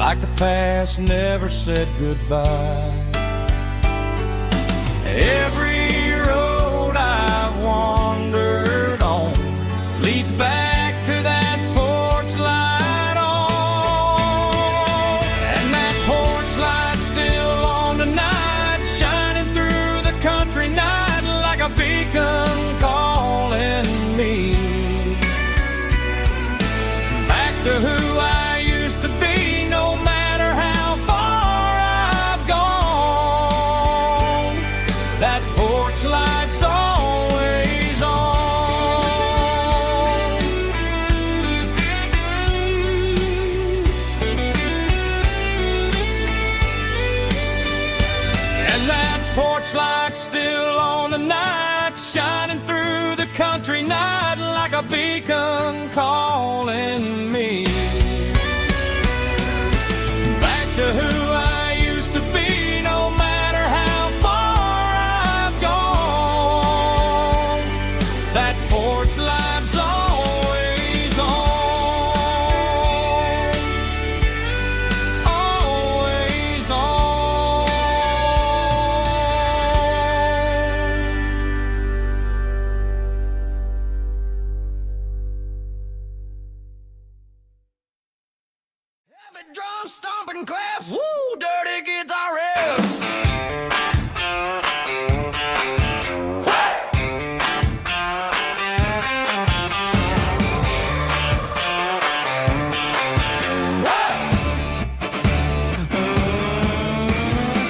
like the past never said goodbye. Every road I've wandered on leads back to that porch light on. And that porch light's still on tonight, shining through the country night like a beacon calling me back to who I used to be, no matter how far I've gone. That porch light's always on. And that porch light's still on tonight, shining through the country night like a beacon calling me back to who I used to be, no matter how far I've gone. That porch light's always on, always on. Heavy drum stomping claps, woo, dirty guitar riffs.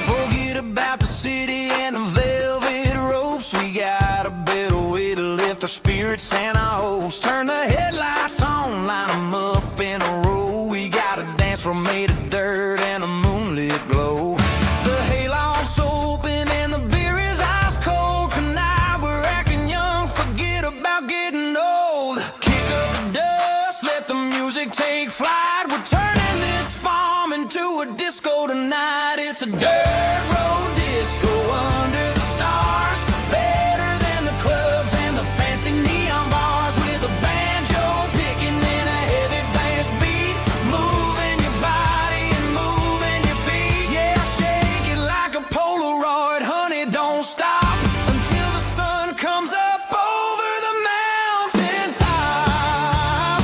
Forget about the city and the velvet ropes. We got a better way to lift our spirits and our hopes. Turn the headlights on, line them up in a row. We got a dance floor made of dirt and a moonlit glow. The hayloft's open and the beer is ice cold. Tonight we're acting young, forget about getting old. Kick up the dust, let the music take flight. We're turning this farm into a disco tonight. It's a dirt road disco under the stars, better than the clubs and the fancy neon bars. With a banjo picking and a heavy bass beat, moving your body and moving your feet. Yeah, shake it like a Polaroid, honey, don't stop until the sun comes up over the mountain top.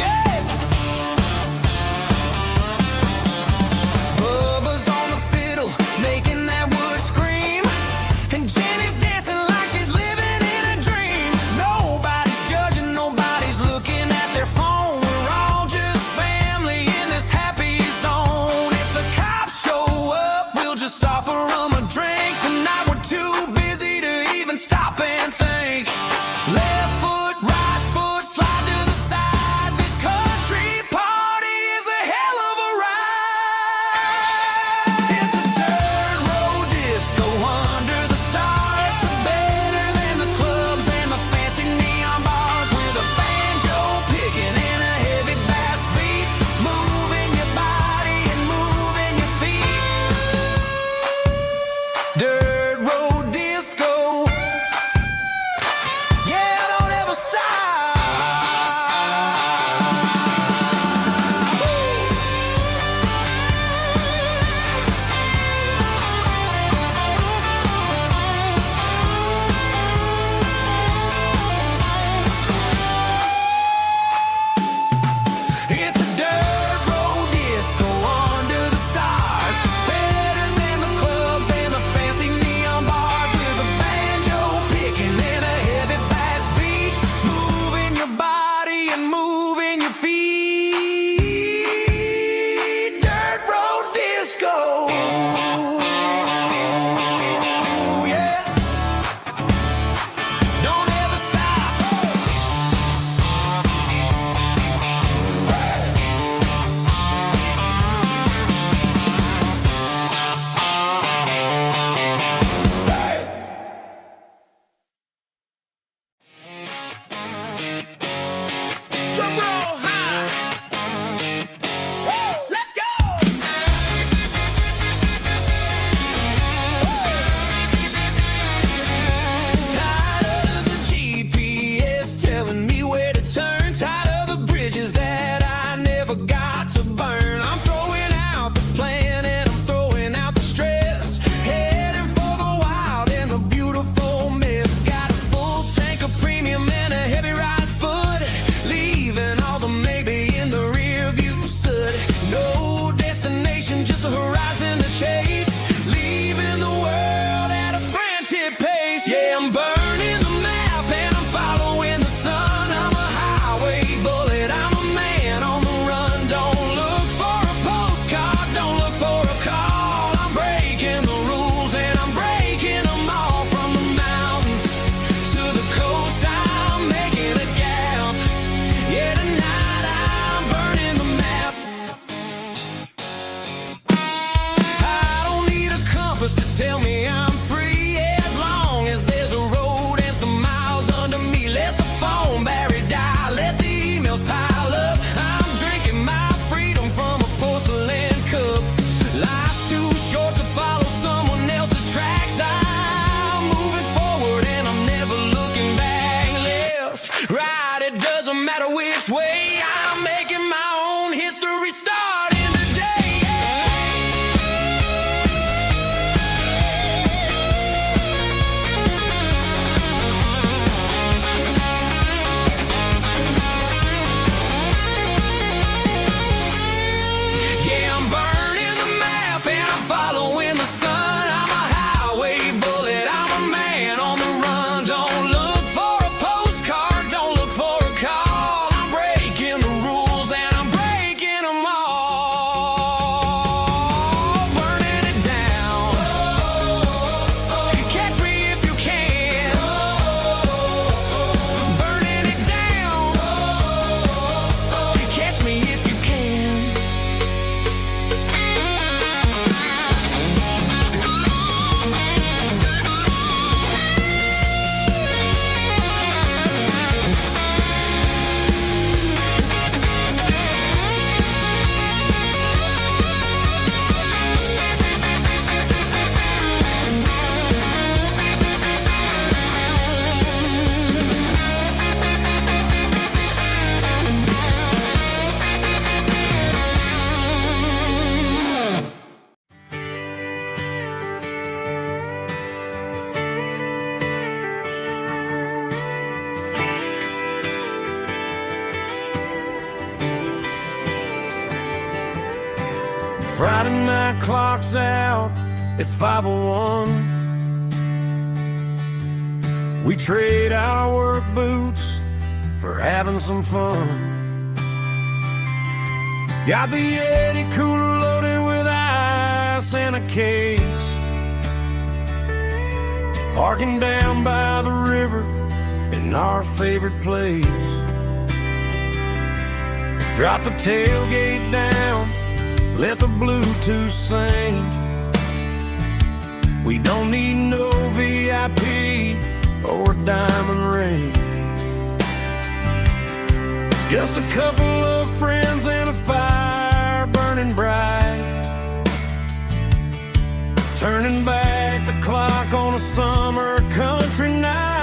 Yeah. Bubba's Friday night clock's out at 5:01. We trade our work boots for having some fun. Got the Yeti cooler loaded with ice and a case. Parking down by the river in our favorite place. Drop the tailgate down, let the Bluetooth sing. We don't need no VIP or diamond ring. Just a couple of friends and a fire burning bright, turning back the clock on a summer country night.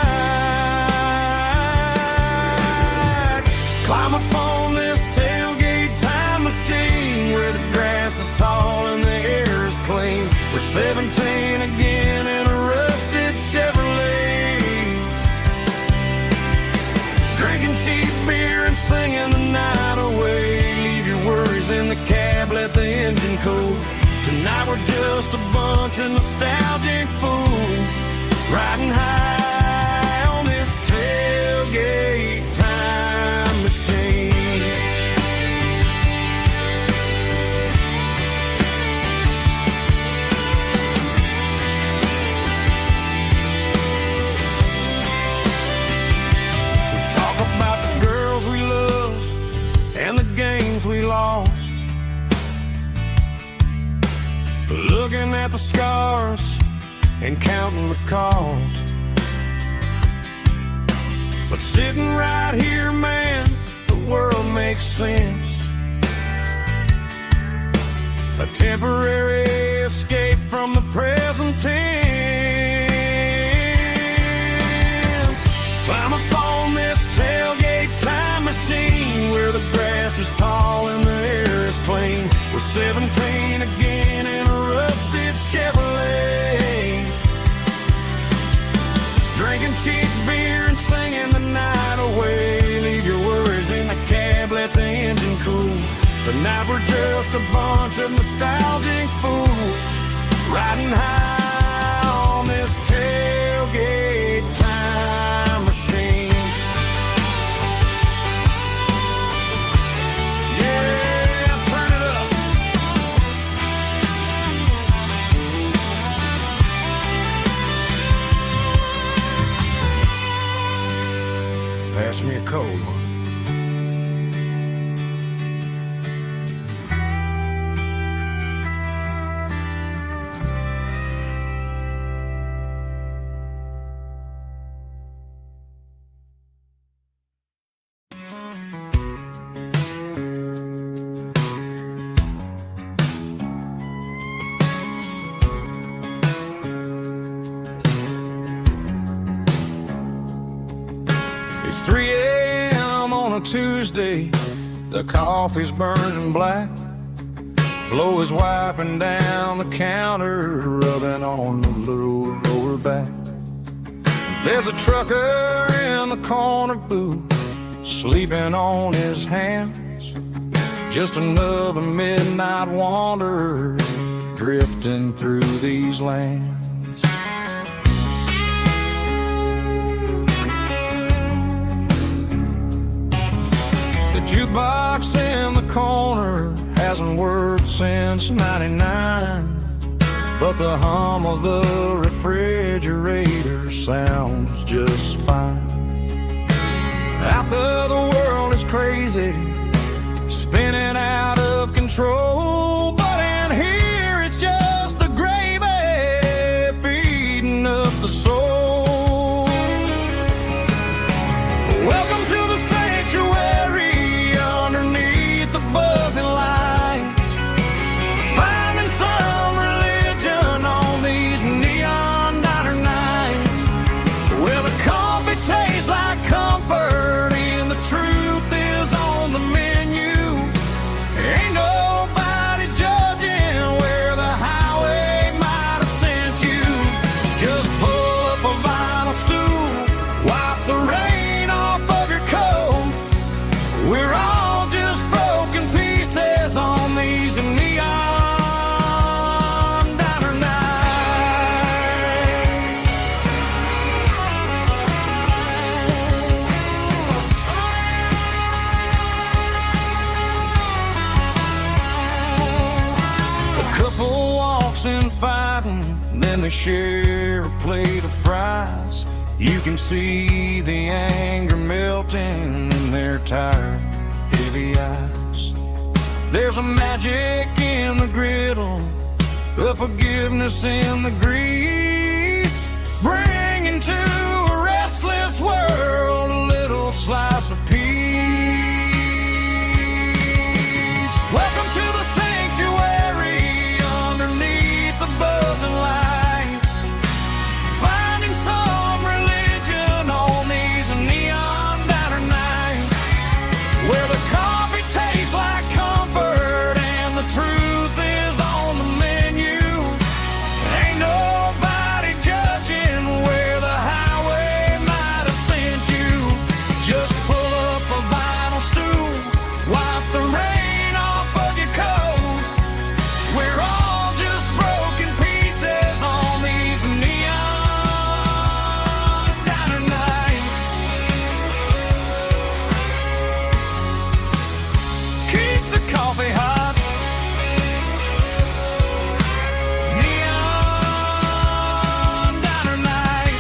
Climb up on this tailgate time machine where the grass is tall and the air is clean. We're 17 again in a rusted Chevrolet, drinking cheap beer and singing the night away. Leave your worries in the cab, let the engine cool. Tonight we're just a bunch of nostalgic fools, riding high on this tailgate time machine. We talk about the girls we love and the games we lost, looking at the scars and counting the cost. But sitting right here, man, the world makes sense. A temporary escape from the present tense. Climb up on this tailgate time machine where the grass is tall and the air is clean. We're 17 again in a rusted Chevrolet, drinking cheap beer and singing the night away. Leave your worries in the cab, let the engine cool. Tonight we're just a bunch of nostalgic fools, riding high on this tailgate time machine. Pass me a cold one. It's 3 a.m. on a Tuesday, the coffee's burning black. Flo is wiping down the counter, rubbing on the little lower back. There's a trucker in the corner booth, sleeping on his hands. Just another midnight wanderer, drifting through these lands. The jukebox in the corner hasn't worked since '99, but the hum of the refrigerator sounds just fine. Out there the world is crazy, spinning out of control, but in here it's just the gravy feeding up the soul. Welcome to the sanctuary underneath the buzzing lights, finding some religion on these neon diner nights, where the coffee tastes like comfort and the truth is on the menu. fighting, then they share a plate of fries. You can see the anger melting in their tired, heavy eyes. There's a magic in the griddle, a forgiveness in the grease, bringing to a restless world a little slice of peace. Welcome to the sanctuary underneath the buzzing lights, finding some religion on these neon diner nights, where the coffee tastes like comfort and the truth is on the menu. Ain't nobody judging where the highway might have sent you. Just pull up a vinyl stool, wipe the rain off of your coat. We're all just broken pieces on these neon diner nights. Keep the coffee hot. Neon diner night.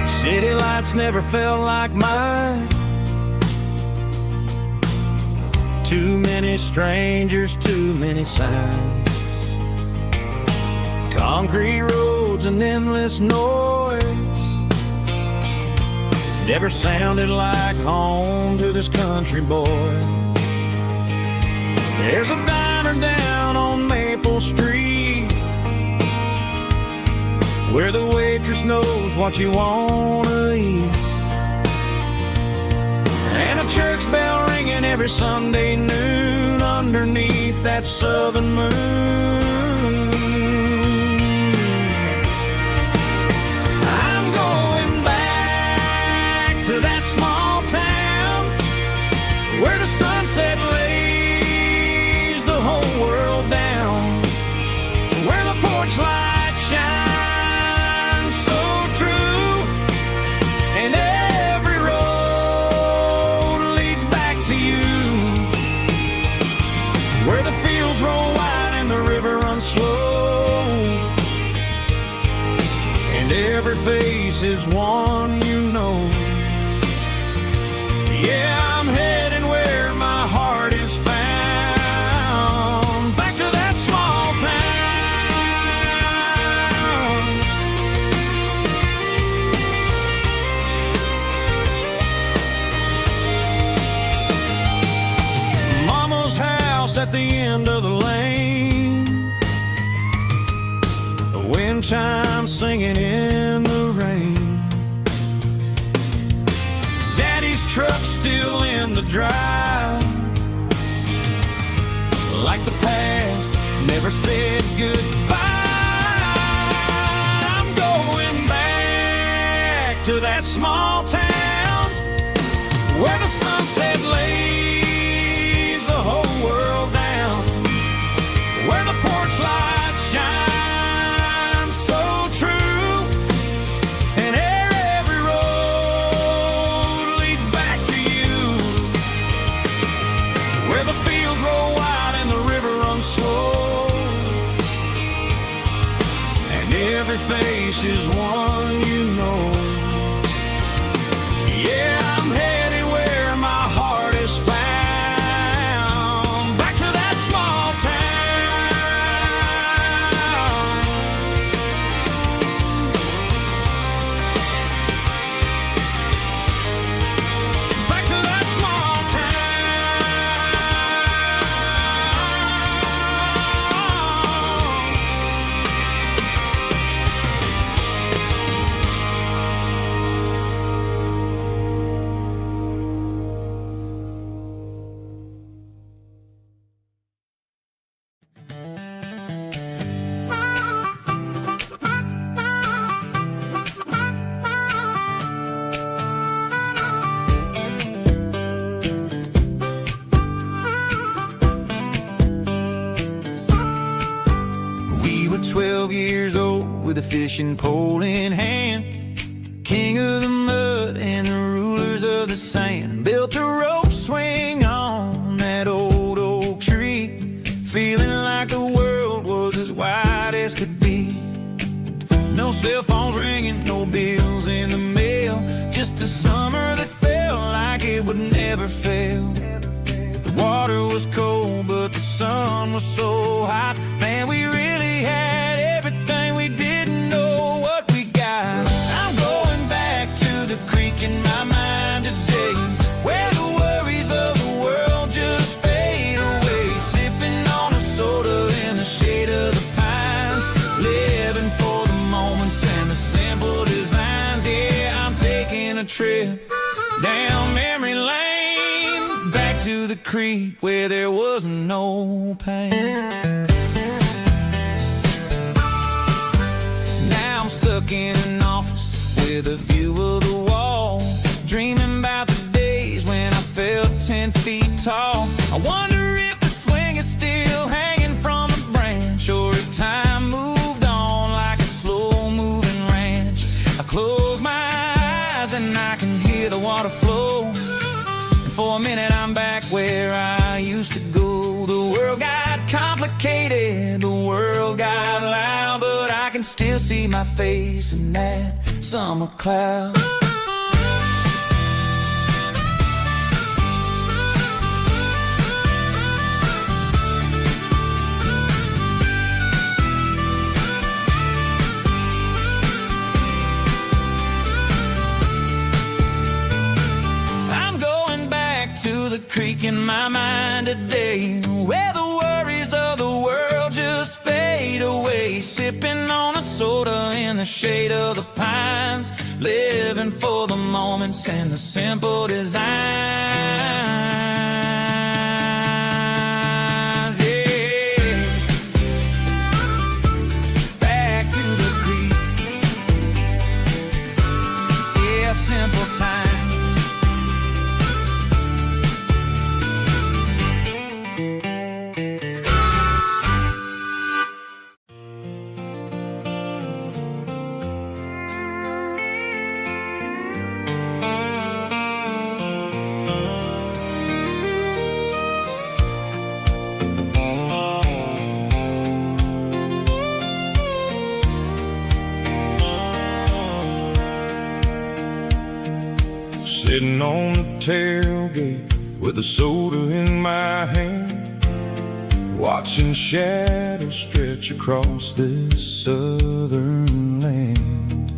City lights never felt like mine. Too many strangers, too many signs. Concrete roads and endless noise never sounded like home to this country boy. There's a diner down on Maple Street where the waitress knows what you wanna eat, and a church bell ringing every Sunday noon underneath that southern moon. I'm going back to that small town where the sunset lays the whole world down, where the porch lights shine so true, and every road leads back to you, where the fields roll wide and the river runs slow, and every face is one you know. Yeah, I'm heading where my heart is found, back to that small town. Mama's house at the end of the lane, the wind chimes singing in the rain. Daddy's truck still in the drive, like the past never said goodbye. I'm going back to that small town where the sunset lays the whole world down, where the porch lights shine so true, and every road leads back to you, where the fields roll wide and the river runs slow, and every face is one you know. Yeah, I'm headed where my heart is found, back to that small town, back to that small town. fishing pole in hand. King of the mud and the rulers of the sand. Built a rope swing on that old oak tree, feeling like the world was as wide as could be. No cell phones ringing, no bills in the mail, just a summer that felt like it would never fail. The water was cold, but the sun was so hot. Man, we really had everything, we didn't know what we got. I'm going back to the creek in my mind today, where the worries of the world just fade away. Sipping on a soda in the shade of the pines, living for the moments and the simple designs. Yeah, I'm taking a trip down memory lane, back to the creek where there was no pain. Now I'm stuck in an office with a view of the wall, dreaming about the days when I felt 10 feet tall. I wonder if the swing is still hanging from the branch, or if time moved on like a slow-moving ranch. I close my eyes and I can hear the water flow, and for a minute I'm back where I used to go. The world got complicated, the world got loud, but I can still see my face in that summer cloud. To the creek in my mind today, where the worries of the world just fade away. Sipping on a soda in the shade of the pines, living for the moments and the simple designs. Yeah, back to the creek. Yeah, simple times. Sitting on the tailgate with a soda in my hand, watching shadows stretch across this southern land.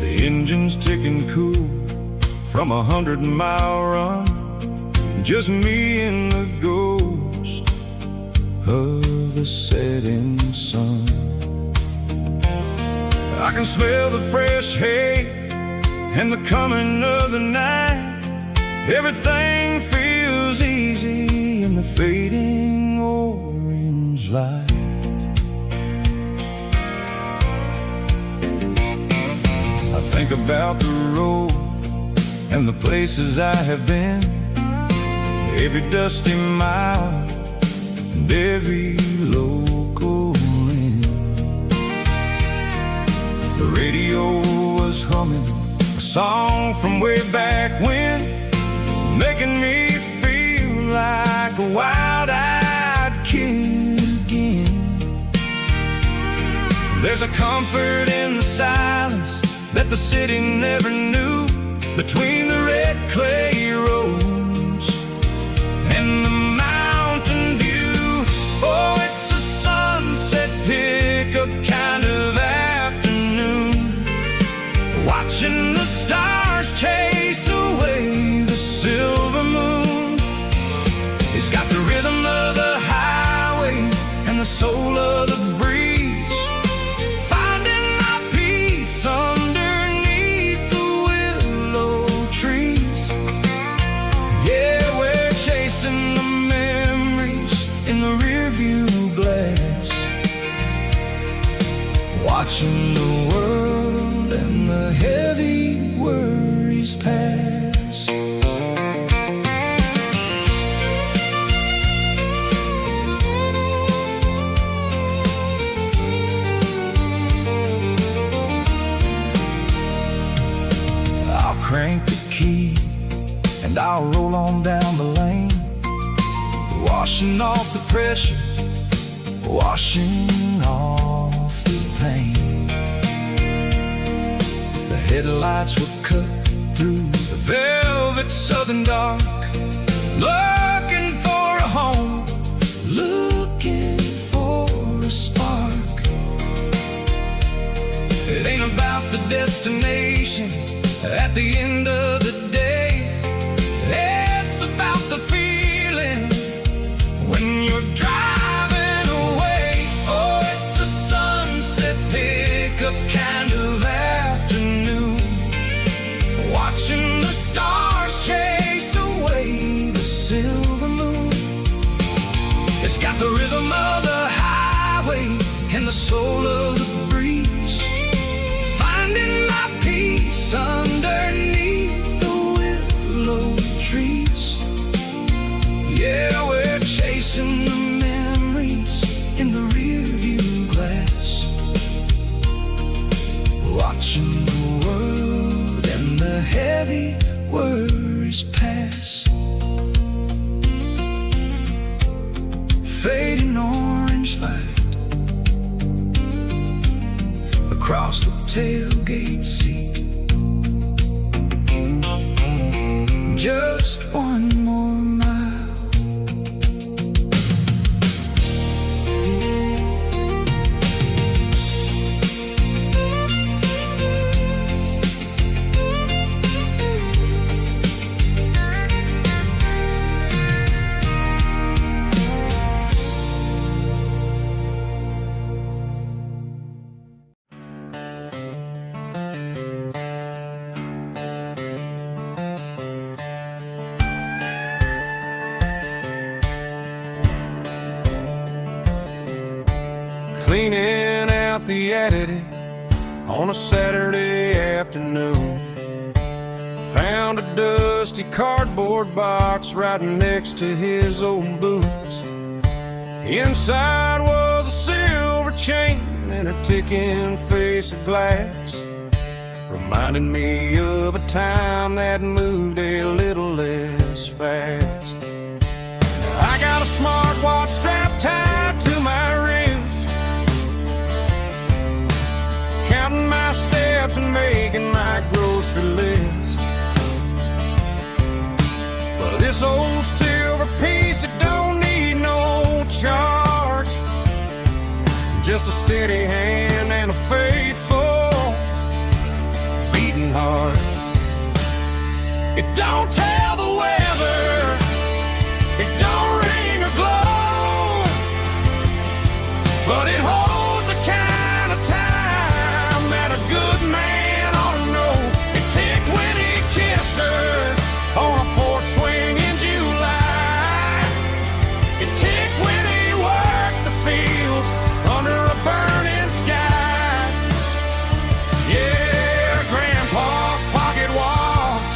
The engine's ticking cool from 100-mile run, just me and the ghost of the setting sun. I can smell the fresh hay and the coming of the night. Everything feels easy in the fading orange light. I think about the road and the places I have been, every dusty mile and every local inn. The radio was humming a song from way back when, making me feel like a wild-eyed kid again. There's a comfort in the silence that the city never knew, between the red clay roads and the mountain view. Oh, it's a sunset pickup kind of afternoon, watching the stars chase away the silver moon. It's got the rhythm of the highway and the soul of the breeze, finding my peace underneath the willow trees. Yeah, we're chasing the memories in the rearview glass, watching the world and the heavy worries pass. roll on down the lane, washing off the pressure, washing off the pain. The headlights were cut through the velvet southern dark, looking for a home, looking for a spark. It ain't about the destination at the end of the day, it's about the feeling when you're driving away. Oh, it's a sunset pickup kind of afternoon, watching the stars chase away the silver moon. It's got the rhythm of the highway and the soul of the breeze, finding my peace underneath the willow trees. Yeah, we're chasing the memories in the rearview glass, watching the world and the heavy worries pass. Fading orange light across the tailgate seat. Just one more mile. Cleaning out the attic on a Saturday afternoon, found a dusty cardboard box right next to his old boots. Inside was a silver chain and a ticking face of glass, reminding me of a time that moved a little less fast. Now I got a smartwatch strapped tied to my wrist, counting my steps and making my grocery list. Well, this old silver piece, it don't need no charge, just a steady hand and a faithful beating heart. It don't tell the weather, it don't ring or glow, but it holds the kind of time that a good man ought to know. It ticked when he kissed her on a porch swing in July. It ticked when he worked the fields under a burning sky. Yeah, Grandpa's pocket watch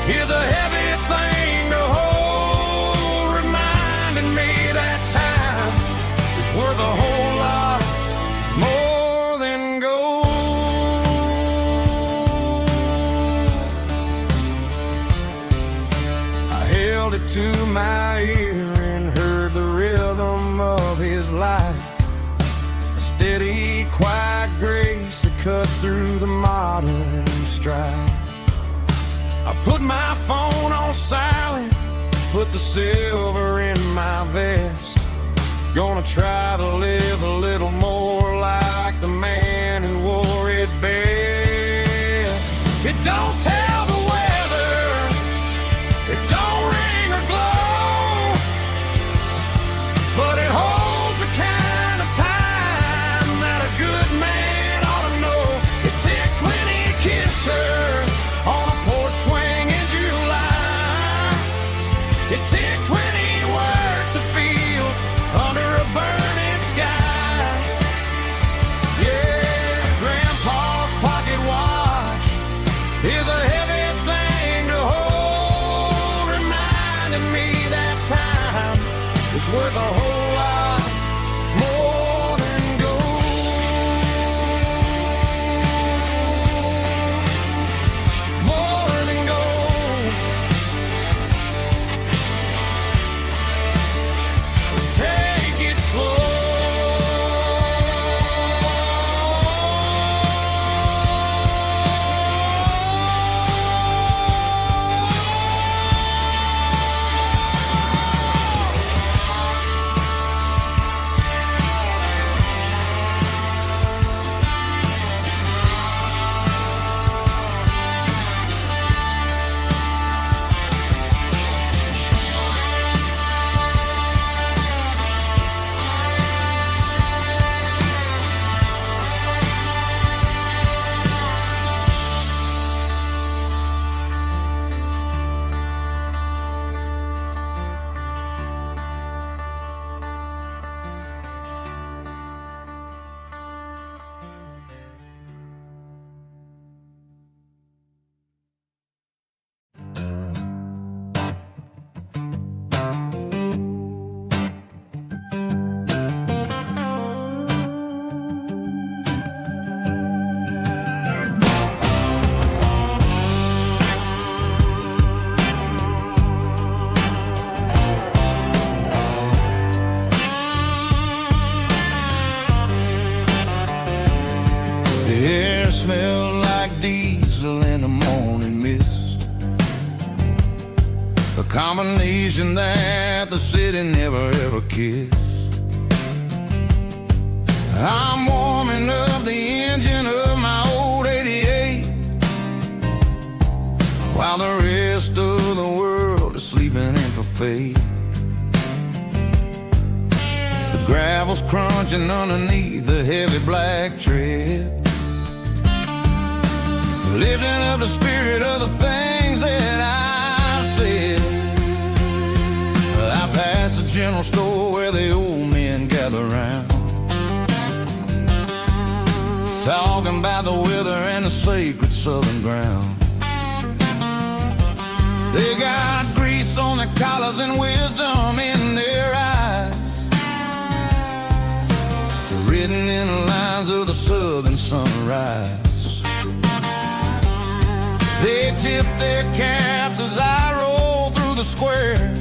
is a heavy thing to hold, reminding me that time is worth a whole lot more than gold. I held it to my ear and heard the rhythm of his life, a steady, quiet grace that cut through the modern strife. I put my phone on silent, put the silver in my vest, gonna try to live a little more like the man who wore it best. It don't tell the weather, it don't ring or glow, but it holds the kind of time that a good man ought to know. It ticked when he kissed her on a porch swing in July. It ticked when he worked the fields under a burning sky. Yeah, Grandpa's pocket watch is a heavy thing to hold, reminding me that time is worth a whole lot more than gold. More than gold. combination that the city never ever kissed. I'm warming up the engine of my old 88, while the rest of the world is sleeping in for fate. The gravel's crunching underneath the heavy black tread, lifting up the spirit of the things that I've said. I pass the general store where the old men gather round, talking about the weather and the sacred southern ground. They got grease on their collars and wisdom in their eyes, written in the lines of the southern sunrise. They tip their caps as I roll through the square,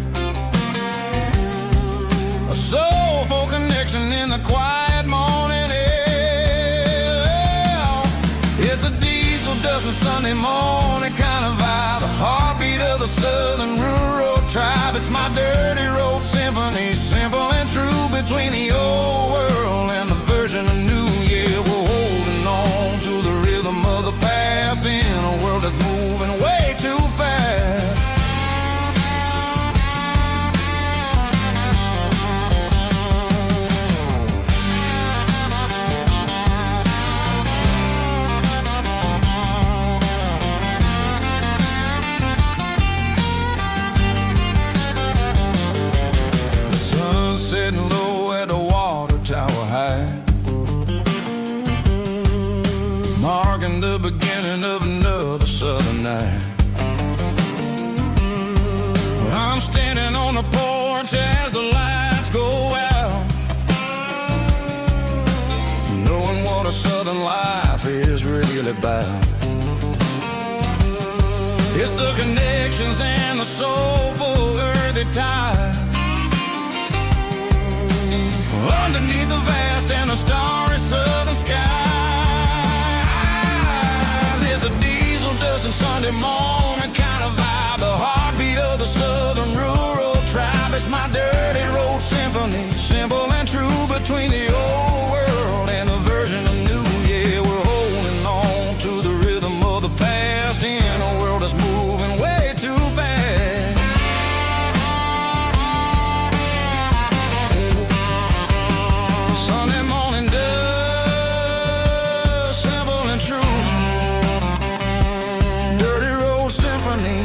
a soulful connection in the quiet morning air. It's a diesel dusting Sunday morning kind of vibe, the heartbeat of the southern rural tribe. It's my dirty road symphony, simple and true, between the old world and the version of new. Yeah, we're holding on to the rhythm of the past in a world that's moving way too fast. The sun's setting low at the water tower high, marking the beginning of another southern night. I'm standing on the porch as the lights go out, knowing what a southern life is really about. It's the connections and the soulful earthy tide, underneath the vast and the starry southern skies. It's a diesel dusting Sunday morning kind of vibe, the heartbeat of the southern rural tribe. It's my dirty road symphony, simple and true, between the old world and the version of new. Yeah, we're holding on to the rhythm of the past in a world that's moving way too fast. Sunday morning dust, simple and true, dirty road symphony.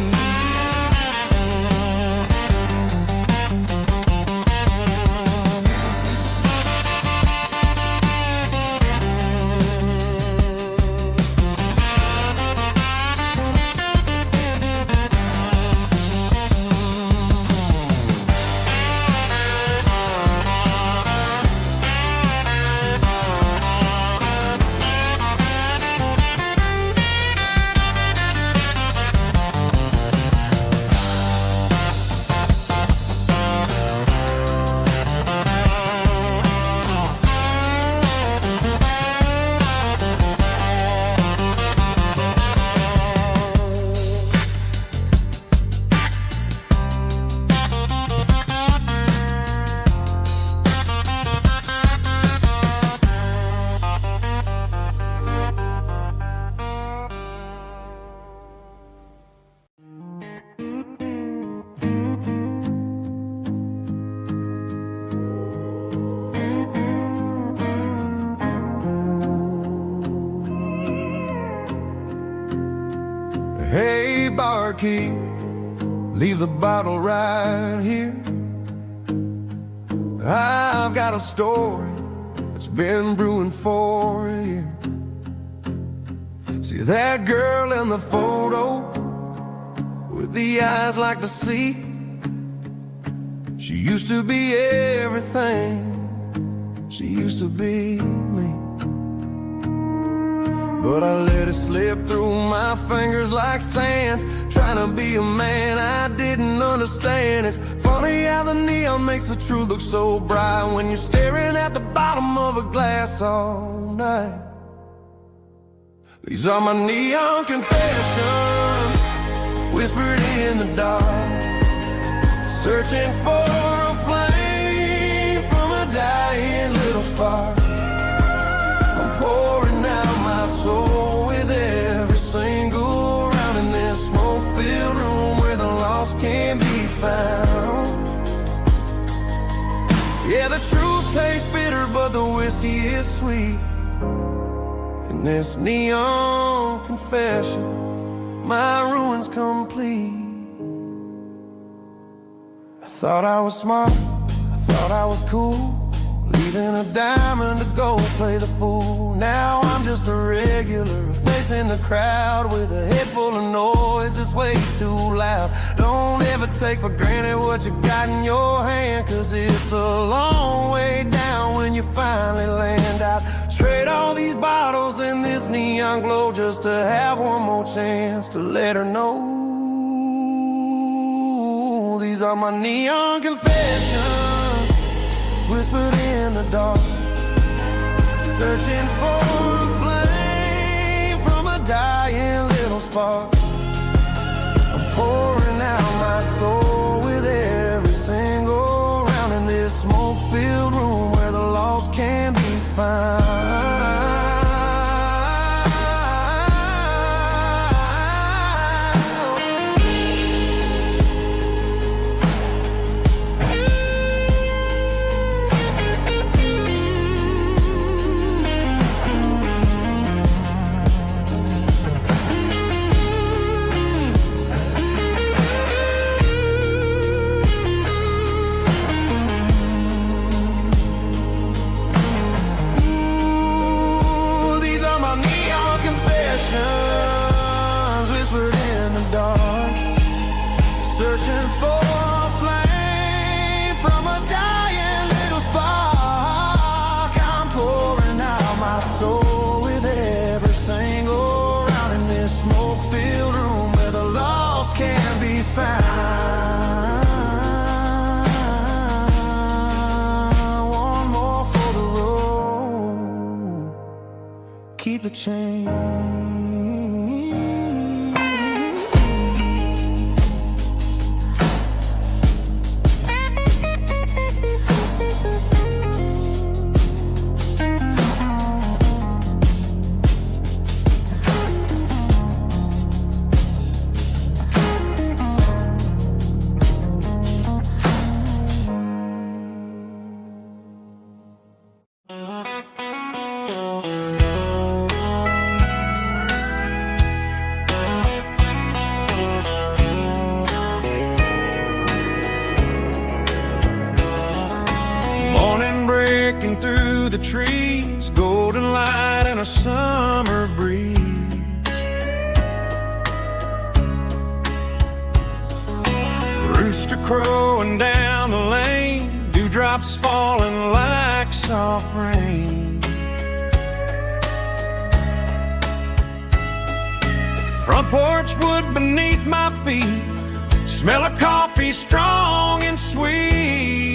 Hey, barkeep, leave the bottle right here. I've got a story that's been brewing for a year. See that girl in the photo with the eyes like the sea? She used to be everything, she used to be me. But I let it slip through my fingers like sand, trying to be a man I didn't understand. It's funny how the neon makes the truth look so bright when you're staring at the bottom of a glass all night. These are my neon confessions, whispered in the dark. searching for a flame from a dying little spark. I'm pouring out my soul with every single round in this smoke-filled room where the lost can be found. Yeah, the truth tastes bitter, but the whiskey is sweet. In this neon confession, my ruin's complete. I thought I was smart, I thought I was cool, leaving a diamond to go play the fool. Now I'm just a regular, facing the crowd with a head full of noise that's way too loud. Don't ever take for granted what you got in your hand, 'cause it's a long way down when you finally land out. Trade all these bottles and this neon glow just to have one more chance to let her know. These are my neon confessions, whispered in the dark, searching for a flame from a dying little spark. I'm pouring out my soul with every single round in this smoke-filled room where the lost can be found. Whispered in the dark, searching for a flame from a dying little spark. I'm pouring out my soul with every single round in this smoke-filled room where the lost can be found. One more for the road, keep the change. Breaking through the trees, golden light and a summer breeze. Rooster crowing down the lane, dewdrops falling like soft rain. Front porch wood beneath my feet, smell of coffee strong and sweet.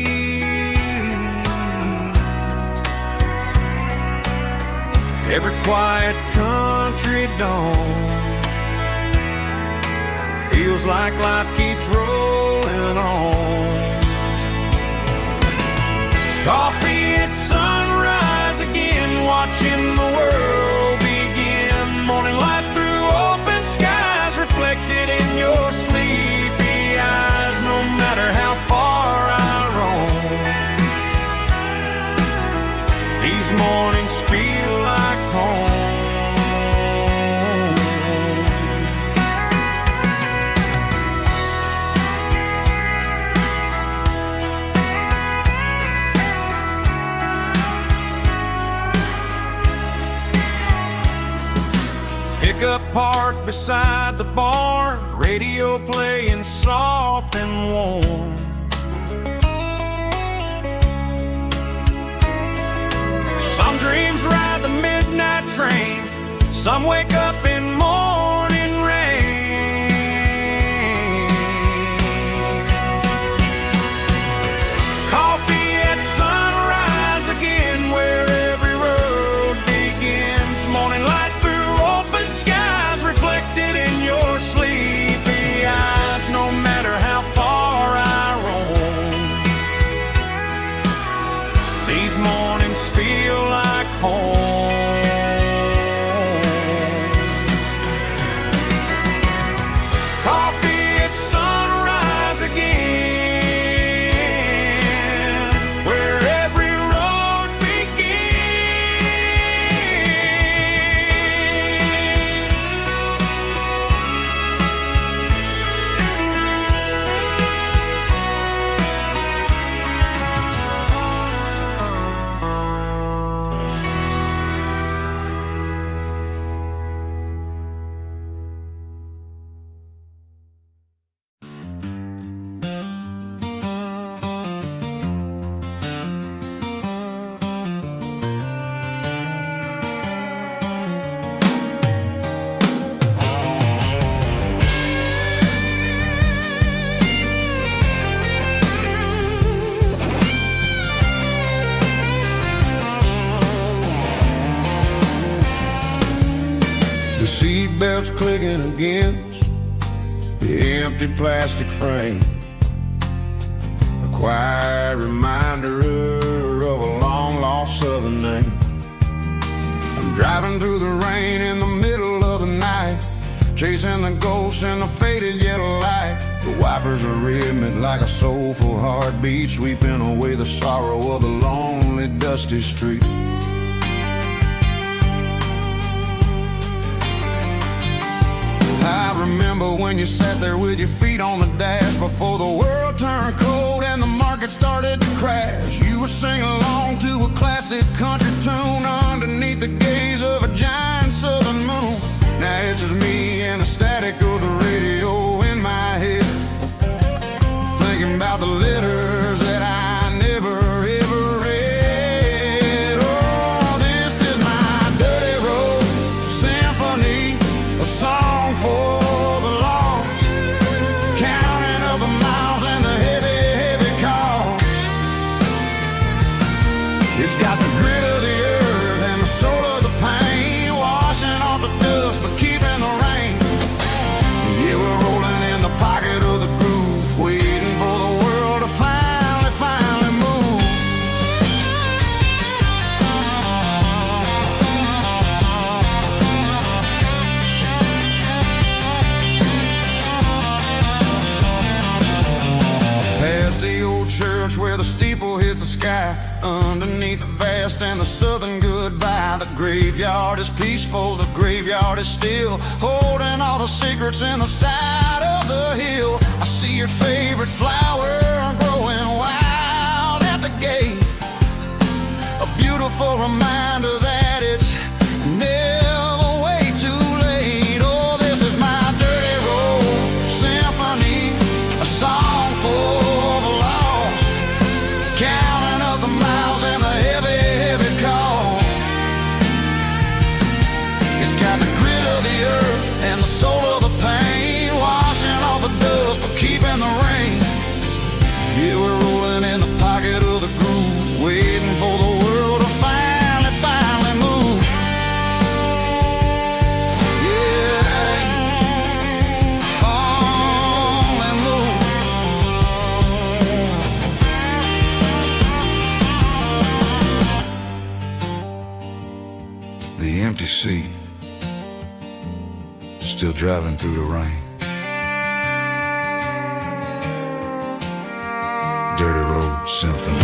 Every quiet country dawn feels like life keeps rolling on. Coffee at sunrise again, watching the world begin. Morning light through open skies, reflected in your sleepy eyes. No matter how far I roam, these mornings feel like home. Pickup parked beside the barn, radio playing soft and warm. Some dreams ride the midnight train, some wake up in morning rain. Coffee at sunrise again, where every road begins. Morning light through open skies, reflected in your sleepy eyes. No matter how far I roam, mornings feel like home. Coffee at sunrise again, where every road The seatbelt's clicking against the empty plastic frame, a quiet reminder of a long-lost southern name. I'm driving through the rain in the middle of the night, chasing the ghosts in the faded yellow light. The wipers are rhythmic like a soulful heartbeat, sweeping away the sorrow of the lonely, dusty street. I remember when you sat there with your feet on the dash, before the world turned cold and the market started to crash. You were singing along to a classic country tune underneath the gaze of a giant southern moon. Now it's just me and the static of the radio in my head, thinking about the letters that I never ever read. Oh, this is my dirty road symphony, a song for the lost, counting up the miles and the heavy, heavy cost. It's got the grit of the earth and the soul of the pain, washing off the dust but keeping the rain. Yeah, we're rolling in the pocket of the groove, waiting for the world to finally move. Past the old church where the steeple hits the sky, underneath the vast and the southern goodbye. The graveyard is peaceful, the graveyard is still, holding all the secrets in the side of the hill. I see your favorite flower growing wild at the gate, a beautiful reminder that it's never way too late. Oh, this is my dirty road symphony, a song for the lost, counting up the miles and the heavy, heavy call. It's got the grit of the earth and the soul of the pain, washing off the dust but keeping the rain. Yeah, we're rolling in the pocket of the groove, waiting for the world to finally move. Yeah, finally move. The empty seat, still driving through the rain. Dirty road symphony.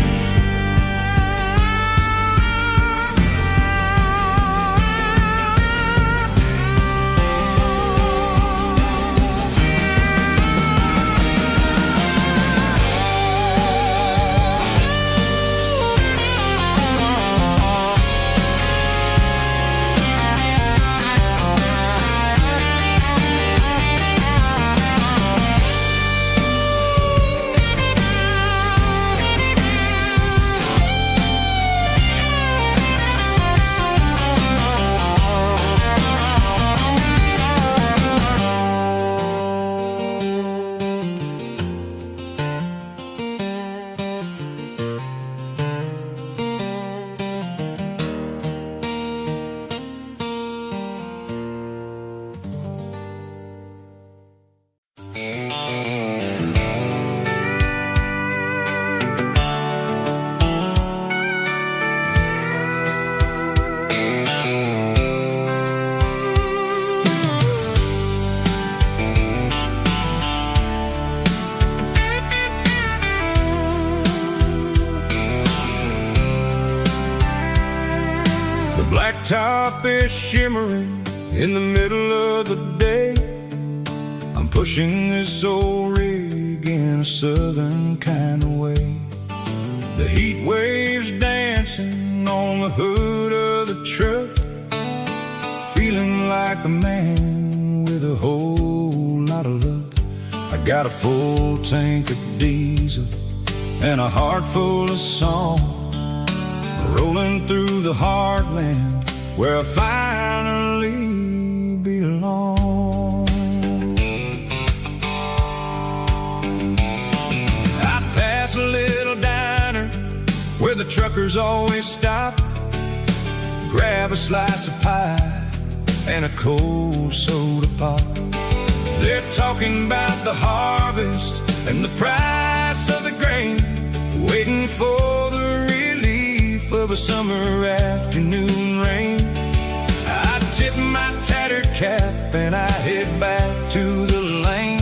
top is shimmering in the middle of the day. I'm pushing this old rig in a southern kind of way. The heat waves dancing on the hood of the truck, feeling like a man with a whole lot of luck. I got a full tank of diesel and a heart full of song, rolling through the heartland where I finally belong. I pass a little diner where the truckers always stop, grab a slice of pie and a cold soda pop. They're talking about the harvest and the price of the grain, waiting for the relief of a summer afternoon rain. I tip my tattered cap and I head back to the lane,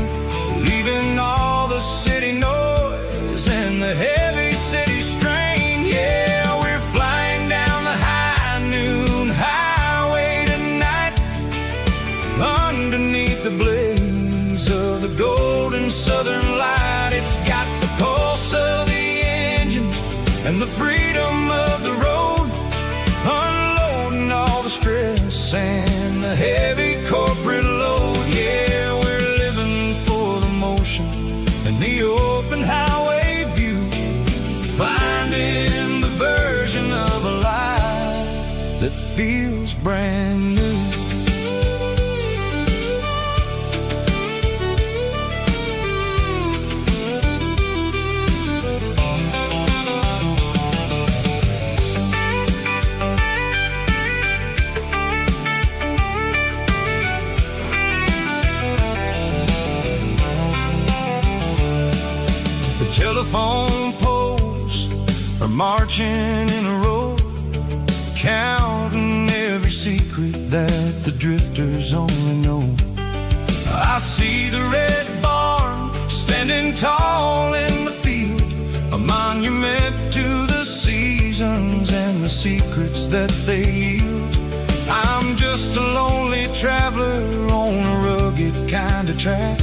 leaving all the city noise and the heavy city strain. Yeah, we're flying down the high noon highway tonight, underneath the blaze of the golden southern light. It's got the pulse of the engine and the freedom of the road, unloading all the stress and the heavy corporate load. Yeah, we're living for the motion and the open highway view, finding the version of a life that feels brand new. Telephone poles are marching in a row, counting every secret that the drifters only know. I see the red barn standing tall in the field, a monument to the seasons and the secrets that they yield. I'm just a lonely traveler on a rugged kind of track,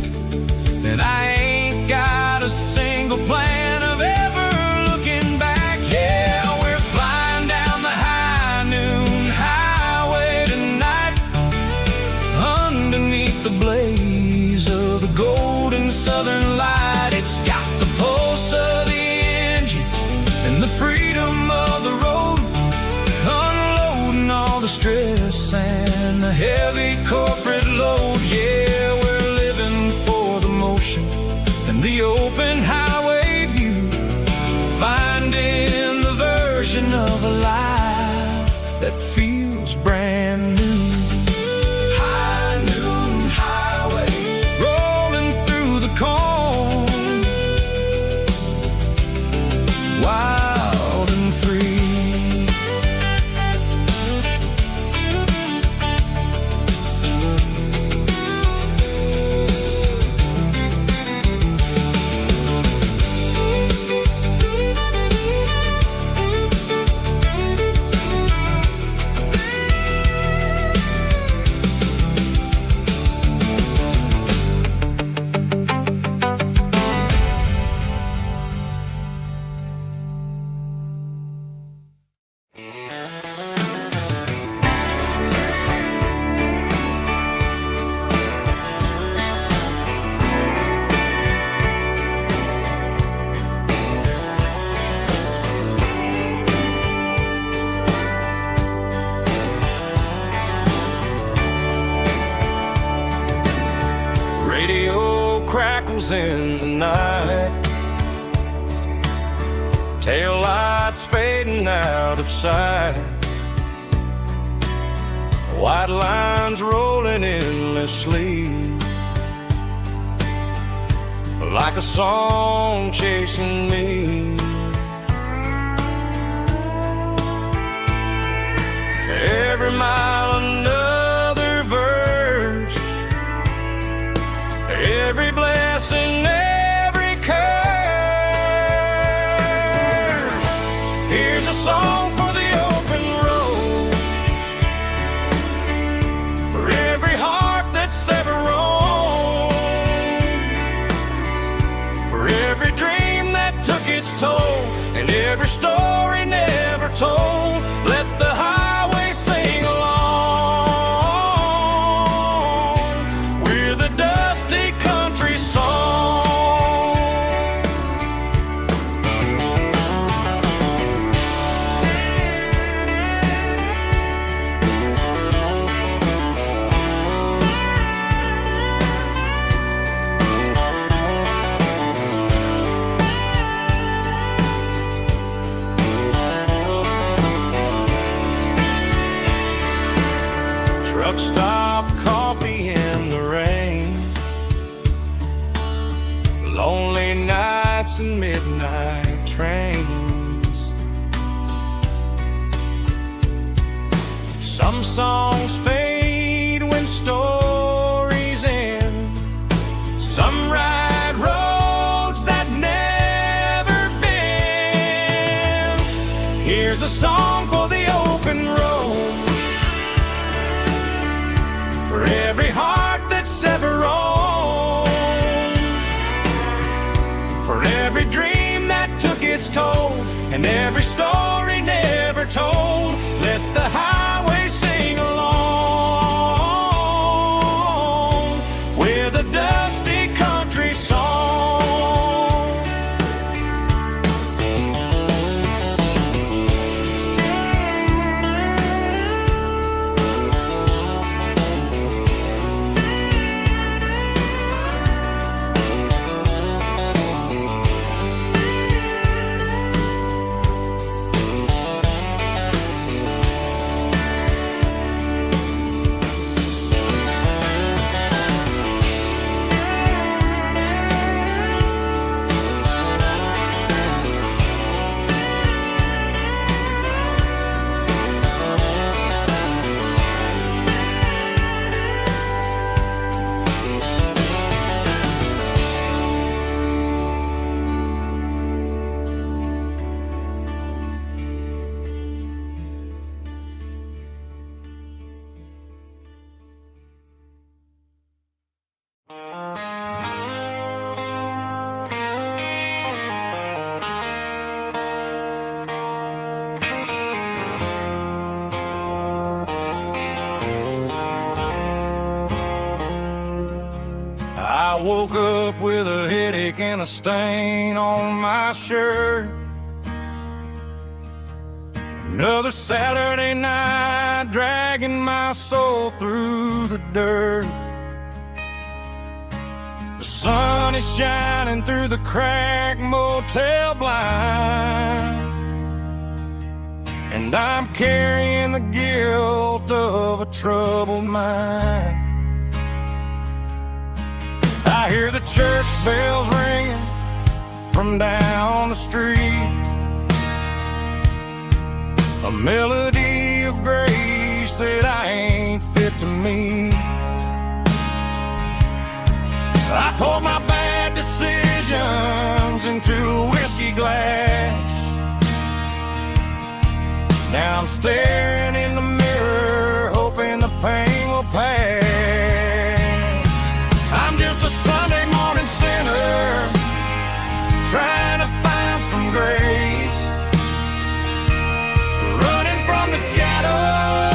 and I ain't got a single plan of ever looking back. Yeah, we're flying down the high noon highway tonight, underneath the blaze of the golden southern light. It's got the pulse of the engine and the freedom of the road, unloading all the stress and the heavy corporate load. Yeah, we're living for the motion and the open highway view, finding the version of a life that feels brand new. High noon highway, rolling through the corn, wild and free. Radio crackles in the night, tail lights fading out of sight, white lines rolling endlessly, like a song chasing me. Every mile another verse, every blessing, every curse. Here's a song for the open road, every story never told. Let the highway sing along with a dusty country song. Truck stop, coffee in the rain, lonely nights and midnight trains. Some songs fade when stories end. Some ride roads that never bend. Here's a song for the open road, for every heart that's ever roamed, for every dream that took its toll, and every story never told. Let the highway sing along with a dusty country song. I woke up with a headache and a stain on my shirt. Another Saturday night dragging my soul through the dirt. The sun is shining through the cracked motel blind, and I'm carrying the guilt of a troubled mind. I hear the church bells ringing from down the street, a melody of grace that I ain't fit to meet. I poured my bad decisions into a whiskey glass. Now I'm staring in the mirror, hoping the pain will pass. I'm just a Sunday morning sinner, trying to find some grace, running from the shadows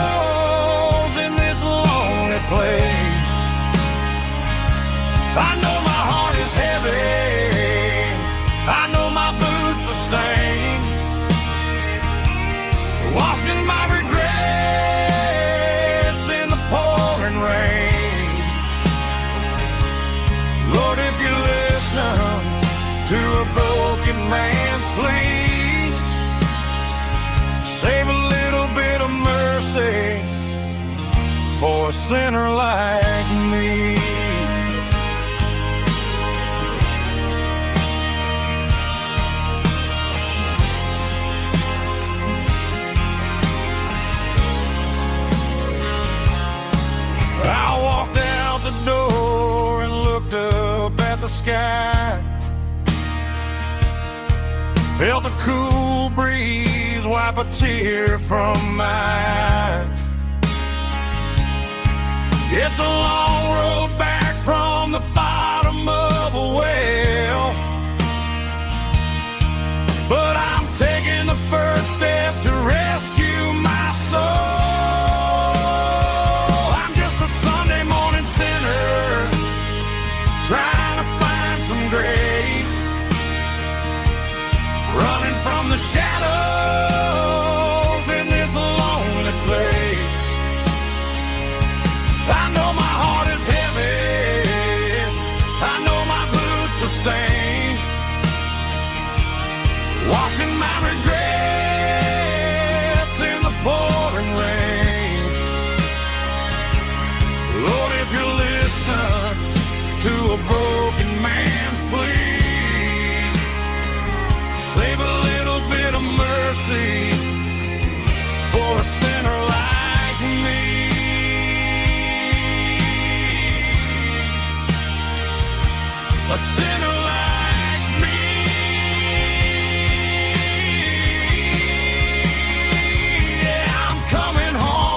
in this lonely place. I know my heart is heavy, I know my boots are stained, washing my regrets in the pouring rain. Lord, if you're listening to a broken man's plea, save a little bit of mercy for a sinner like me. I walked out the door and looked up at the sky, felt the cool breeze wipe a tear from my eye. It's a long road back from the bottom of a well, but I'm taking from the shadows in this lonely place. I know my heart is heavy, I know my boots are stained, washing my regrets in the pouring rain. Lord, if you listen to a broken man's plea, save a little bit of mercy for a sinner like me. A sinner like me. Yeah, I'm coming home.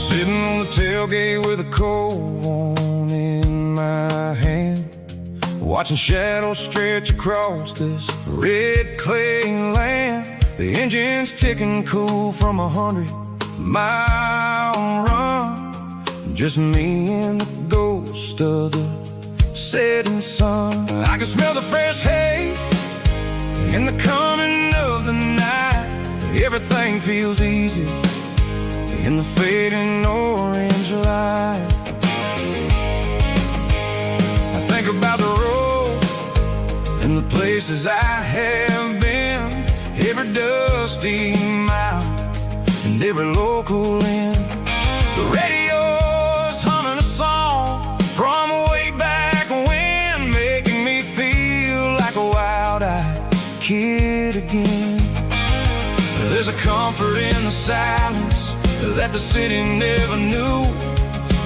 Sitting on the tailgate with a cold one in my hand, watching shadows stretch across this red clay land. The engine's ticking cool from 100-mile run. Just me and the ghost of the setting sun. I can smell the fresh hay in the coming of the night. Everything feels easy in the fading orange light. I think about the road and the places I have been, every dusty mile and every local inn. The radio's humming a song from way back when, making me feel like a wild-eyed kid again. There's a comfort in the silence that the city never knew,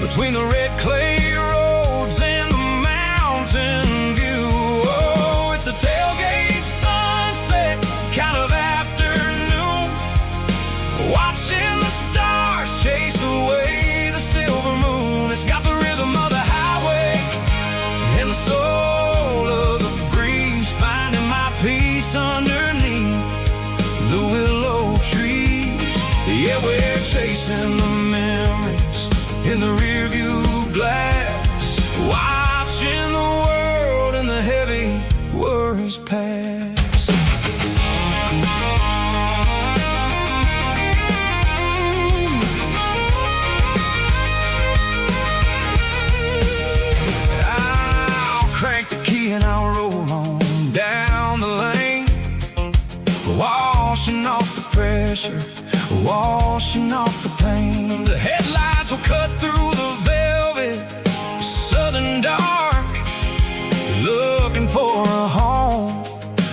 between the red clay roads and the mountain view. Oh, it's a tailgate sunset kind of afternoon, watching the stars chase away the silver moon. It's got the rhythm of the highway and the soul of the breeze, finding my peace underneath the willow trees. Yeah, we're chasing the memories in the rearview glass, watching the world and the heavy worries pass. I'll crank the key and I'll roll on down the lane, washing off the pressure, washing off the pain. The headlights will cut through the velvet southern dark, looking for a home,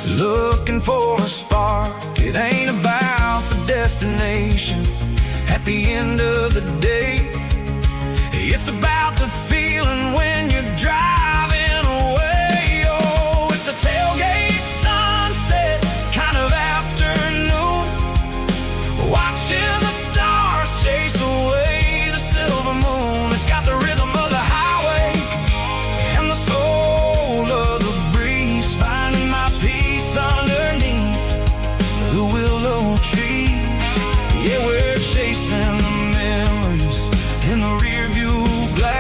looking for a spark. It ain't about the destination at the end of the day, it's about the feeling when you're driving away. Oh, it's a tailgate sunset kind of afternoon, watching the stars chase away the silver moon. It's got the rhythm of the highway and the soul of the breeze, finding my peace underneath the willow trees. Yeah, we're chasing the memories in the rearview glass,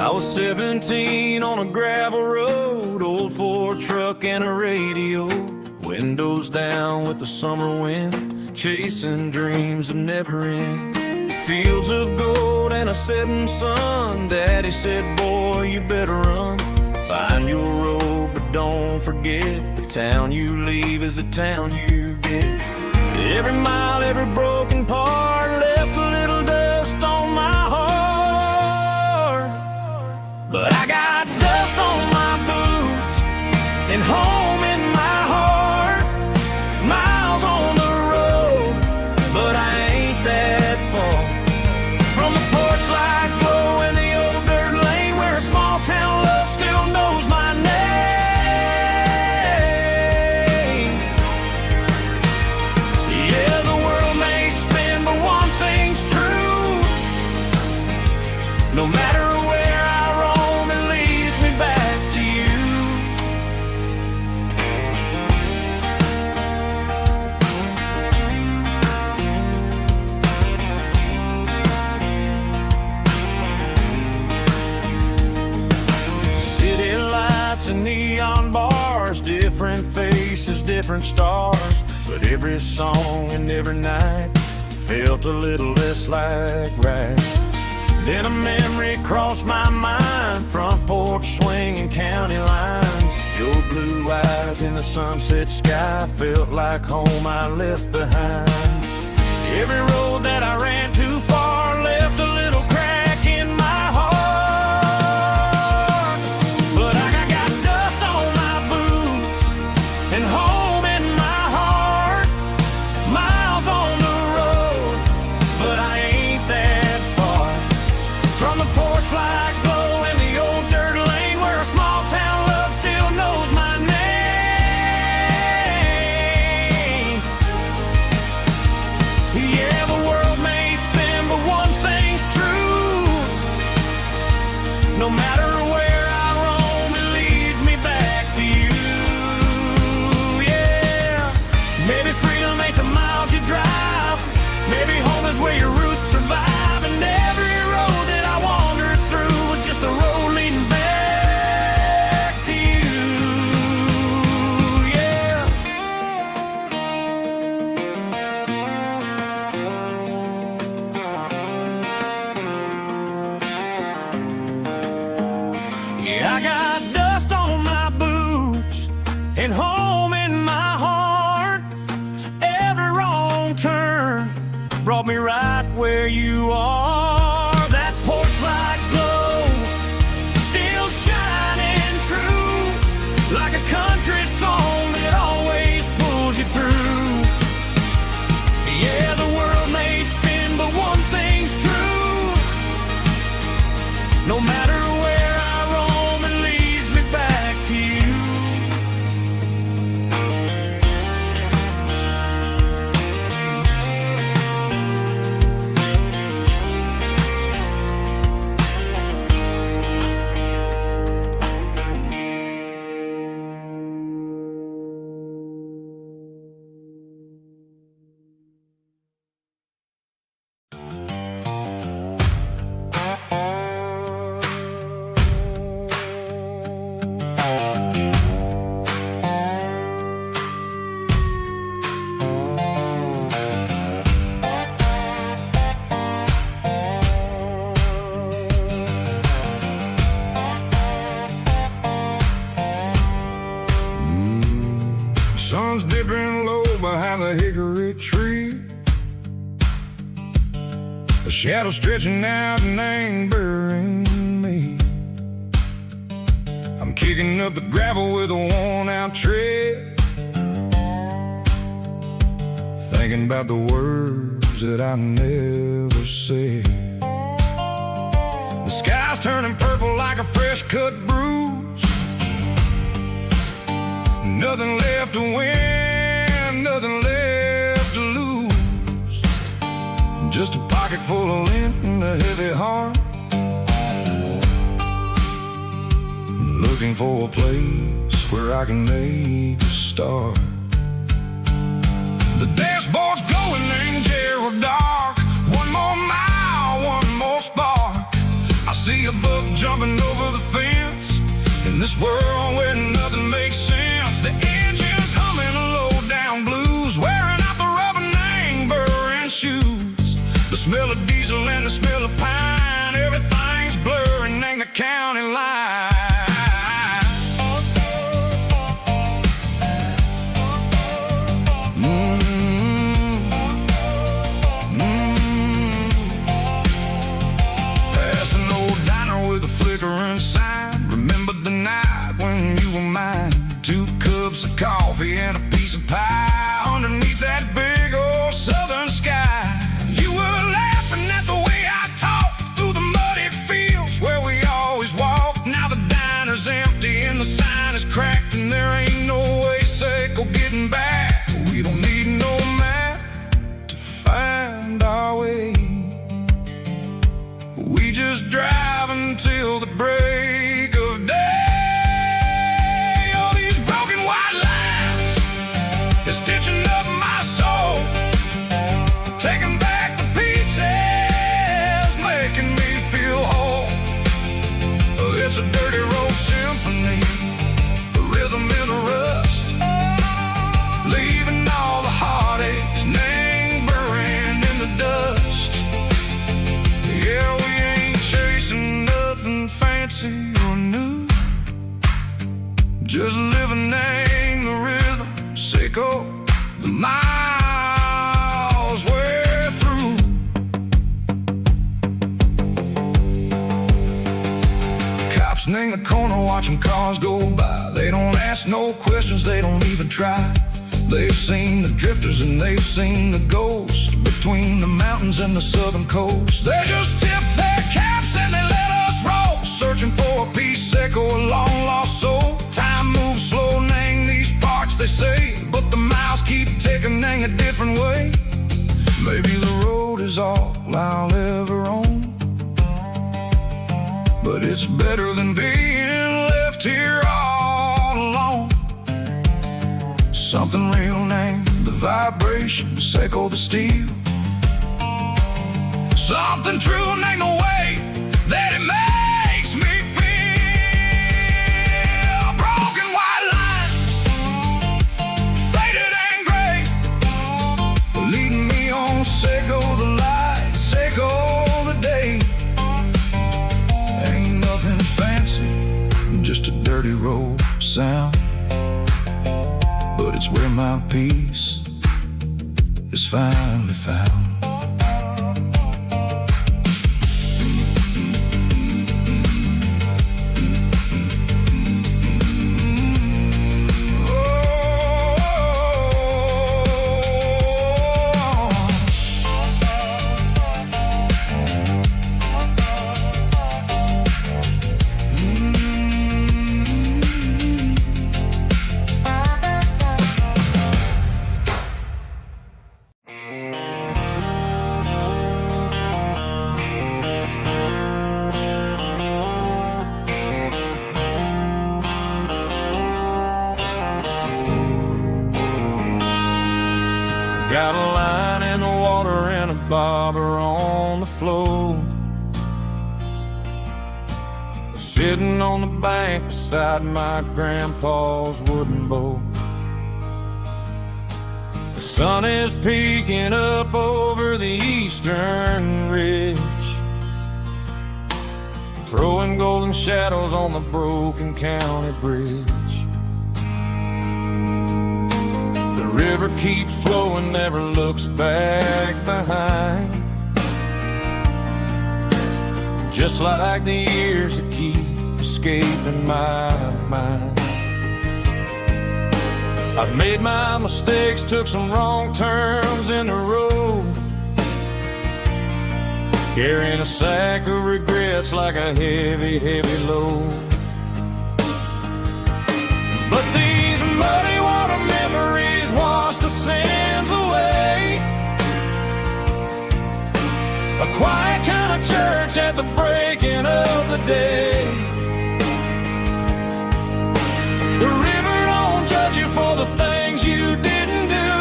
I was 17 on a gravel road, old Ford truck and a radio, windows down with the summer wind, chasing dreams of never end. Fields of gold and a setting sun. Daddy said, boy, you better run. Find your road, but don't forget, the town you leave is the town you get. Every mile, every broken part left a little dust on my heart. But I got dust on my boots and home in my heart. Miles on the road, but I ain't that far from the porch light glow and the old dirt lane where a small town love still knows my name. Yeah, the world may spin, but one thing's true. No matter where I roam, it leads me back to you. City lights and neon bars, different faces, different stars, but every song and every night felt a little less like right. Then a memory crossed my mind, front porch swinging county lines. Your blue eyes in the sunset sky felt like home I left behind. Every road that I ran too far left a little crack in my heart. But I got dust on my boots and home in my heart. Miles on the road, but I ain't that far from the porch light glow and the old dirt lane where a small town love still knows my name. Yeah, the world may spin, but one thing's true. No matter where I roam, it leads me back to you. Yeah, maybe freedom ain't the miles you drive. Maybe home is where your roots survive. And every road that I wandered through was just a road leading back to you. Yeah. Yeah, I got dust on my boots and home in my heart. Every wrong turn brought me right where you are. That porch light glow still shining true, like a country song that always pulls you through. Yeah, the world may spin, but one thing's true. No matter where I roam, it leads me back to you. Sun's dipping low behind the hickory tree. A shadow stretching out and angering me. I'm kicking up the gravel with a worn-out tread, thinking about the words that I never said. The sky's turning purple like a fresh-cut bruise. Nothing left to win, nothing left to lose. Just a pocket full of lint and a heavy heart, looking for a place where I can make a start. The dashboard's glowing angel dark. One more mile, one more spark. I see a buck jumping over the fence. In this world where nothing makes sense, the engine's humming a low-down blues, wearing out the rubber name burring shoes. The smell of diesel and the smell of pine, everything's blurring, ain't the county line. Past an old diner with a flickering sign, remember the night when you were mine. 2 cups of coffee and a piece of pie underneath that big old southern sky. You were laughing at the way I talked through the muddy fields where we always walked. Now the diner's empty and the sign is cracked, and there ain't no way go getting back. We don't need no map to find our way. We just drive until the break of day. All these broken white lines is stitching up my soul, taking back the pieces, making me feel whole. It's a dirty road symphony, a rhythm in a rust, leaving all the heartaches, name buried in the dust. Yeah, we ain't chasing nothing fancy or new, just living in the rhythm, sicko, the miles we're through. Cops in the corner watching cars go by. They don't ask no questions, they don't even try. They've seen the drifters and they've seen the ghosts between the mountains and the southern coast. They just tip their caps and they let us roll, searching for a piece echo, a long lost soul. Time moves slow, nang these parts they say, but the miles keep ticking, nang a different way. Maybe the road is all I'll ever own, but it's better than being left here all alone. Something real named the vibrations echo the steel. Something true named the way that it makes me feel. Broken white lines, faded and gray, leading me on, Seiko the light, Seiko the day. Ain't nothing fancy, just a dirty road sound, but it's where my peace is finally found. Got a line in the water and a bobber on the floor, sitting on the bank beside my grandpa's wooden boat. The sun is peeking up over the eastern ridge, throwing golden shadows on the broken county bridge. The river keeps flowing, never looks back behind, just like the years that keep escaping my mind. I've made my mistakes, took some wrong turns in the road, carrying a sack of regrets like a heavy, heavy load. But these muddy water memories wash the sins away. A quiet kind of church at the breaking of the day. The river don't judge you for the things you didn't do.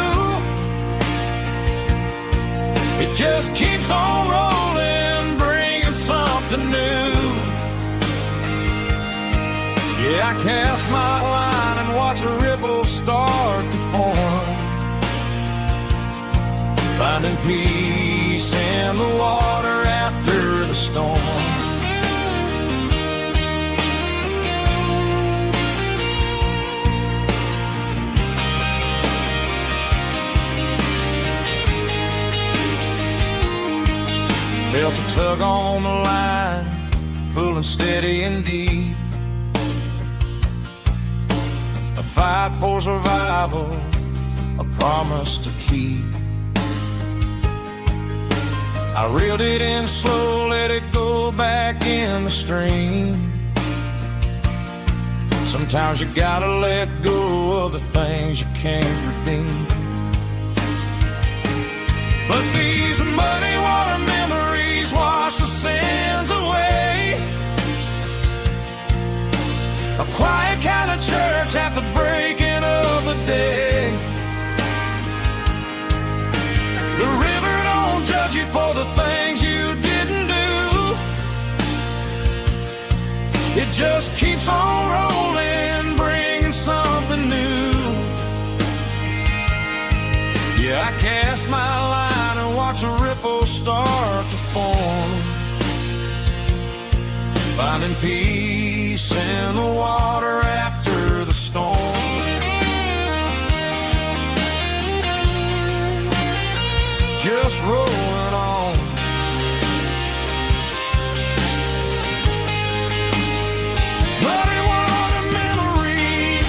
It just keeps on rolling, bringing something new. I cast my line and watch a ripple start to form, finding peace in the water after the storm. Felt a tug on the line, pulling steady and deep. A fight for survival, a promise to keep. I reeled it in slow, let it go back in the stream. Sometimes you gotta let go of the things you can't redeem. But these muddy water memories wash the sins away. A quiet kind of church at the breaking of the day. The river don't judge you for the things you didn't do. It just keeps on rolling, bringing something new. Yeah, I cast my line and watch a ripple start to form, finding peace in the water after the storm. Just rolling on. Muddy water memory.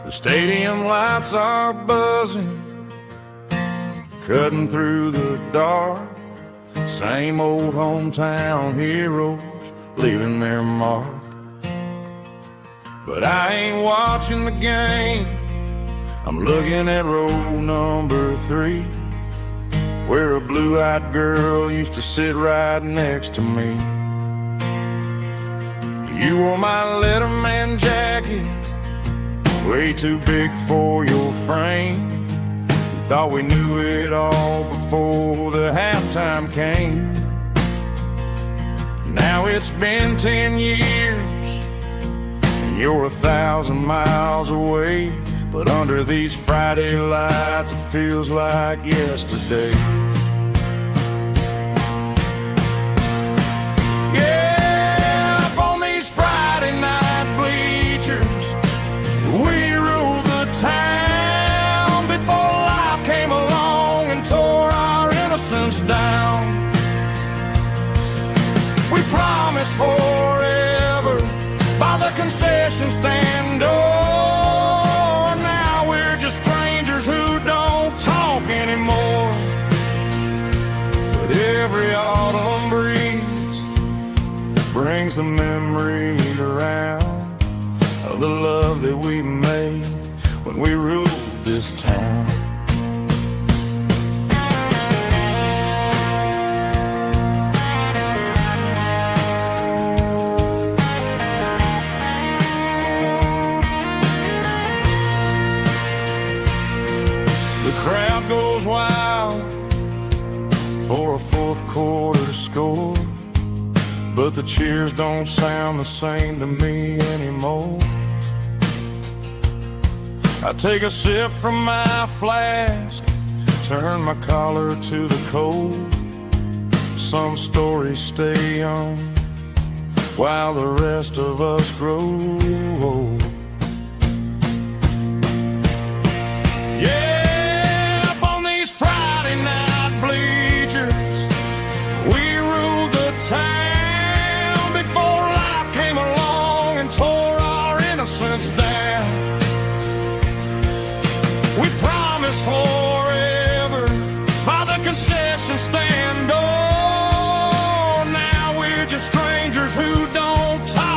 The stadium lights are buzzing, cutting through the dark. Same old hometown heroes leaving their mark. But I ain't watching the game, I'm looking at row number 3, where a blue-eyed girl used to sit right next to me. You wore my Letterman jacket, way too big for your frame. We thought we knew it all before the halftime came. Now it's been 10 years and you're 1,000 miles away, but under these Friday lights it feels like yesterday. Yeah, up on these Friday night bleachers, we ruled the town before life came along and tore our innocence down. We promised forever by the concession stand door. Now we're just strangers who don't talk anymore. But every autumn breeze brings the memories around of the love that we made when we ruled this town. The crowd goes wild for a fourth quarter score, but the cheers don't sound the same to me anymore. I take a sip from my flask, turn my collar to the cold. Some stories stay young while the rest of us grow old. Yeah, up on these Friday night bleachers, we ruled the town before life came along and tore our innocence down. We promised forever by the concession stand door. Now we're just strangers who don't talk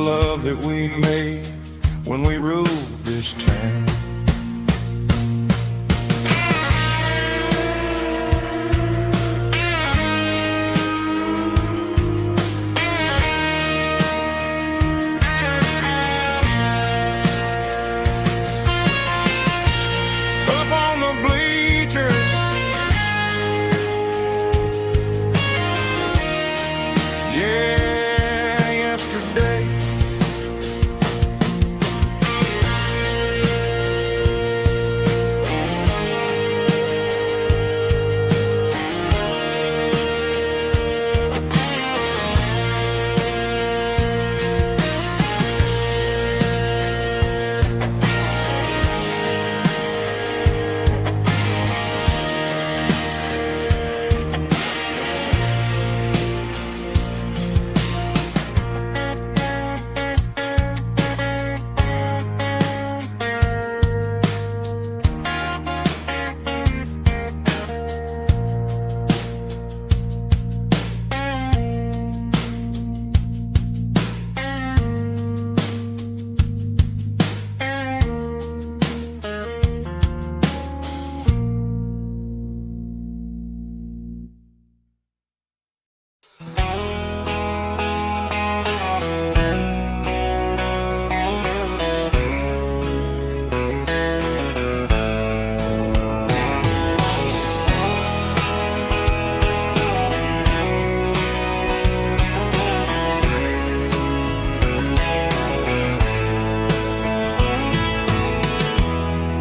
love that we made when we ruled this town. Up on the bleachers, yeah, yesterday.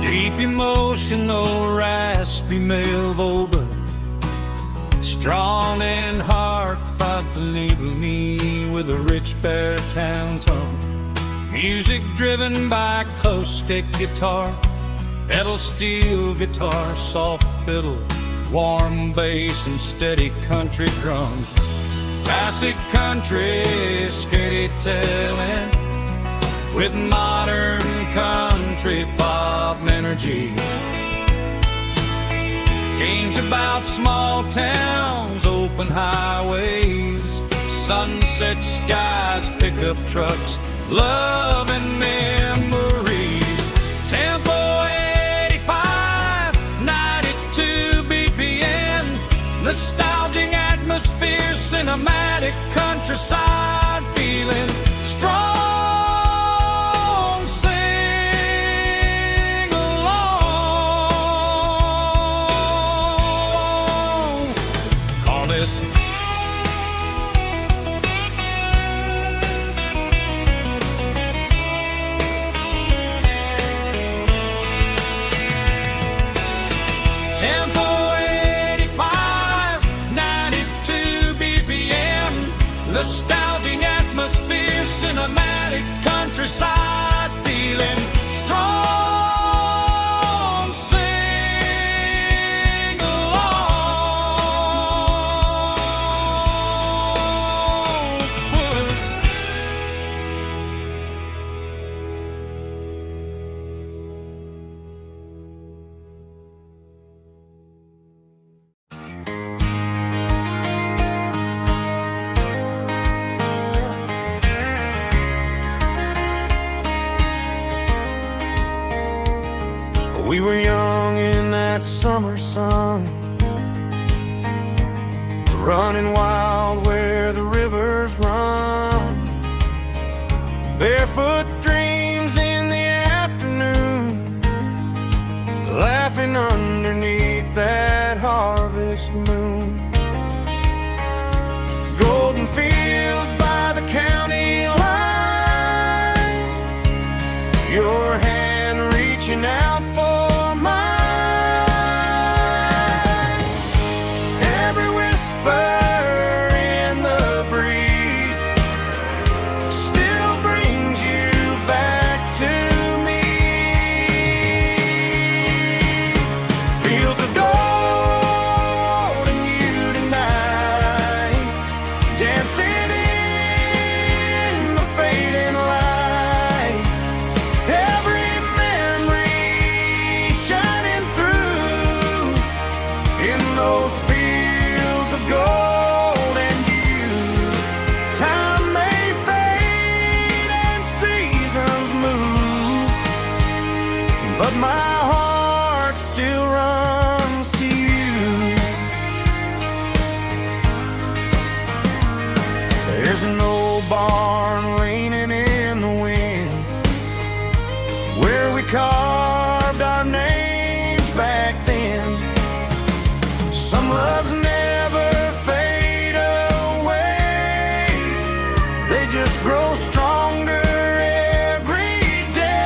Deep emotional, raspy male vocal, strong and heartfelt, believe me, with a rich baritone tone. Music driven by acoustic guitar, pedal steel guitar, soft fiddle, warm bass and steady country drums. Classic country storytelling with modern country pop energy. Games about small towns, open highways, sunset skies, pickup trucks, love and memories. Tempo 85, 92 BPM, nostalgic atmosphere, cinematic countryside feeling strong. Tempo 85, 92 BPM, nostalgic atmosphere, cinematic countryside feeling strong. Sing along with us. We were young in that summer sun, running wild where the rivers run. Barefoot dreams in the afternoon, laughing underneath that harvest moon. Golden fields by the county line, your hand reaching out for mine. Every whisper in the breeze still brings you my heart still runs to you. There's an old barn leaning in the wind where we carved our names back then. Some loves never fade away, they just grow stronger every day.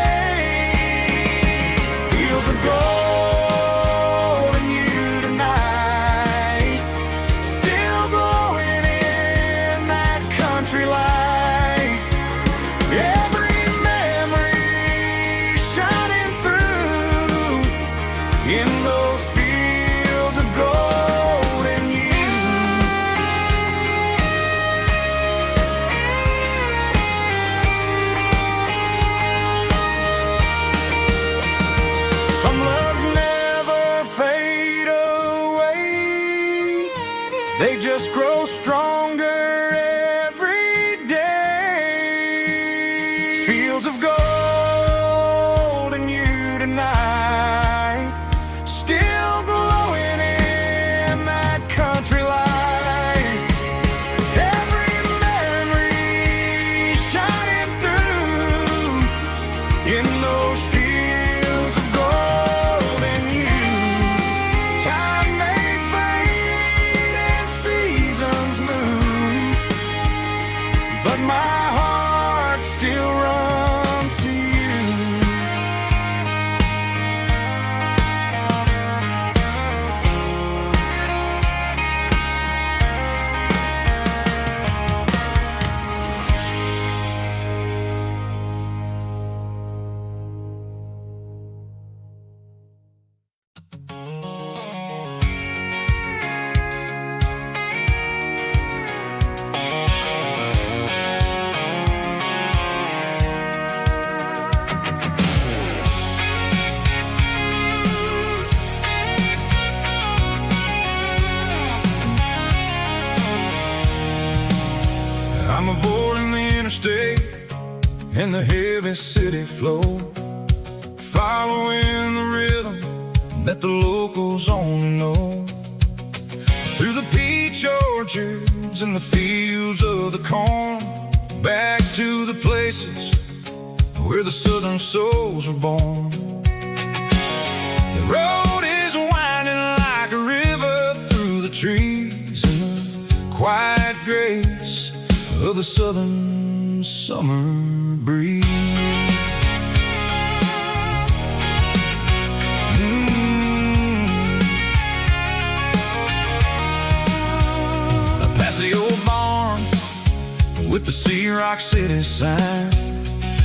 Fields of gold in you tonight, still glowing in that country light. Every memory shining through in those fields of gold in you. Some loves never fade away, they just grow stronger every day. Fields of gold in you tonight, still glowing in that country light. Every memory shining through in those fields of gold in you. Time may fade and seasons move, but my heart still runs to you. I'm avoiding the interstate and the heavy city flow, following the rhythm that the locals only know. Through the peach orchards and the fields of the corn, back to the places where the southern souls were born. The road is winding like a river through the trees in the quiet grace of the southern summer breeze. Past the old barn with the Sea Rock City sign,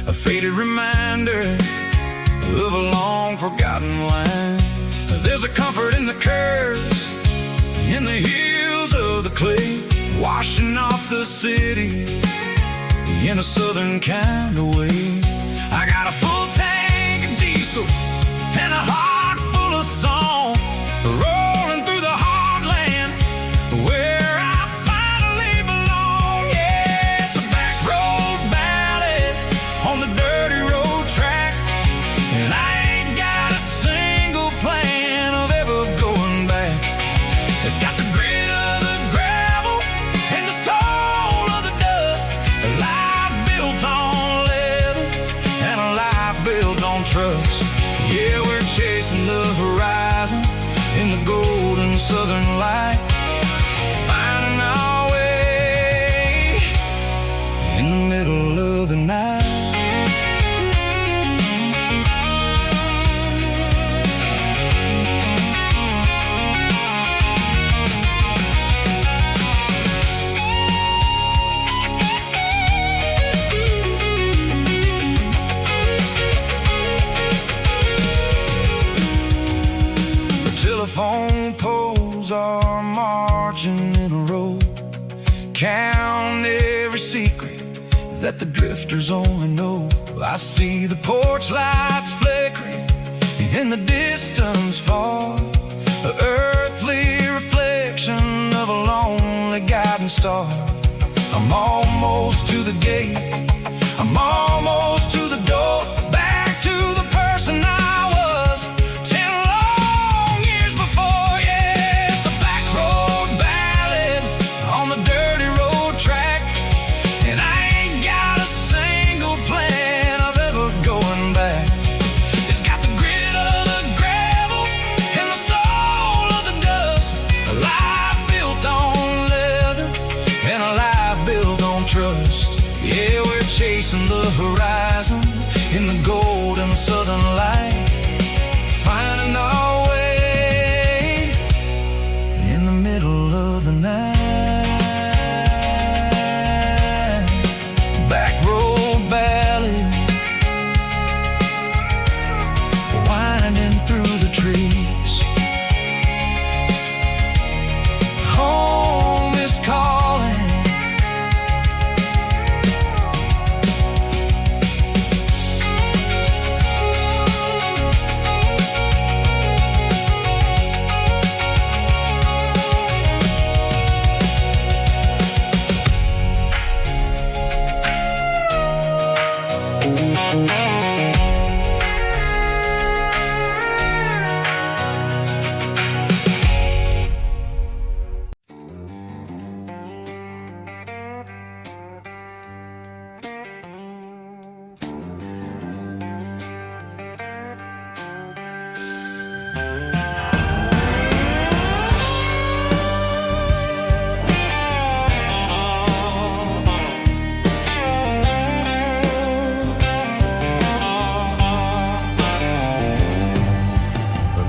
a faded reminder of a long forgotten line. There's a comfort in the curves, in the hills of the clay, washing off the city in a southern kind of way. I got a full tank of diesel and a heart full of song, rolling through the heartland where I finally belong. Yeah, it's a back road ballad on the dirty road track, and I ain't got a single plan of ever going back. It's got the grit of the gravel and the soul of the dust, a life built on leather and a life built on trust. Yeah, we're chasing the horizon in the golden southern light, finding our way in the middle of the night. Telephone poles are marching in a row, count every secret that the drifters only know. I see the porch lights flickering in the distance far, an earthly reflection of a lonely guiding star. I'm almost to the gate, I'm almost to the door, back to the person I was. chasing the horizon in the golden southern light, finding our way in the middle of the night. Back road ballad, winding through the trees. Home is calling.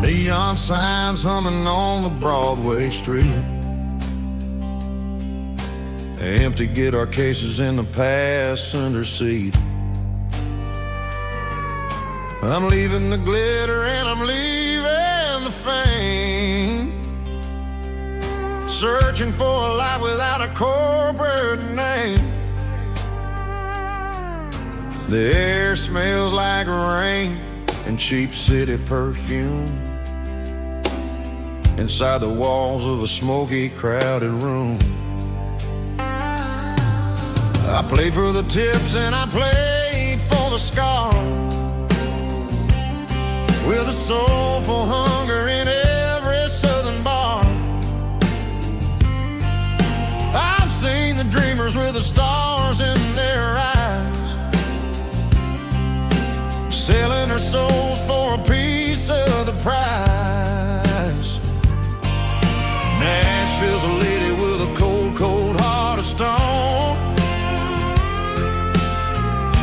Neon signs humming on the Broadway street. Empty guitar cases in the passenger seat. I'm leaving the glitter and I'm leaving the fame, searching for a life without a corporate name. The air smells like rain and cheap city perfume inside the walls of a smoky, crowded room. I played for the tips and I played for the scars, with a soulful hunger in every southern bar. I've seen the dreamers with the stars in their eyes, selling their souls for a piece of the prize. Nashville's a lady with a cold, cold heart of stone.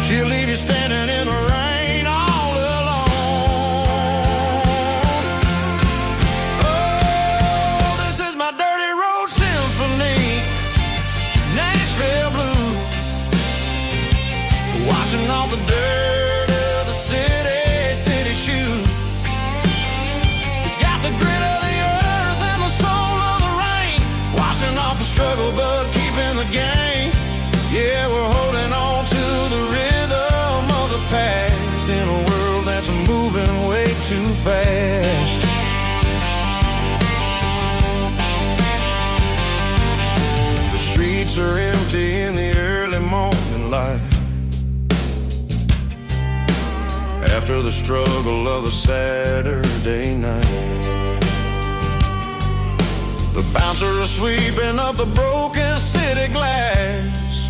She'll leave you standing in the rain all alone. Oh, this is my dirty road symphony, Nashville blue, washing off the dirt of the city shoe. It's got the grit of the earth and the soul of the rain, washing off the struggle but keeping the game. Yeah, we're holding on to the rhythm of the past in a world that's moving way too fast. The streets are empty in the early morning light, after the struggle of the Saturday night. The bouncer is sweeping up the broken city glass,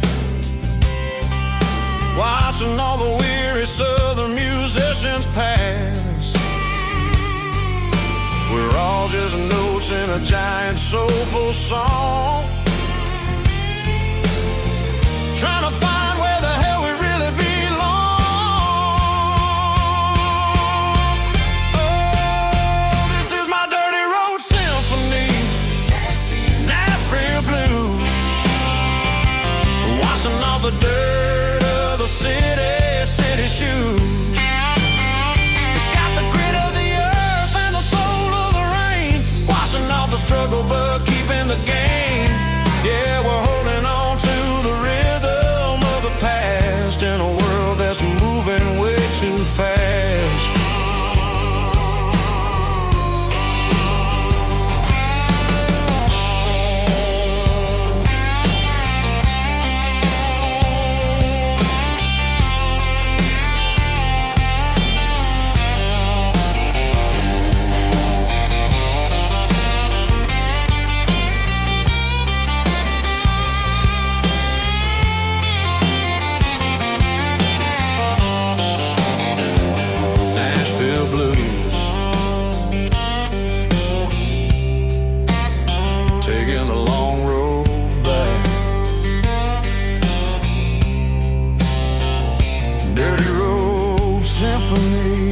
watching all the weary southern musicians pass. We're all just notes in a giant soulful song, trying to find where the hell we really belong. Oh, this is my dirty road symphony, Nashville blue, washing off the dirt of the city shoe. It's got the grit of the earth and the soul of the rain, washing off the struggle but keeping the game. Yeah, we're holding on to the rhythm Dirty Road Symphony.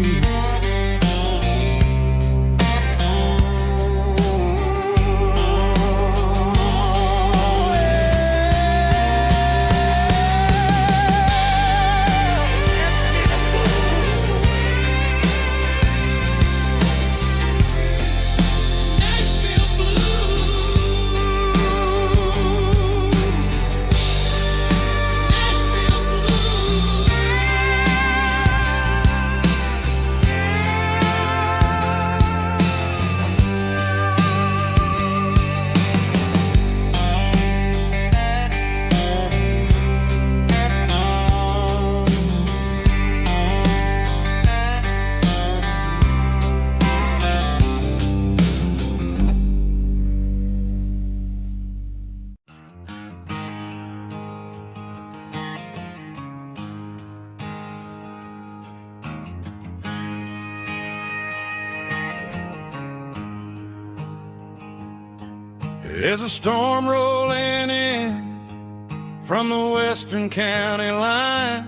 There's a storm rolling in from the western county line,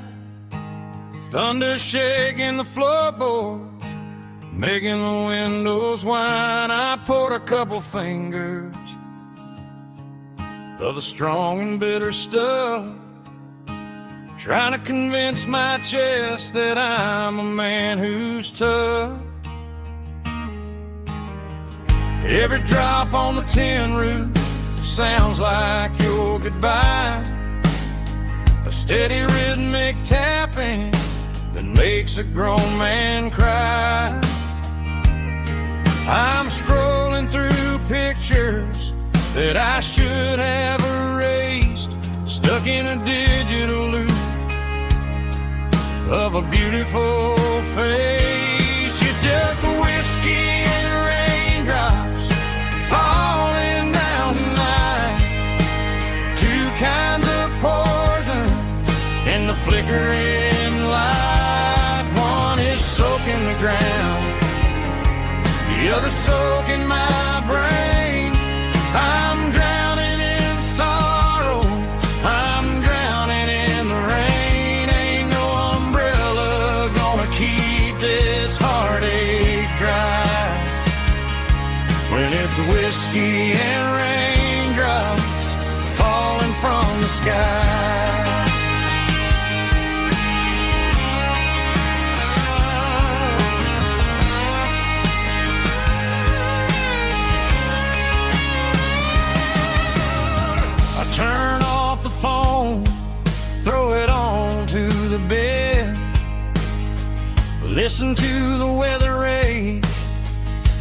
thunder shaking the floorboards, making the windows whine. I poured a couple fingers of the strong and bitter stuff, trying to convince my chest that I'm a man who's tough. Every drop on the tin roof sounds like your goodbye, a steady rhythmic tapping that makes a grown man cry. I'm scrolling through pictures that I should have erased, stuck in a digital loop of a beautiful face. It's just whiskey and raindrops falling down tonight, two kinds of poison in the flickering light. One is soaking the ground, the other soaking my brain. I'm drowning in sorrow, I'm drowning in the rain. Ain't no umbrella gonna keep this heartache dry when it's whiskey and raindrops falling from the sky. Turn off the phone, throw it on to the bed, listen to the weather rage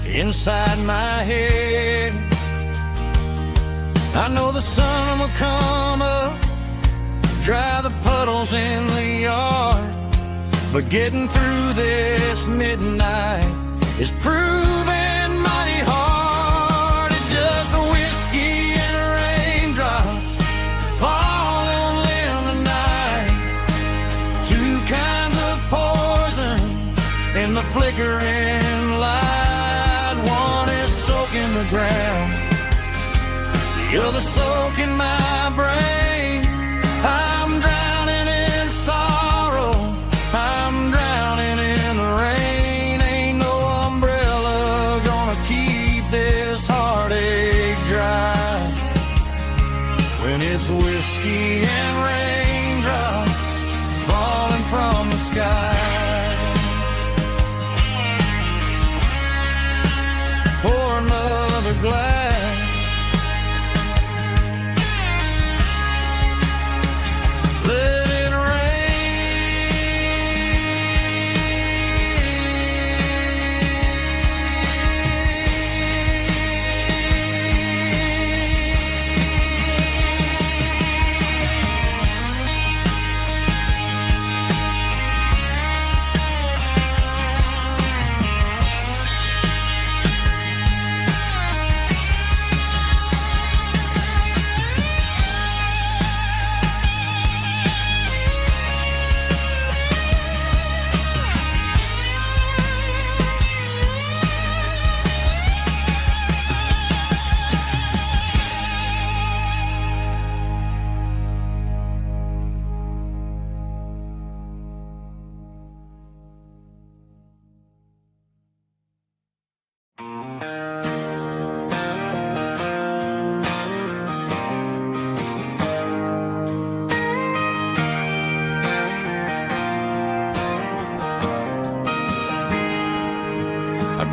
inside my head. I know the sun will come up, dry the puddles in the yard, but getting through this midnight is proving mighty hard. It's just the whiskey and raindrops falling in the night, two kinds of poison in the flickering light. One is soaking the ground, the other soaking my brain. I'm drowning in sorrow, I'm drowning in the rain. Ain't no umbrella gonna keep this heartache dry when it's whiskey and raindrops falling from the sky. Pour another glass, let it rain.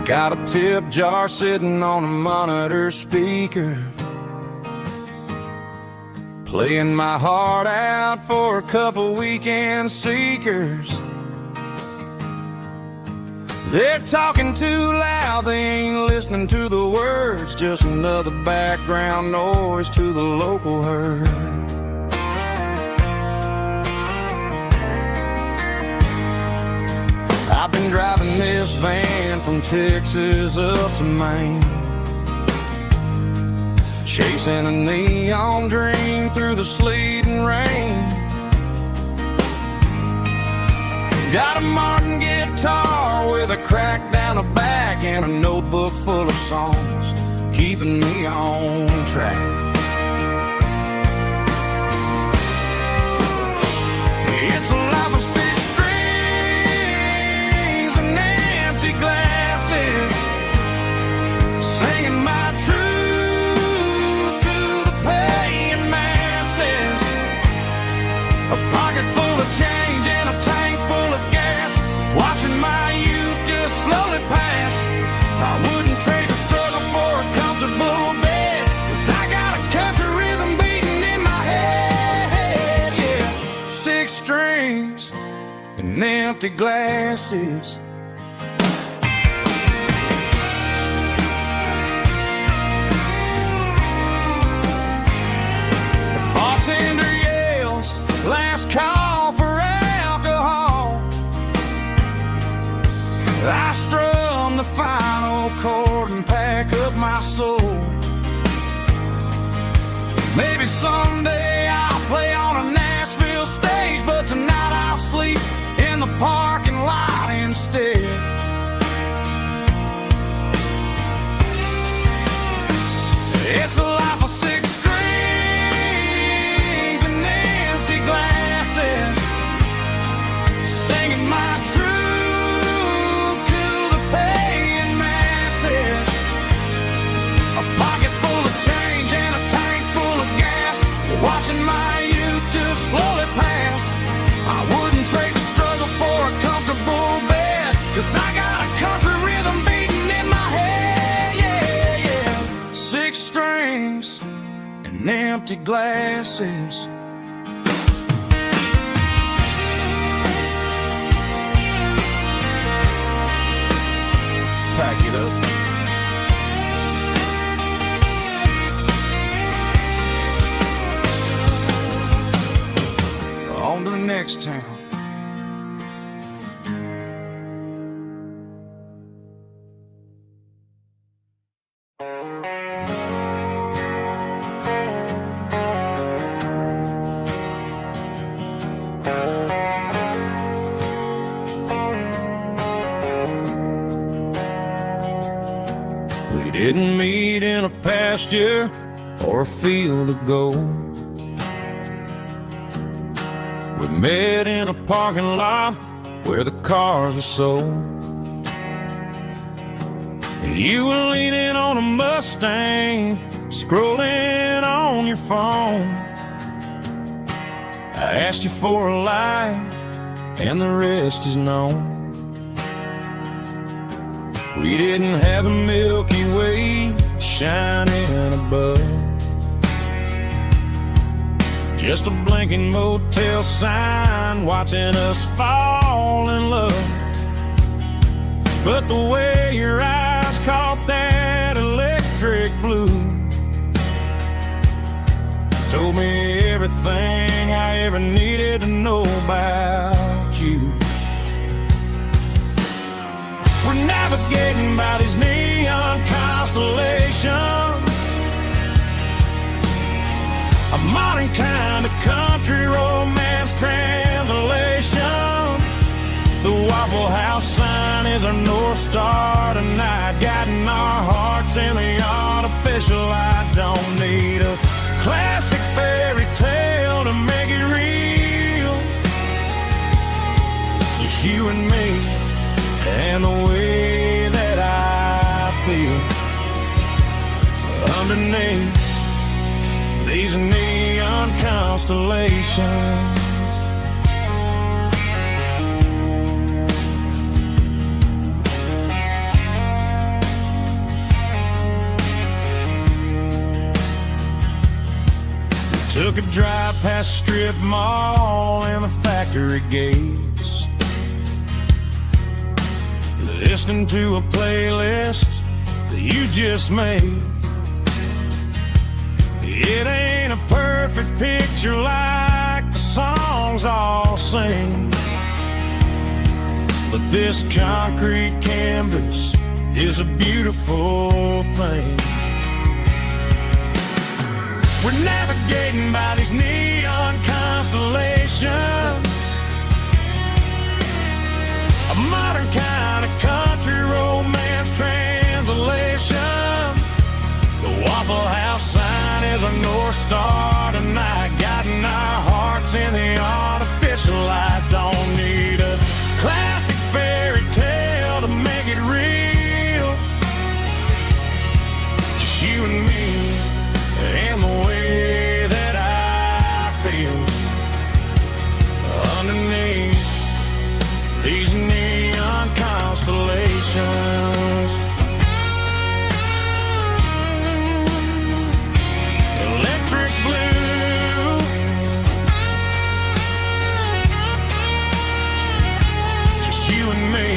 Got a tip jar sitting on a monitor speaker, playing my heart out for a couple weekend seekers. They're talking too loud, they ain't listening to the words, just another background noise to the local herd. I've been driving this van from Texas up to Maine, chasing a neon dream through the sleet and rain. Got a Martin guitar with a crack down the back and a notebook full of songs, keeping me on track. It's a life of six strings and empty glasses, singing my truth to the paying masses. A pocket full of change and a tank full of gas, watching my youth just slowly pass. I wouldn't trade the struggle for a comfortable bed, 'cause I got a country rhythm beating in my head, yeah. Six strings and empty glasses. The bartender yells, last call for alcohol. I strum the final chord and pack up my soul. Maybe someday I'll play on a Nashville stage, but tonight I'll sleep in the parking lot instead. It's a life of six strings and empty glasses, singing my truth to the paying masses. A pocket full of change and a tank full of gas, watching my youth just slowly pass. I wouldn't trade the struggle for a comfortable bed, 'cause I got a country rhythm beating in my head, yeah, yeah. Six strings and empty glasses. Pack it up. On to the next town. We didn't meet in a pasture or a field of gold. We met in a parking lot where the cars are sold. You were leaning on a Mustang, scrolling on your phone. I asked you for a light, and the rest is known. We didn't have a Milky Way shining above, just a blinking motel sign watching us fall in love. But the way your eyes caught that electric blue told me everything I ever needed to know about you. We're navigating by these neon constellations, a modern kind of country romance translation. The Waffle House sign is our North Star tonight, guiding our hearts in the artificial. I don't need a classic fairy tale to make it real, just you and me and the way that I feel underneath these neon constellations. Took a drive past strip mall and the factory gates, listening to a playlist that you just made. It ain't a perfect picture like the songs all sing, but this concrete canvas is a beautiful thing. We're navigating by these neon constellations, a modern kind of country romance translation. The Waffle House sign is a North Star tonight, guiding our hearts in the artificial light. Don't need a classic fairy tale to make it real, just you and me and the way that I feel underneath these neon constellations. Electric blue, just you and me.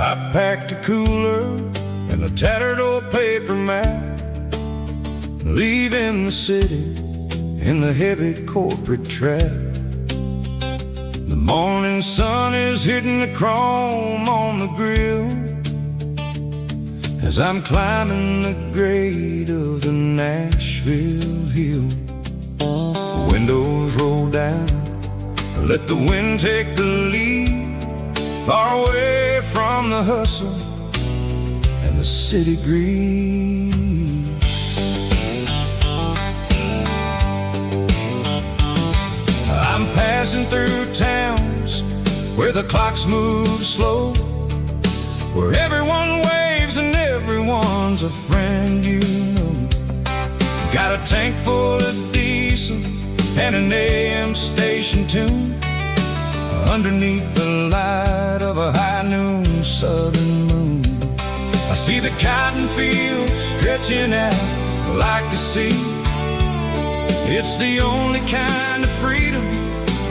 I packed a cooler and a tattered old paper map, leaving the city in the heavy corporate trap. The morning sun is hitting the chrome on the grill as I'm climbing the grade of the Nashville hill. Windows roll down, let the wind take the lead, far away from the hustle and the city greed. I'm passing through towns where the clocks move slow, where everyone waves and everyone's a friend you know. Got a tank full of diesel and an AM station tune, underneath the light of a high noon southern moon. I see the cotton fields stretching out like a sea. It's the only kind of freedom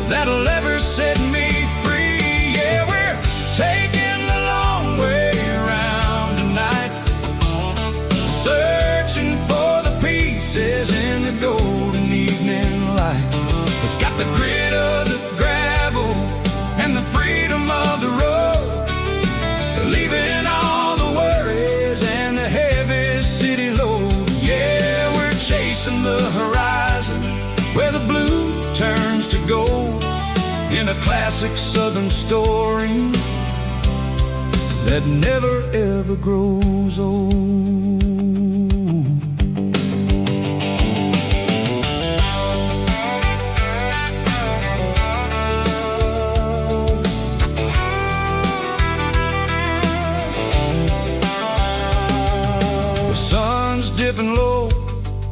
that'll ever set me free. Yeah, we're taking the long way around tonight, searching for the pieces in the golden evening light. It's got the grit of the gravel and the freedom of the road, leaving all the worries and the heavy city load. Yeah, we're chasing the horizon where the blue turns to gold, in a classic southern story that never ever grows old. The sun's dipping low,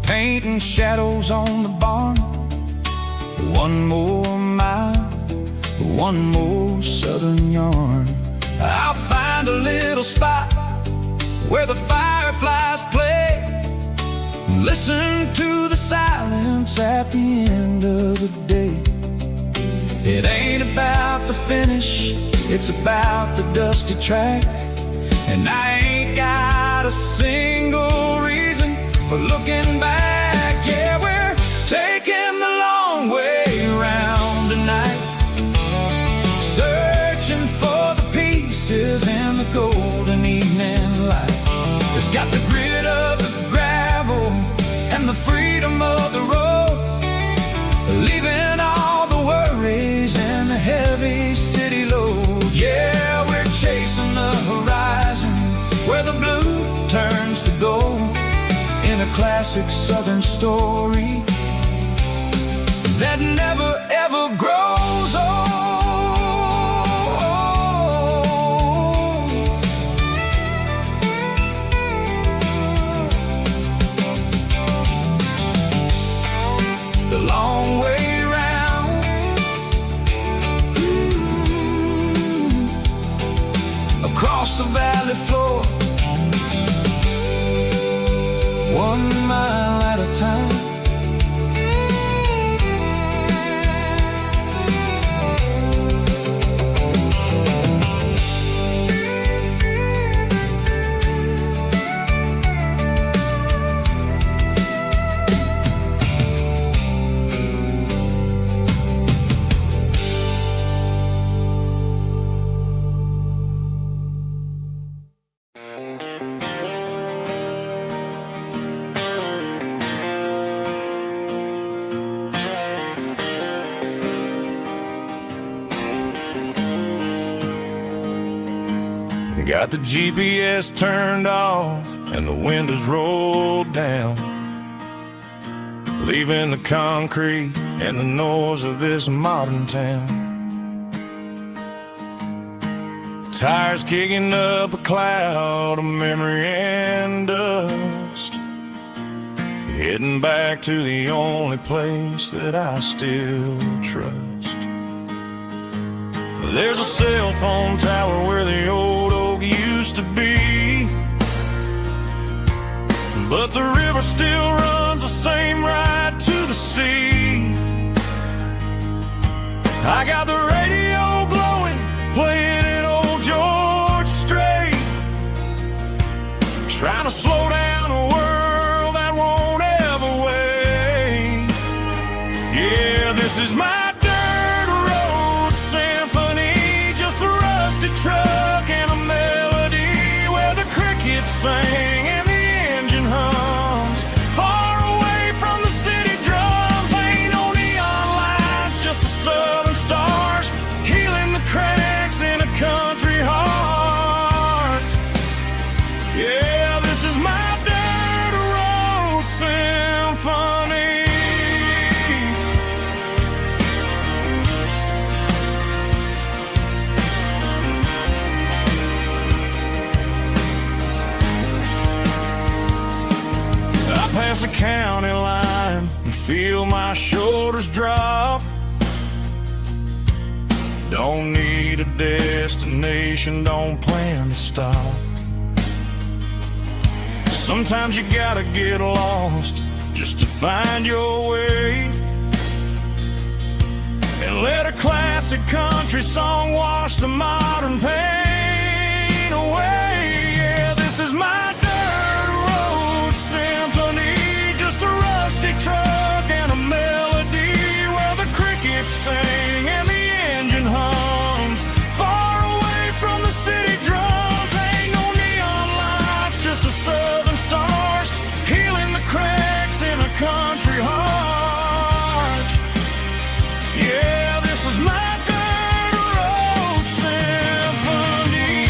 painting shadows on the barn. One more mile, one more southern yarn. I'll find a little spot where the fireflies play, listen to the silence at the end of the day. It ain't about the finish, it's about the dusty track, and I ain't got a single reason for looking back. Yeah, we're taking the long way around tonight, searching for the pieces in the golden evening light. classic Southern story that never ever grows old. The long way round, across the valley floor, 1 mile at a time. Got the GPS turned off and the windows rolled down, leaving the concrete and the noise of this modern town. Tires kicking up a cloud of memory and dust, heading back to the only place that I still trust. There's a cell phone tower where the old oak used to be, but the river still runs the same right to the sea. I got the radio glowing, playing it old George Strait, trying to slow down a world that won't ever wait. Yeah, this is my truck and a melody where the crickets sing and the engine hums, far away from the city drums. Ain't no neon lights, just the southern stars healing the cracks in a country heart. Yeah, this is my dirt road symphony. Past the county line and feel my shoulders drop. Don't need a destination, don't plan to stop. Sometimes you gotta get lost just to find your way, and let a classic country song wash the modern pain away. Yeah, this is my truck and a melody where the crickets sing and the engine hums, far away from the city drums. Ain't no neon lights, just the southern stars healing the cracks in a country heart. Yeah, this is my dirt road symphony.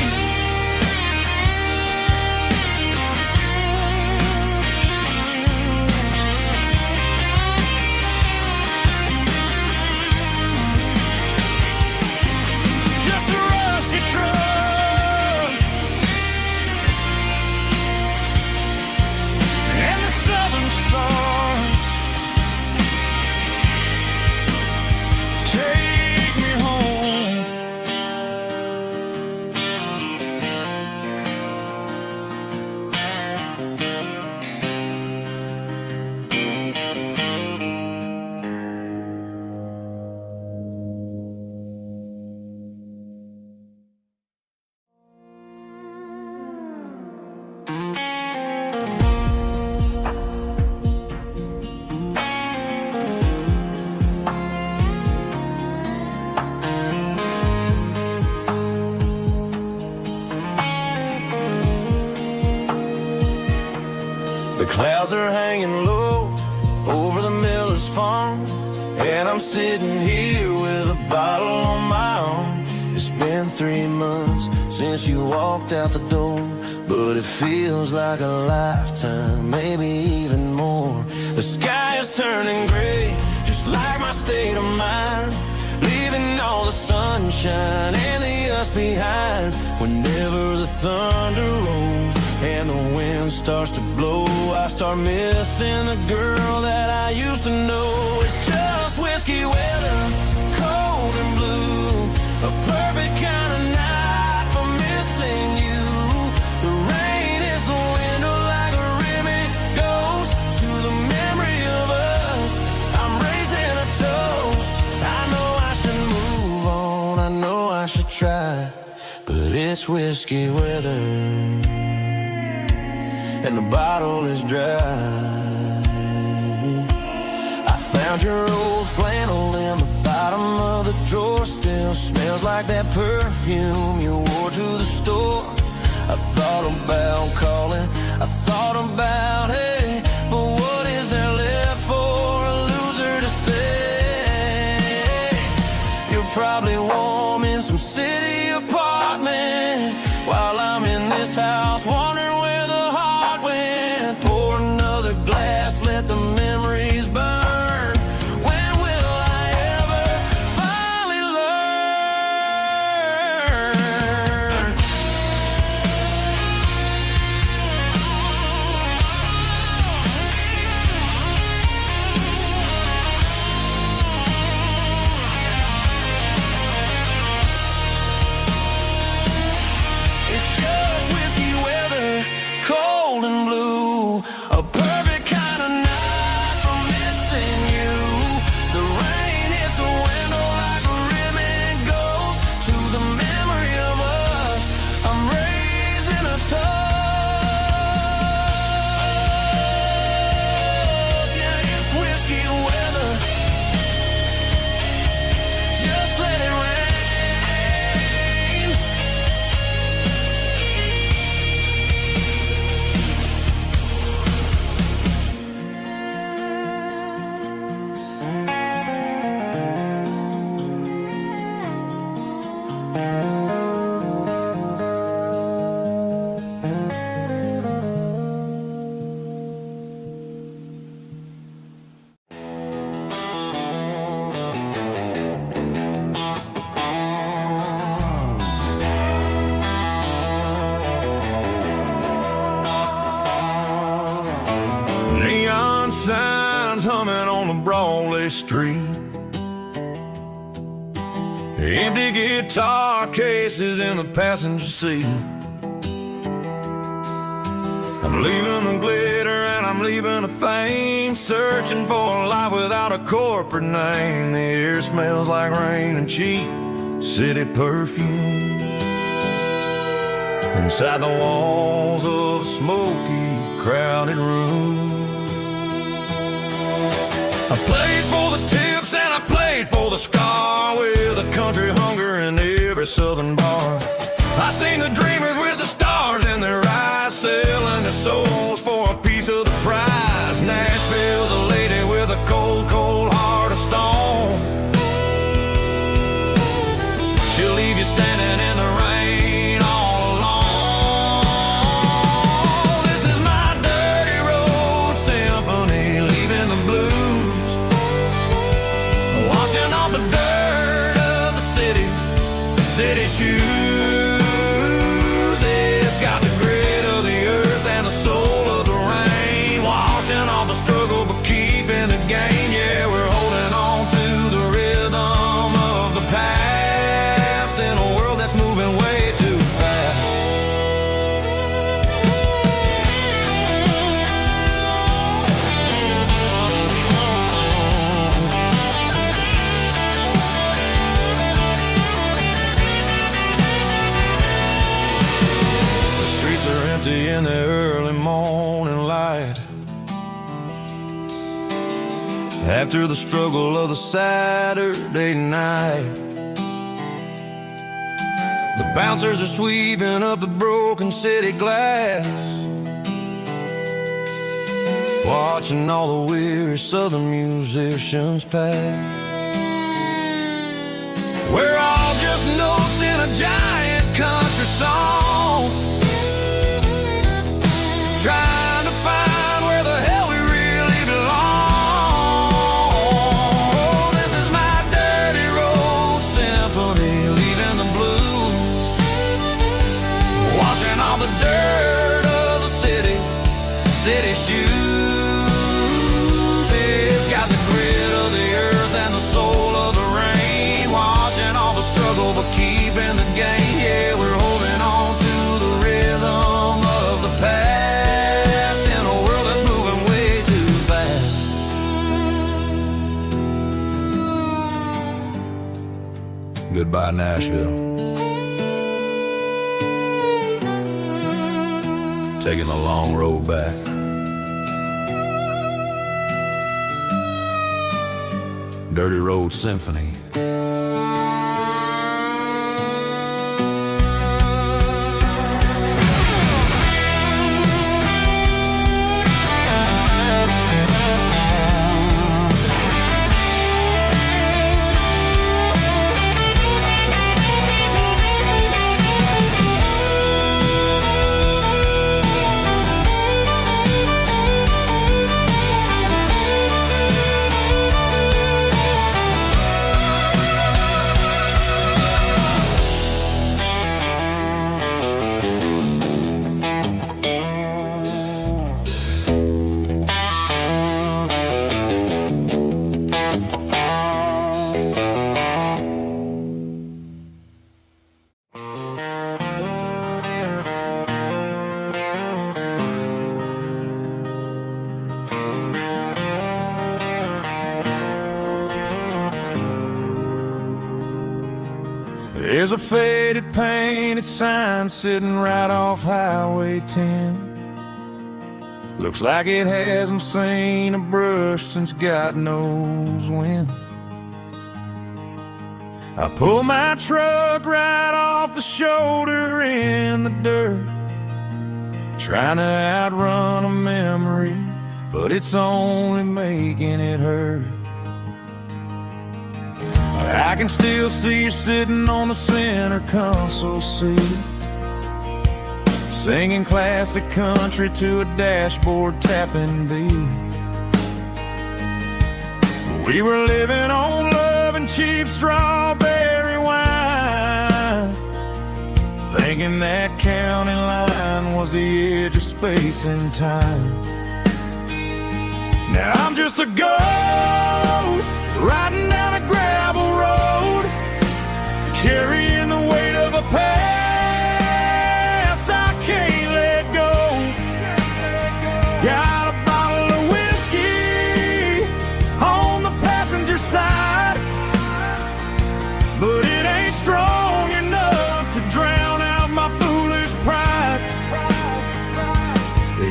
The clouds are hanging low over the miller's farm, and I'm sitting here with a bottle on my arm. It's been 3 months since you walked out the door, but but it feels like a lifetime, maybe even more. The sky is turning gray, just like my state of mind, leaving all the sunshine and the us behind. Whenever the thunder rolls and the wind starts to blow, I start missing the girl that I used to know. It's just whiskey weather, cold and blue, a perfect kind of night for missing you. The rain is the window like a ribbon goes to the memory of us. I'm raising a toast. I know I should move on, I know I should try, but it's whiskey weather and the bottle is dry. I found your old flannel in the bottom of the drawer, still smells like that perfume you wore to the store. I thought about calling, I thought about, hey, but what is there left for a loser to say? You're probably warm in some city apartment while I'm in this house wondering where the heart went. Pour another glass, let the memories burn. When will I ever finally learn? It's just whiskey weather, cold and blue, a perfect kind of night for missing you. The rain hits the window like a ribbon goes to the memory of us. I'm raising a toast. Yeah, it's whiskey weather. Just let it rain. Neon signs humming on the Broadway street, empty guitar cases in the passenger seat. I'm leaving the glitter and I'm leaving the fame, searching for a life without a corporate name. The air smells like rain and cheap city perfume inside the walls of a smoky, crowded room. I played for the tips and I played for the scar, with a country hunger in every southern bar. I seen the dreamers with the stars in their eyes, selling their souls for a piece of the prize. Nashville's a lady with a cold, cold heart of stone. She'll leave you standing in the rain all alone. This is my dirty road symphony, leaving the blues, washing off the dirt of the city shoes. It's got the grit of the earth and the soul of the rain, washing off the struggle but keeping the game. Yeah, we're holding on to the rhythm of the past in a world that's moving way too fast. In the early morning light, after the struggle of the Saturday night, the bouncers are sweeping up the broken city glass, watching all the weary southern musicians pass. We're all just notes in a giant country song, Goodbye, Nashville. Taking the long road back. Dirty Road Symphony. There's a faded painted sign sitting right off Highway 10. Looks like it hasn't seen a brush since God knows when. I pull my truck right off the shoulder in the dirt, trying to outrun a memory, but it's only making it hurt. I can still see you sitting on the center console seat, singing classic country to a dashboard tapping beat. We were living on love and cheap strawberry wine, thinking that county line was the edge of space and time. Now I'm just a ghost riding down a gravel road, carrying the weight of a past I can't let go. Got a bottle of whiskey on the passenger side, but it ain't strong enough to drown out my foolish pride.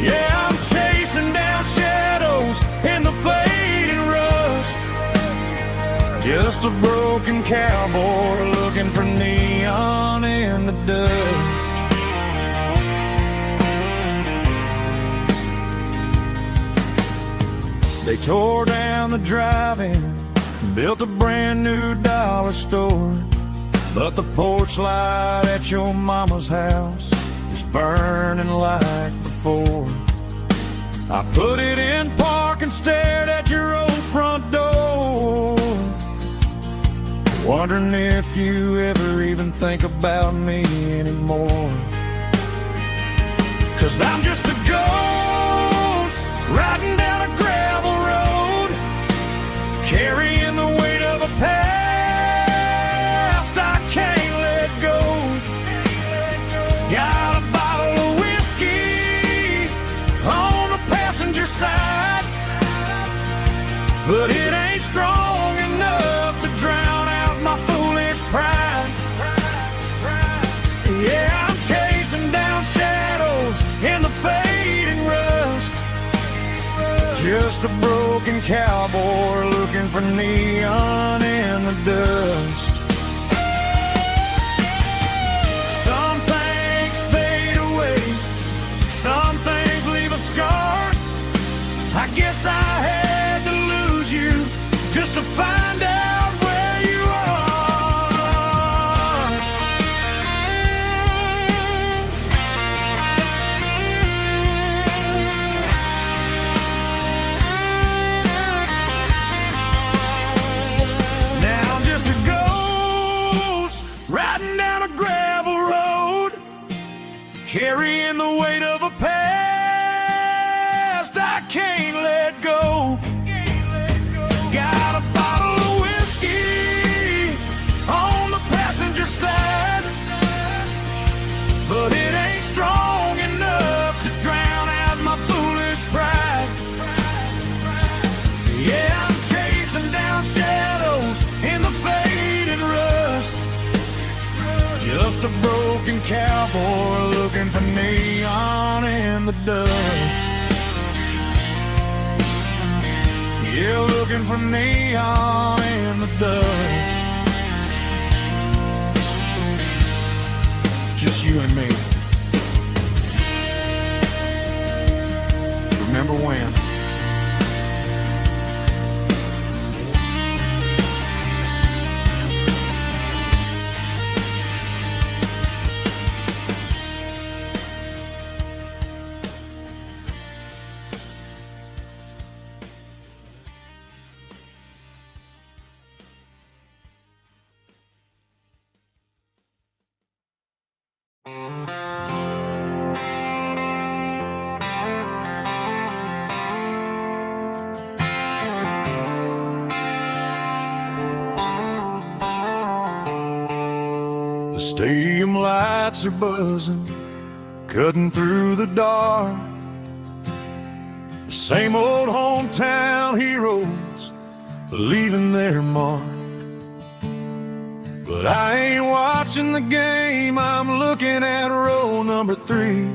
Yeah, I'm chasing down shadows in the fading rust, just a broken cowboy looking for neon in the dust. They tore down the drive-in, built a brand new dollar store, but the porch light at your mama's house is burning like before. I put it in park and stared at your old front door, wondering if you ever even think about me anymore. 'Cause I'm just a ghost riding down a gravel road, carrying the weight of a past I can't let go. Got a bottle of whiskey on the passenger side, but it ain't strong enough to drown out my foolish pride. Yeah, I'm chasing down shadows in the fading rust, just a broken cowboy looking for neon in the dust. Some things fade away, some things leave a scar. I guess I had to lose you just to find out where you are. Now I'm just a ghost a broken cowboy looking for neon in the dust. Yeah, looking for neon in the dust. Just you and me. Remember when? The stadium lights are buzzing, cutting through the dark. The same old hometown heroes leaving their mark. But I ain't watching the game, I'm looking at row number 3,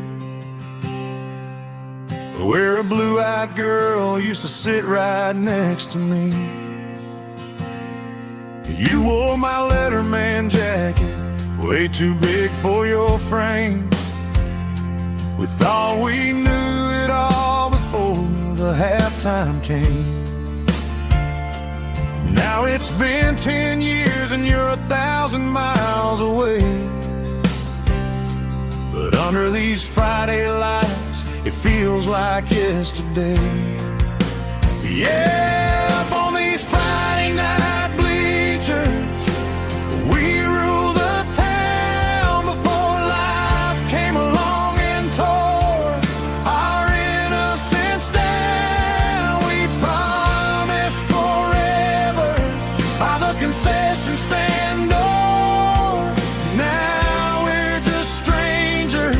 where a blue-eyed girl used to sit right next to me. You wore my Letterman jacket, way too big for your frame. We thought we knew it all before the halftime came. Now it's been 10 years and you're 1,000 miles away. But under these Friday lights, it feels like yesterday. Yeah, up on these Friday night bleachers, we rule the town before life came along and tore our innocence down. We promised forever by the concession stand door. Now we're just strangers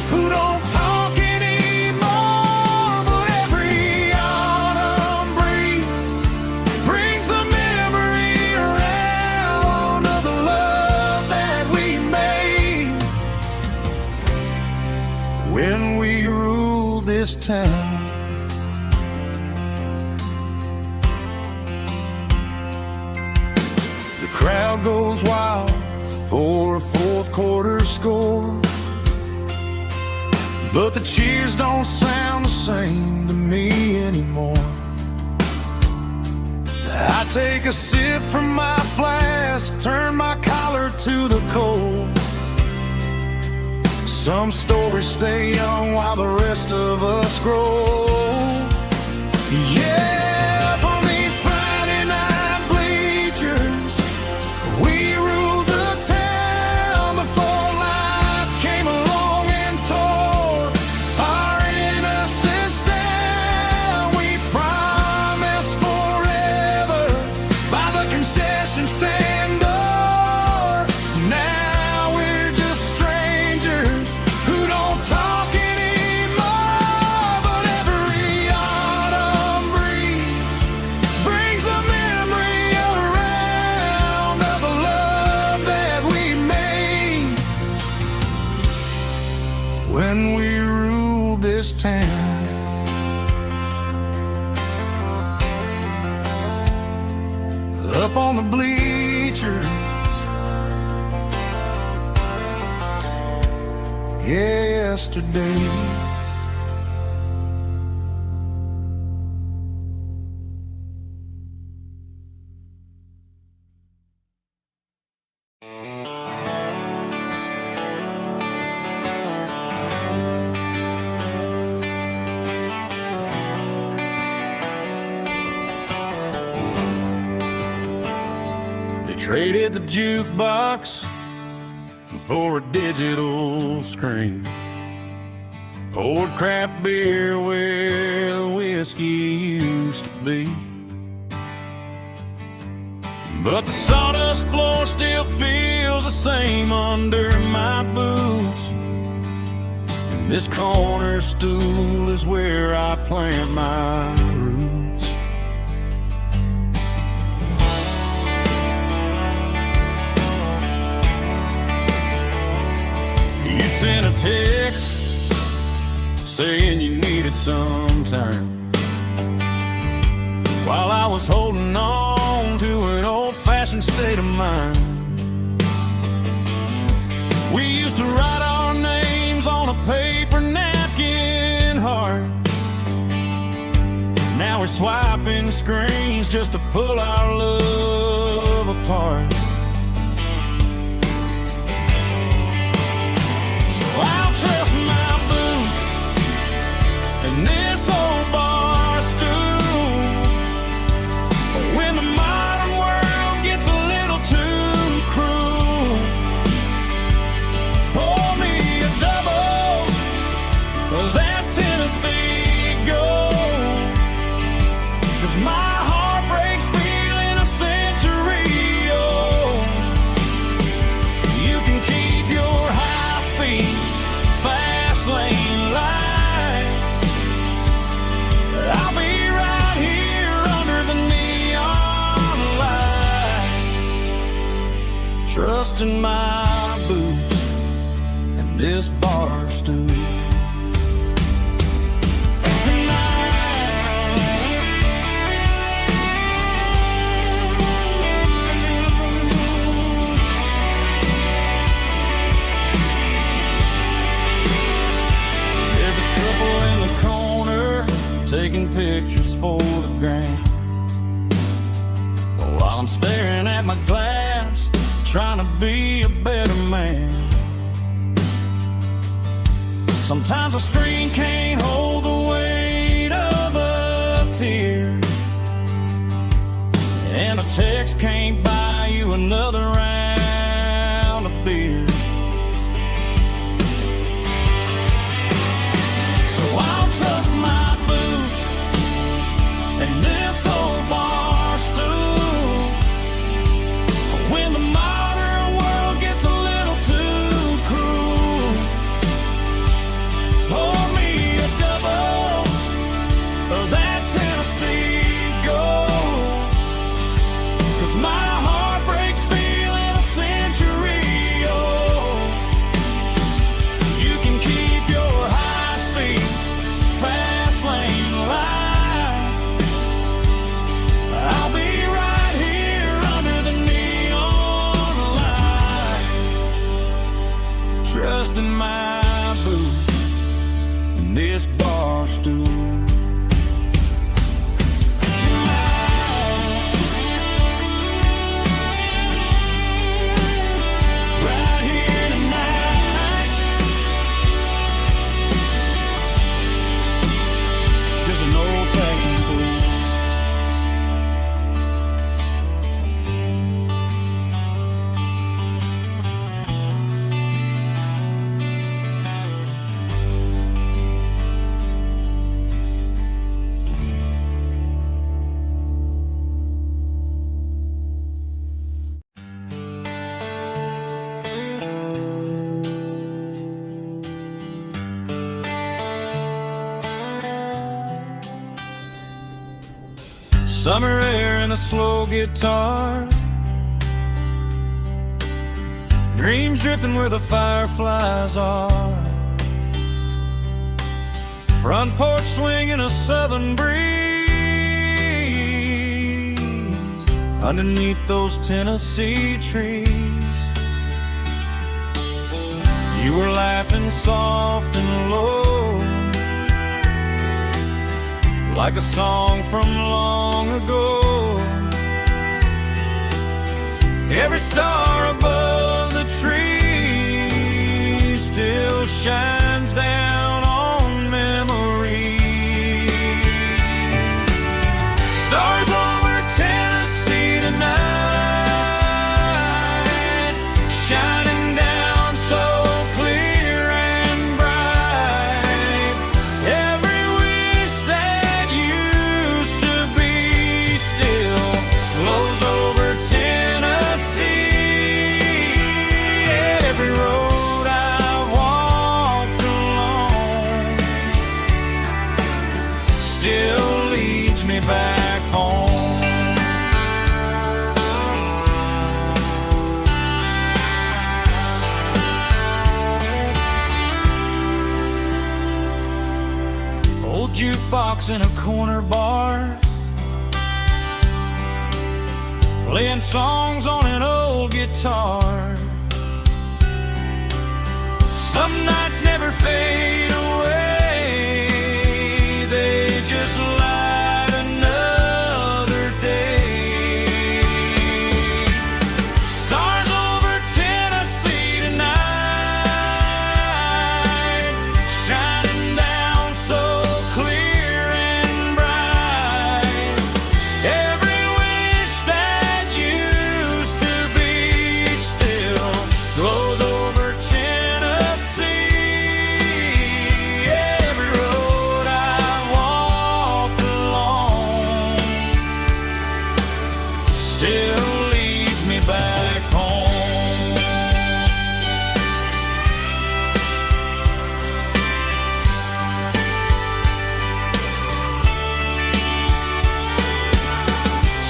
who don't talk anymore. But every autumn breeze brings the memory around of the love that we made when we ruled this town. The crowd goes wild for a fourth quarter score, but the cheers don't sound the same to me anymore. I take a sip from my flask, turn my collar to the cold. Some stories stay young while the rest of us grow. Yeah, up on these Friday night bleachers, we ruled the town before life came along and tore our innocence down. We promised forever by the concession stand door. Now we're just strangers who don't talk anymore. But every autumn breeze brings the memory around of the love that we made when we ruled this town. Up on the bleachers, yesterday. They traded the jukebox for a digital screen, poured craft beer where the whiskey used to be. But the sawdust floor still feels the same under my boots, and this corner stool is where I plant my roots. text saying you needed some time, while I was holding on to an old-fashioned state of mind. We used to write our names on a paper napkin heart. Now we're swiping screens just to pull our love apart. So I'll trust my boots and this old bar stool. When the modern world gets a little too cruel, pour me a double of that Tennessee Gold, 'cause my heart breaks feeling a century old. You can keep your high-speed, fast lane light. I'll be right here under the neon light, trusting my boots and this bar stool. Taking pictures for the gram, while I'm staring at my glass, trying to be a better man. Sometimes a screen can't hold the weight of a tear, and a text can't buy you another round of beer. So I'll trust my and this old bar stool. When the modern world gets a little too cruel, pour me a double of that Tennessee Gold, 'cause my heart breaks feeling a century old. You can keep your high-speed, fast lane light. I'll be right here under the neon light, trusting my boots and this bar stool. Right here tonight, just an old-fashioned fool. Summer air and a slow guitar, dreams drifting where the fireflies are, front porch swinging a southern breeze underneath those Tennessee trees. You were laughing soft and low, like a song from long ago. Every star above the tree still shines down on memories. Stars over Tennessee tonight, shining down so clear and bright. Every wish that used to be still flows over Tennessee. rocks in a corner bar, playing songs on an old guitar. Some nights never fade away, they just light another day. Stars over Tennessee tonight, shining down so clear and bright. Every wish that used to be still glows over Tennessee. Every road I've walked along still leads me back home.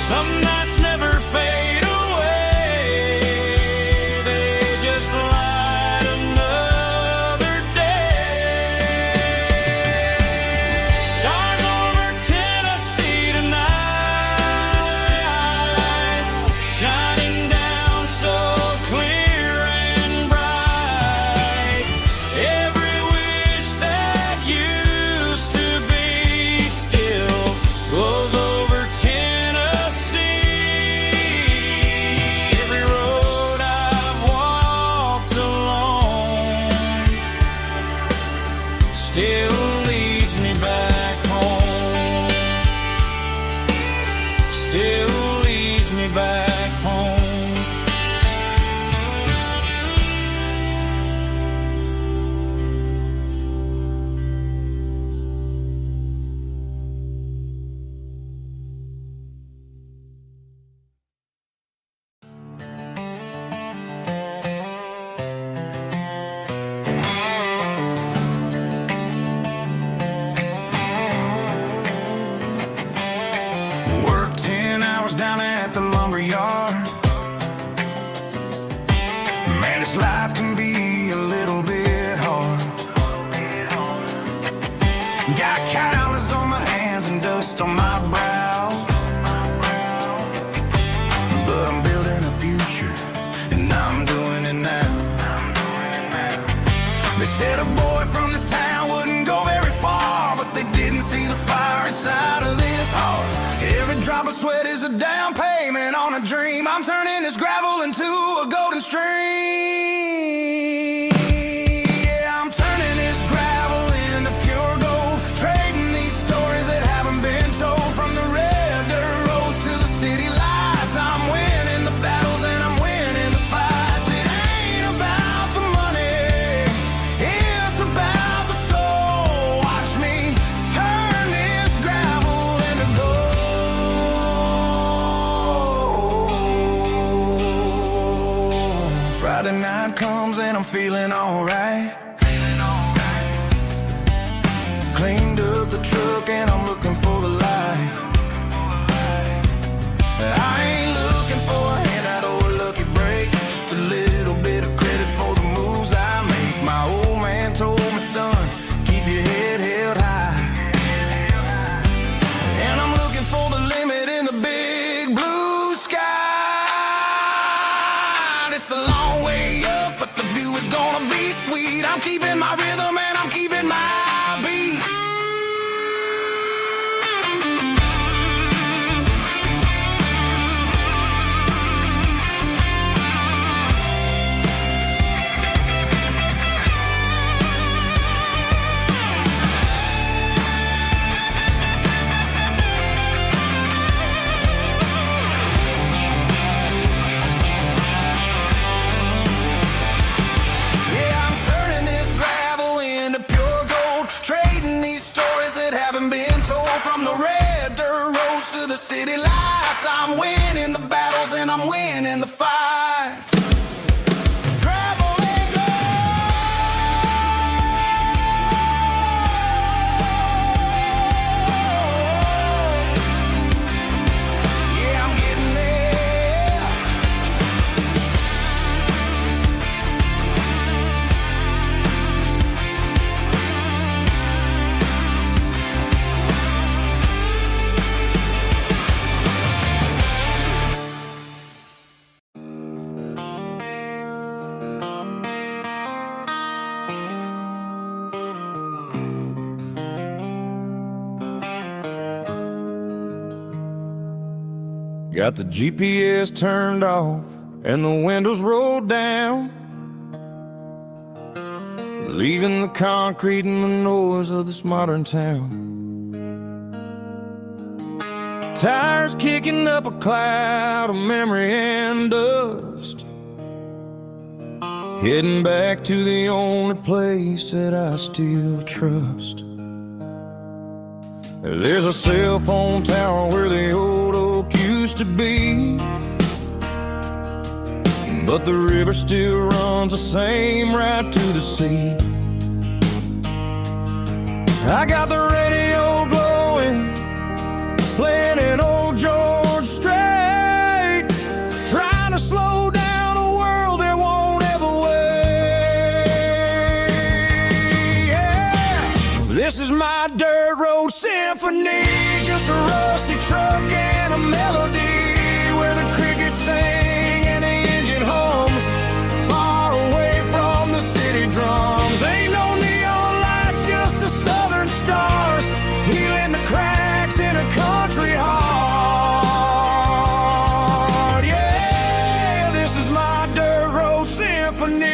Some nights never fade away, they just light another day. Stars over Tennessee tonight, shining down so clear and bright. Every wish that used to be still glows over Tennessee. Every road I've walked along still leads me back home. Still leads me back home. Worked 10 hours down at the lumber yard. Man, this life can be a little bit hard. Got calluses on my hands and dust on my brow, but I'm building a future, and I'm doing it now. They said a boy from this town wouldn't go very far, but they didn't see the fire inside of this heart. Every drop of sweat is a down payment on a dream. I'm turning this gravel into a golden stream. Yeah, I'm turning this gravel into pure gold, trading these stories that haven't been told. From the red dirt roads to the city lights, I'm winning the battles and I'm winning the fights. It ain't about the money, it's about the soul. Watch me turn this gravel into gold. Friday night comes and I'm feeling alright. Cleaned up the truck and I'm looking for the light. I ain't looking for a handout or a lucky break, just a little bit of credit for the moves I make. My old man told me, son, keep your head held high. And I'm looking for the limit in the big blue sky. It's a long way up, but the view is gonna be sweet. I'm keeping my rhythm and I'm keeping my beat. Yeah, I'm turning this gravel into pure gold, trading these stories that haven't been told. From the red dirt roads to the city lights, I'm winning the battles and I'm winning the fights. Gravel and gold. Yeah, I'm getting there. Got the GPS turned off and the windows rolled down, leaving the concrete and the noise of this modern town. Tires kicking up a cloud of memory and dust, heading back to the only place that I still trust. There's a cell phone tower where the old oak used to be, but the river still runs the same right to the sea. I got the radio glowing, playing an old George Strait, trying to slow down a world that won't ever wait. Yeah. This is my dirt road symphony, just a rusty truck and a melody where the crickets sing and the engine hums, far away from the city drums. Ain't no neon lights, just the southern stars, healing the cracks in a country heart. Yeah, this is my dirt road symphony.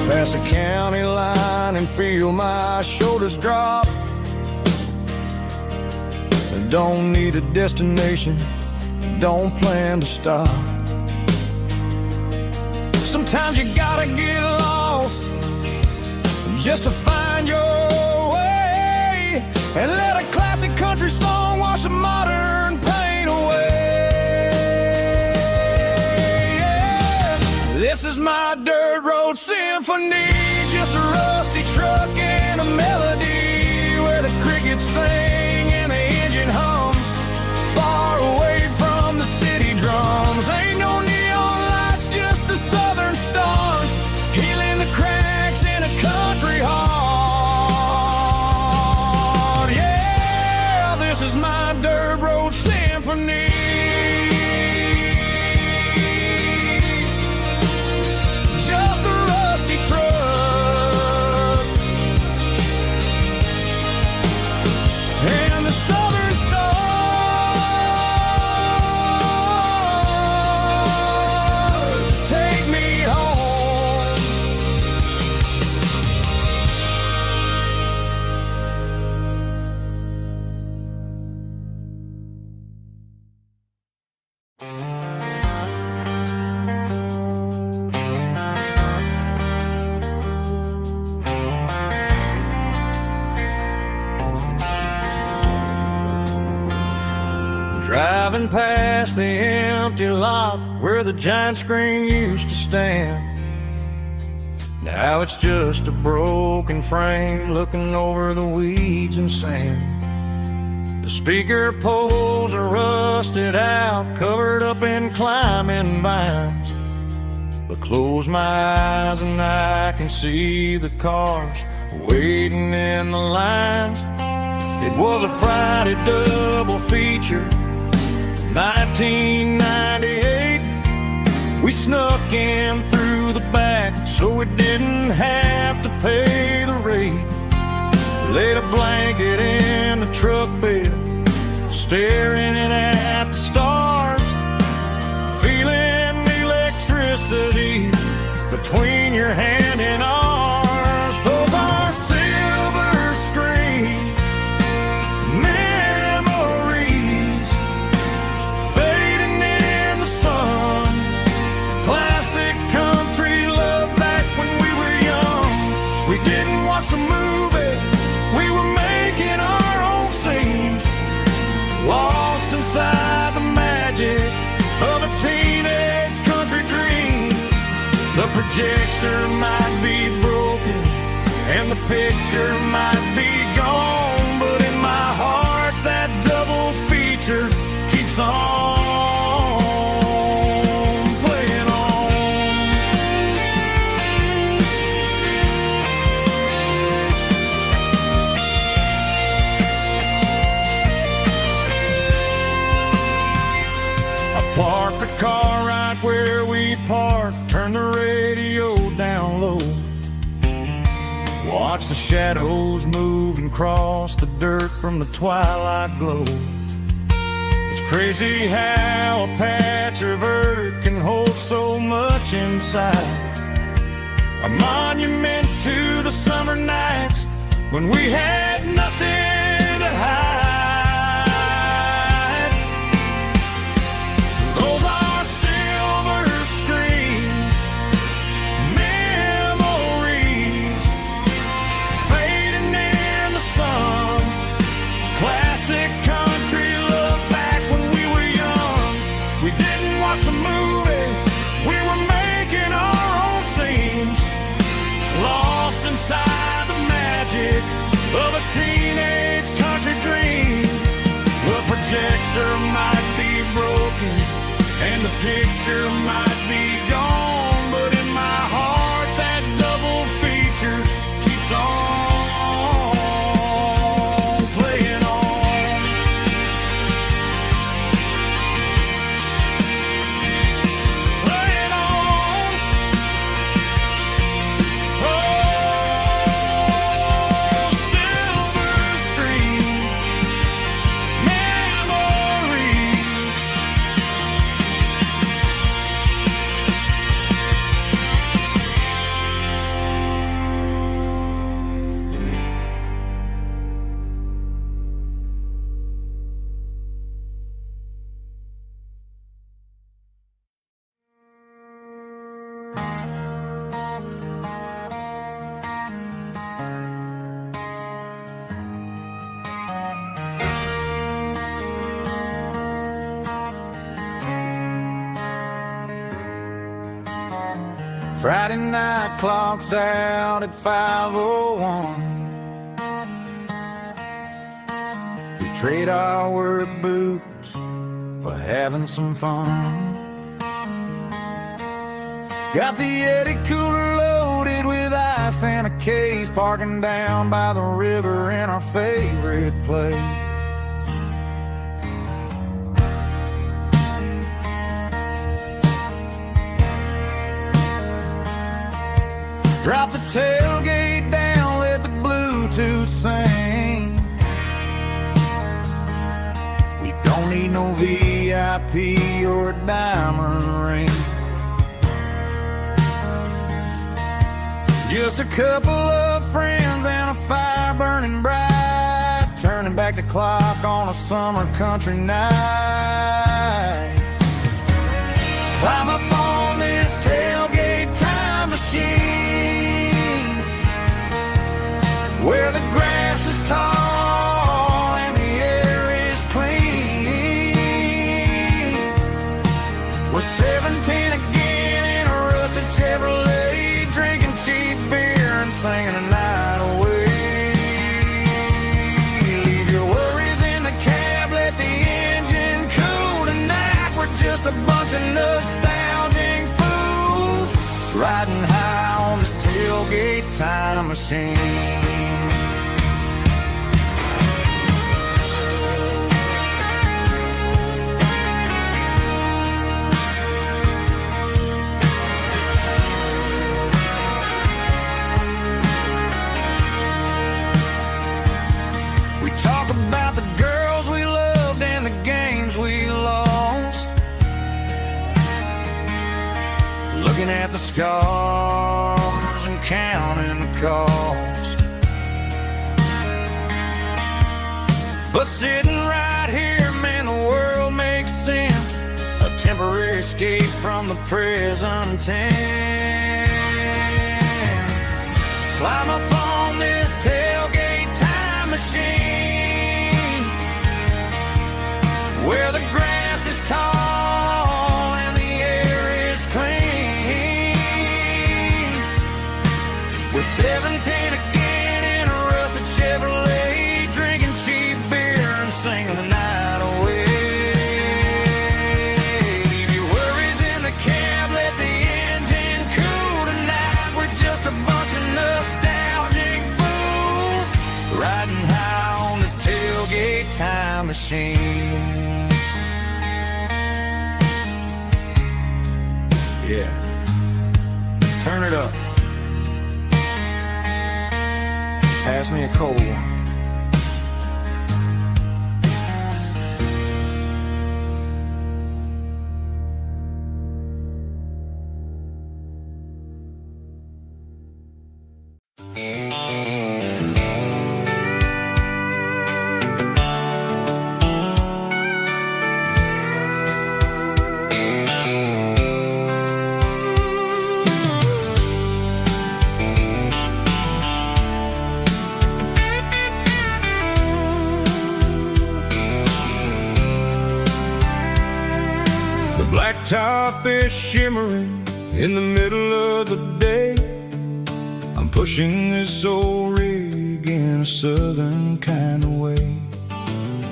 Pass a county line and feel my shoulders drop. Don't need a destination, don't plan to stop. Sometimes you gotta get lost just to find your way, and let a classic country song wash a modern pain away. Yeah. This is my dirt road symphony, just a rusty truck and a melody where the crickets sing and the engine hums, far away from the city drums. Ain't no neon lights, just the southern stars, healing the cracks in a country heart. Yeah, this is my dirt road symphony. Just a rusty truck and the southern stars take me home. Driving past the empty lot where the giant screen used to stand. Now it's just a broken frame looking over the weeds and sand. The speaker poles are rusted out, covered up in climbing vines. But close my eyes and I can see the cars waiting in the lines. It was a Friday double feature, 1998. We snuck in through the back so we didn't have to pay the rate. Laid a blanket in the truck bed, staring at the stars, feeling the electricity between your hand and ours. Those are silver screen memories fading in the sun. Classic country love back when we were young. We didn't watch the movie, we were making our own scenes, lost inside the magic of a teenage country dream. The projector might be broken and the picture might be gone, but in my heart that double feature keeps on playing on. I parked the car right where we park, turn the radio down low. Watch the shadows move and cross the dirt from the twilight glow. It's crazy how a patch of earth can hold so much inside. A monument to the summer nights when we had nothing to hide. Those are silver screen memories fading in the sun. Classic country look back when we were young. We didn't watch the movie, we were making our own scenes, lost inside the magic of a teenage country dream. The projector might be broken and the picture might be gone, but in my heart that double feature keeps on playing on. Playing on. Oh, silver screen memories. Friday night clocks out at 5:01. We trade our work boots for having some fun. Got the Eddie cooler loaded with ice and a case, parking down by the river in our favorite place. Drop the tailgate down, let the Bluetooth sing. We don't need no VIP or a diamond ring. Just a couple of friends and a fire burning bright, turning back the clock on a summer country night. Climb up on this tailgate time machine, where the grass is tall and the air is clean. We're 17 again in a rusted Chevrolet, drinking cheap beer and singing the night away. Leave your worries in the cab, let the engine cool tonight. We're just a bunch of nostalgic fools riding high on this tailgate time machine. We talk about the girls we loved and the games we lost, looking at the scars and counting the cost. But sitting right here, man, the world makes sense. A temporary escape from the present tense. Climb up on this tailgate time machine, where the grass is tall and the air is clean. We're 17 again in a rusted Chevrolet, drinking cheap beer and singing the night away. Leave your worries in the cab, let the engine cool tonight. We're just a bunch of nostalgic fools riding high on this tailgate time machine. Yeah. Turn it up. Pass me a cold one. Blacktop is shimmering in the middle of the day. I'm pushing this old rig in a southern kind of way.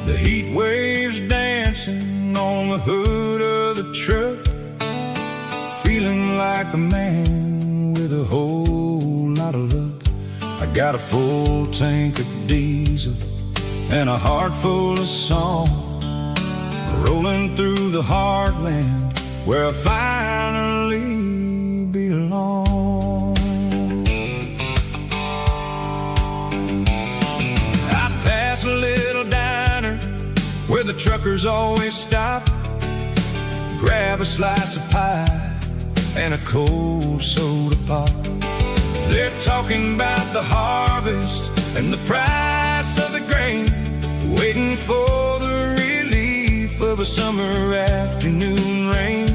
The heat waves dancing on the hood of the truck, feeling like a man with a whole lot of luck. I got a full tank of diesel and a heart full of song, rolling through the heartland where I finally belong. I pass a little diner where the truckers always stop, grab a slice of pie and a cold soda pop. They're talking about the harvest and the price of the grain, waiting for the relief of a summer afternoon rain.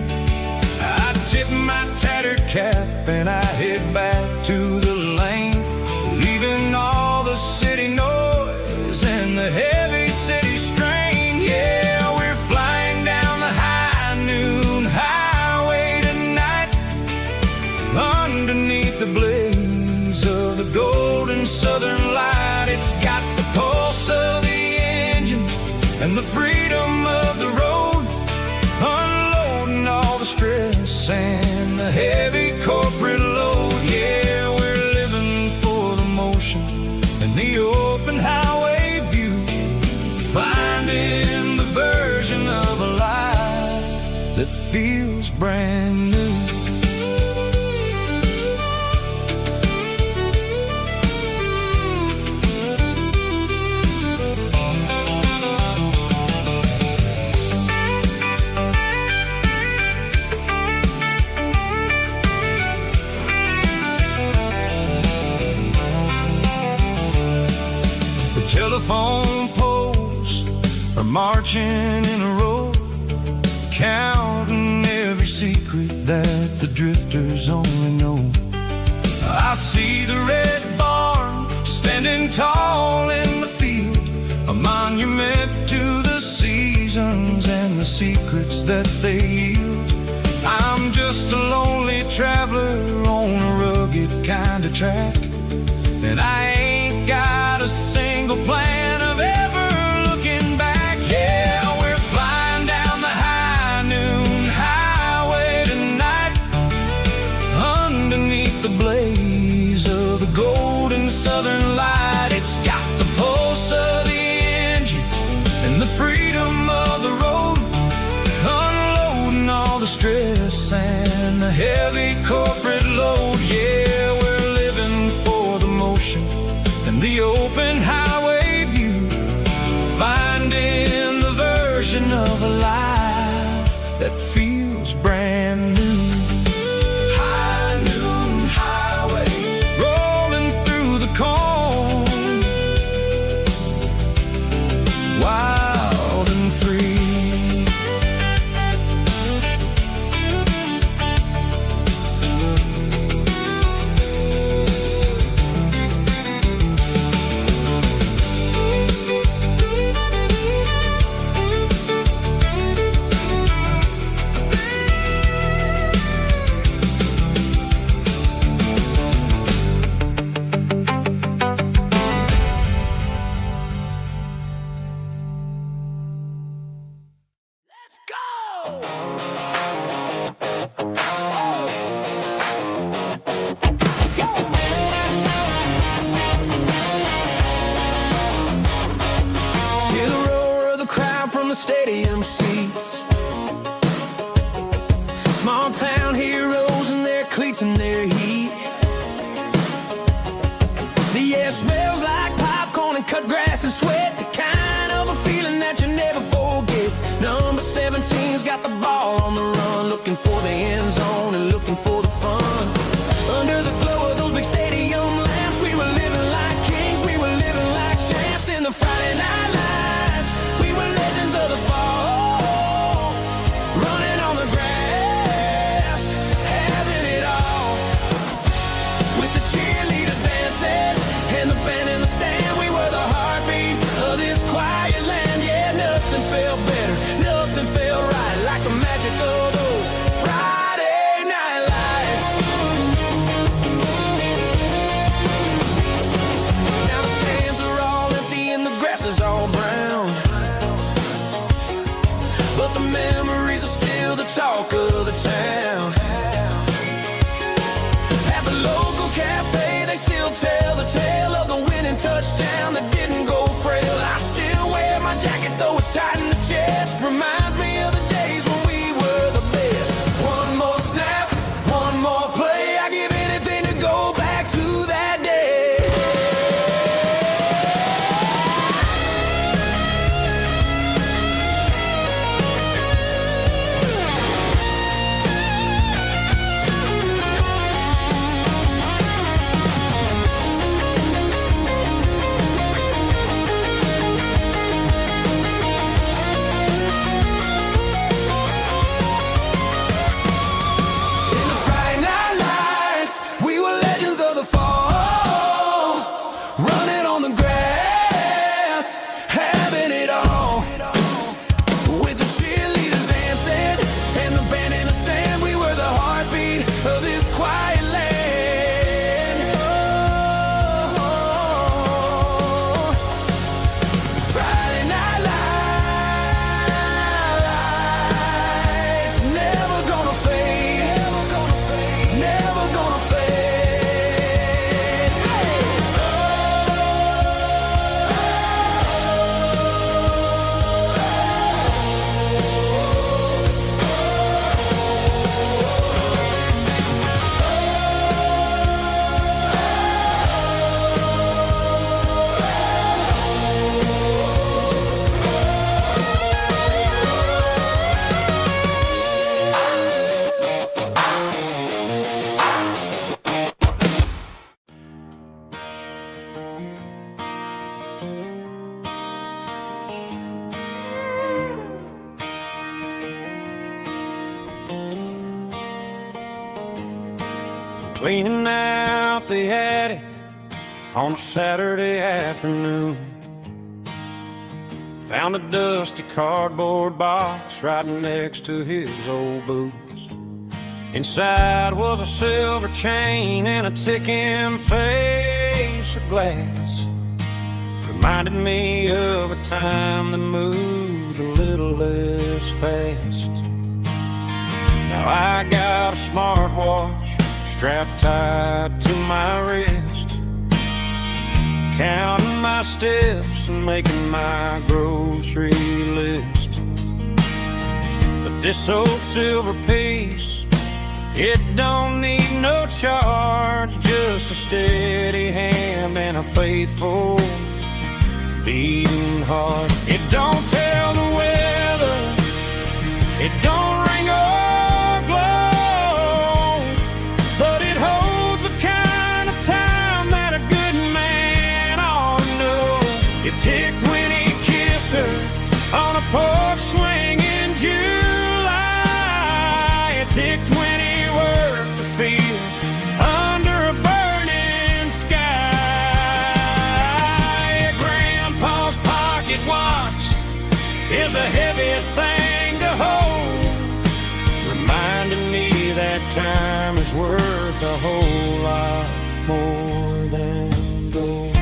I tip my tattered cap and I head back to the lane, leaving all the city noise and the heavy city strain. Yeah, we're flying down the high noon highway tonight, underneath the blaze of the golden southern light. It's got the pulse of the engine and the freedom of the road, unloading all the stress and the heavy corporate load. Yeah, we're living for the motion and the open highway view, finding the version of a life that feels brand new. Telephone poles are marching in a row, counting every secret that the drifters only know. I see the red barn standing tall in the field, a monument to the seasons and the secrets that they yield. I'm just a lonely traveler on a rugged kind of track, and I ain't got a single plan of ever looking back. Yeah, we're flying down the high noon highway tonight, underneath the blaze of the golden southern light. It's got the pulse of the engine and the freedom of the road, unloading all the stress and the heavy corporate load. Yeah, we're living for the motion and the open highway view, finding the version of a life that feels brand new. High noon highway, rolling through the corn, wild and free. looking for the end zone and looking for the fun. Under the glow of those big stadium lamps, we were living like kings, we were living like champs in the Friday night lights. We were legends of the fall, running on the grass, having it all. With the cheerleaders dancing and the band in the stand, we were the heartbeat of this quiet land. Yeah, nothing felt better, nothing felt right like the magic of those Friday night lights. Now the stands are all empty and the grass is all brown, but the memories are still the talk of the town. At the local cafe, they still tell the tale of the winning touchdown that didn't go frail. I still wear my jacket though it's tight in the chest. Reminds me of the days when we were the best. One more snap, one more play. I give anything to go back to that day. In the Friday night lights, we were legends of the fall, running on the grass, having it all. With the cheerleaders dancing and the band in the stand, we were the heartbeat of this quiet land. Oh, Friday night lights, never gonna fade, never gonna fade. Cleaning out the attic on a Saturday afternoon. Found a dusty cardboard box right next to his old boots. Inside was a silver chain and a ticking face of glass. Reminded me of a time that moved a little less fast. Now I got a smartwatch strapped tight to my wrist, counting my steps and making my grocery list. But this old silver piece, it don't need no charge, just a steady hand and a faithful beating heart. It don't tell the weather, it don't ring or glow, but it holds the kind of time that a good man ought to know. It ticked when he kissed her on a porch swing in July. It ticked when he worked the fields under a burning sky. Grandpa's pocket watch is a heavy thing to hold, reminding me that time is worth a whole lot more than gold.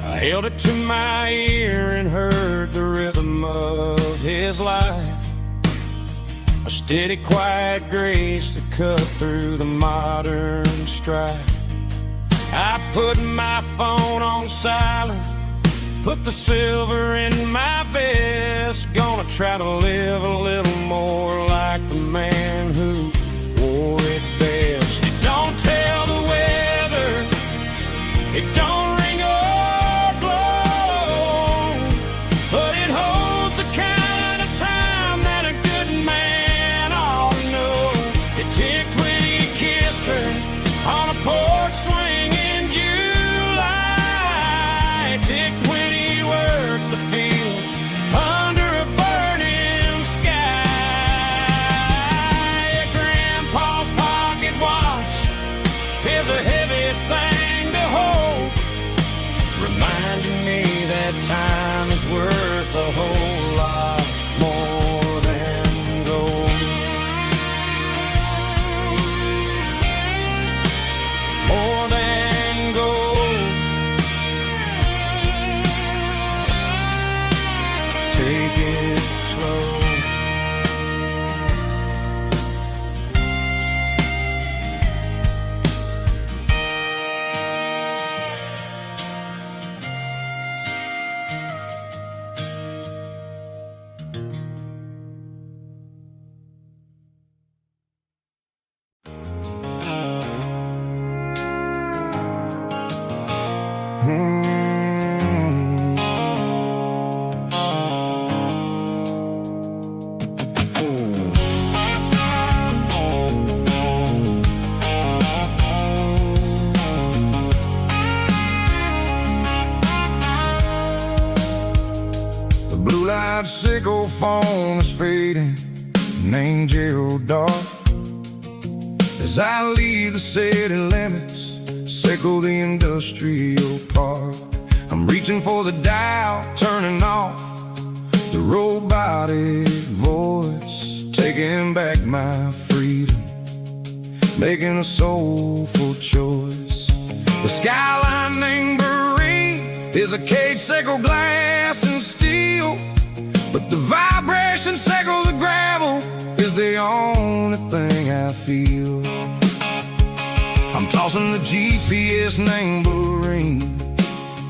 I held it to my ear and heard the rhythm of his life, a steady, quiet grace that cut through the modern strife. I put my phone on silent, put the silver in my vest. Gonna try to live a little more like the man who wore it best. It It don't ring or glow, but it holds the kind of time that a good man ought to know. It ticked when he kissed her on a porch swing in July. It ticked when he worked the fields under a burning sky. Grandpa's pocket watch is a heavy thing to hold, reminding me that time is worth a whole lot more than gold. More than gold. Take it slow. The blue-light sickle phone is fading, named Gerald dark. As I leave the city limits, sickle the industrial park. I'm reaching for the dial, turning off the robotic voice, taking back my freedom, making a soulful choice. The skyline named Bryan is a cage sickle, glass and steel, but the vibration sickle, the gravel, is the only thing I feel. I'm tossing the GPS named Bryan,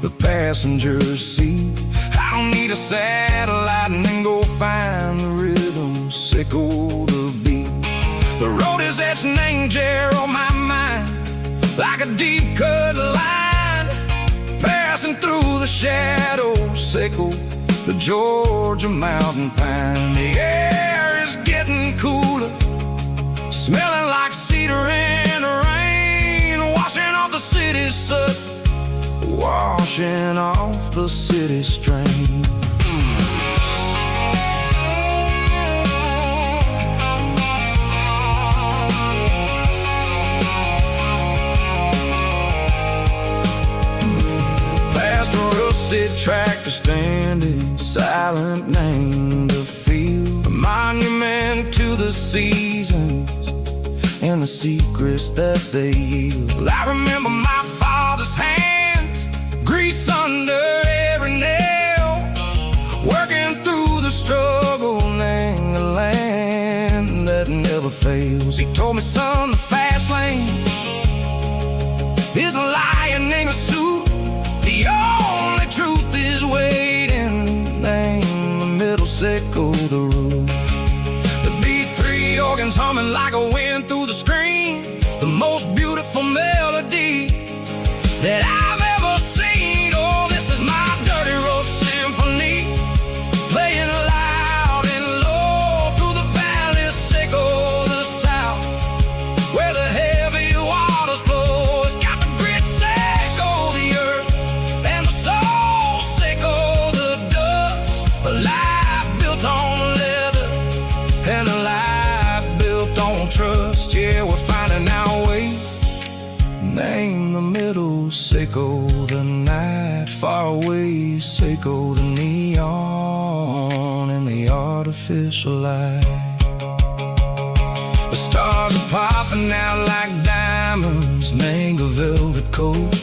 the passenger seat. I don't need a satellite and then go find the rhythm, sickle the beat. The road is etched named Gerald, my mind, like a deep cut line, passing through the shadows, sickle the Georgia mountain pine. The air is getting cooler, smelling like cedar in the rain, washing off the city soot, washing off the city strain. Past a rusted tractor standing silent, named the field, a monument to the seasons and the secrets that they yield. I remember my father's hands, grease under every nail, working through the struggle, named the land that never fails. He told me, son, the fast lane is a lion named a suit. The only truth is waiting, name the middle sickle the root. The beat, three organs humming like a wind through the screen, the most beautiful melody that I've ever seen. Oh, this is my dirty road symphony, playing loud and low through the valley, sickle the south, where the heavy waters flow. It's got the grit, sickle the earth, and the soul, sickle the dust. A life built on leather and a life built on trust. Yeah, we're finding our way, name the middle, sickle the night, far away, sickle the neon and the artificial light. The stars are popping out like diamonds, mango velvet coat.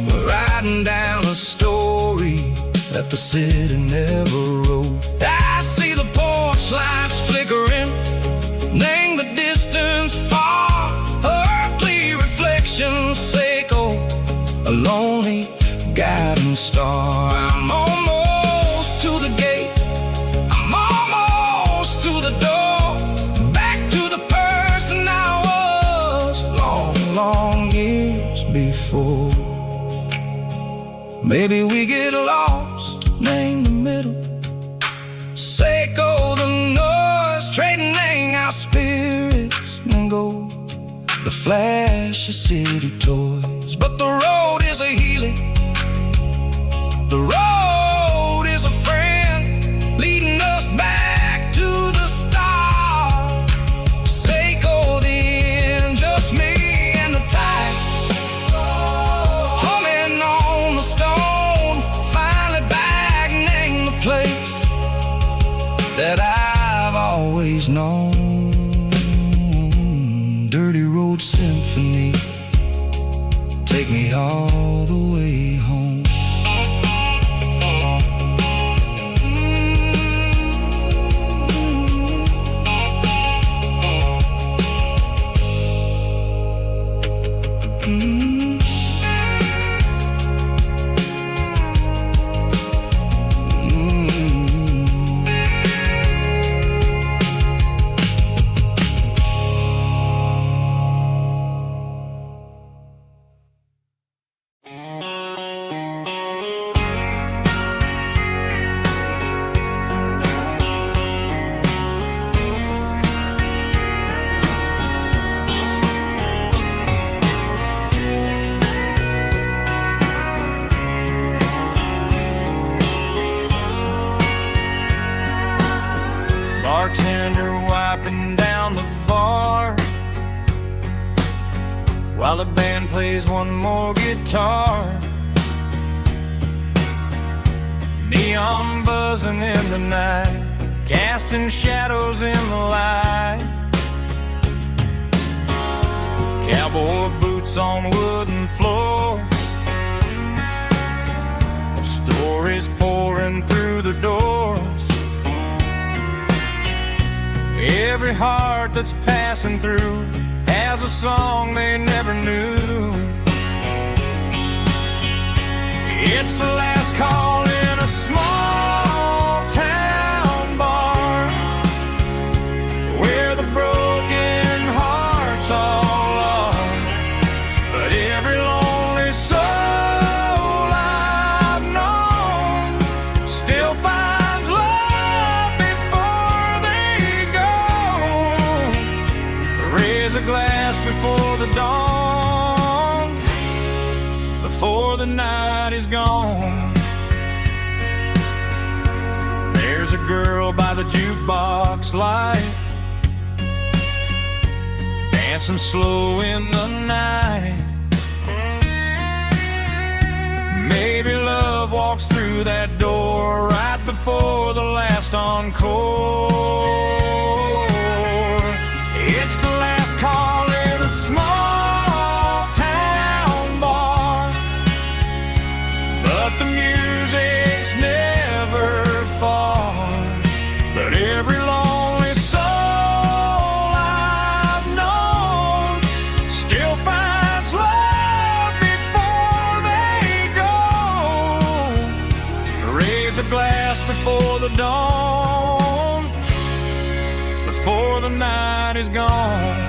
We're riding down a story that the city never wrote. I see the porch lights flickering, name the distance far, earthly reflections, sickle a lonely guiding star. I'm almost to the gate, I'm almost to the door, back to the person I was long, long years before. Maybe we get lost, name the middle. Seiko the noise, trading our spirits and go. The flash of city toys, but the road is a healing. The road is a friend, leading us back to the start. Seiko the end, just me and the tides, humming on the stone. Finally back, name the place that I've always known. Dirty Road Symphony, take me all the way home. Bartender wiping down the bar while the band plays one more guitar. Neon buzzing in the night, casting shadows in the light. Cowboy boots on wooden floors, stories pouring through the doors. Every heart that's passing through has a song they never knew. It's the last call in a small town bar where the broken hearts all are. But every lonely soul I've known still finds love before they go. Raise a glass before the dawn, before the night is gone. There's a girl by the jukebox light, dancing slow in the night. Maybe love walks through that door right before the last encore. It's the last call in a small town bar, but the music's never far. But every lonely soul I've known still finds love before they go. Raise a glass before the dawn, before the night is gone.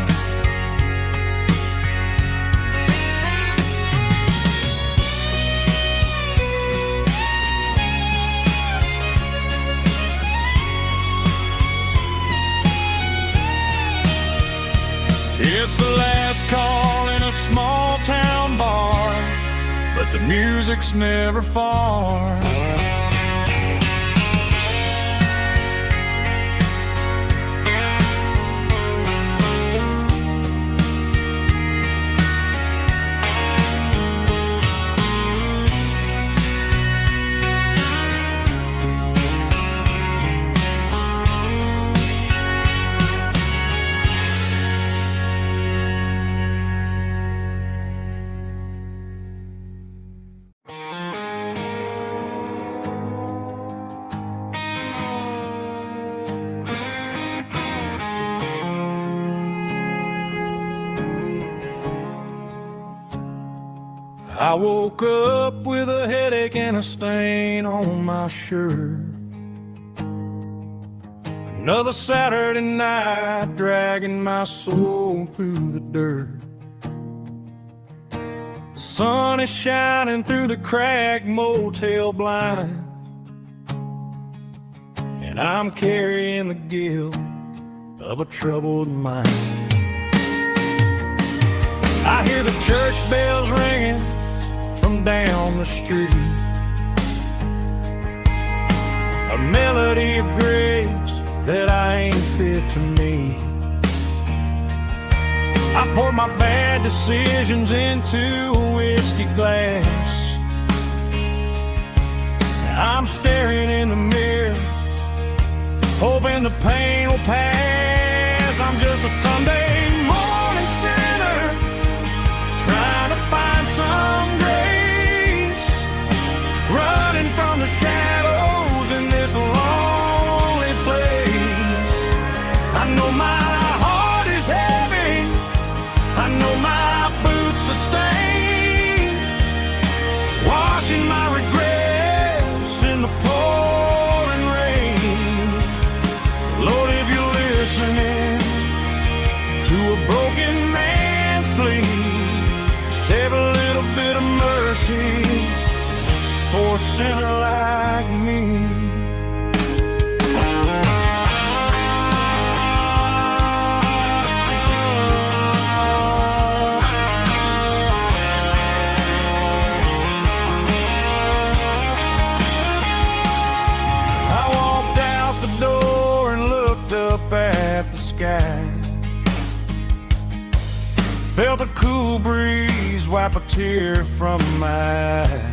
It's the last call in a small town bar, but the music's never far. I woke up with a headache and a stain on my shirt. Another Saturday night dragging my soul through the dirt. The sun is shining through the cracked motel blind, and I'm carrying the guilt of a troubled mind. I hear the church bells ringing from down the street, a melody of grace that I ain't fit to meet. I pour my bad decisions into a whiskey glass. I'm staring in the mirror, hoping the pain will pass. I'm just a Sunday morning sinner, trying to find some grace, running from the shadows in this lonely place. I know my heart is heavy, I know my boots are stained, washing my regrets in the pouring rain. Lord, if you're listening to a broken man's plea, save a little bit of mercy for a sinner like me. I walked out the door and looked up at the sky, felt a cool breeze wipe a tear from my eye.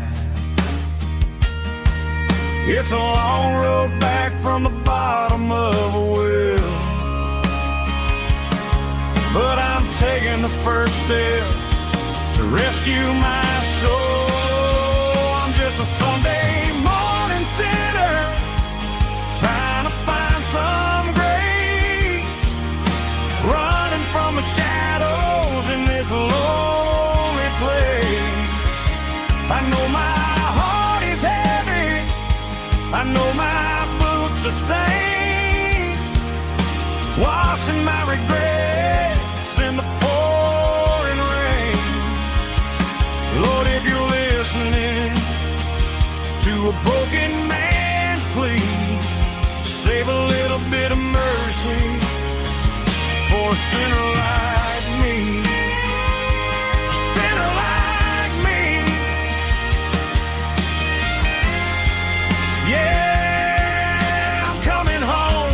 It's a long road back from the bottom of a well, but I'm taking the first step to rescue my soul. I'm just a Sunday morning sinner, trying to find some grace, running from the shadows in this lonely place. I know my heart is heavy, I know my boots are stained, washing my regrets in the pouring rain. Lord, if you're listening to a broken man's plea, save a little bit of mercy for a sinner like me. A sinner like me. Yeah, I'm coming home.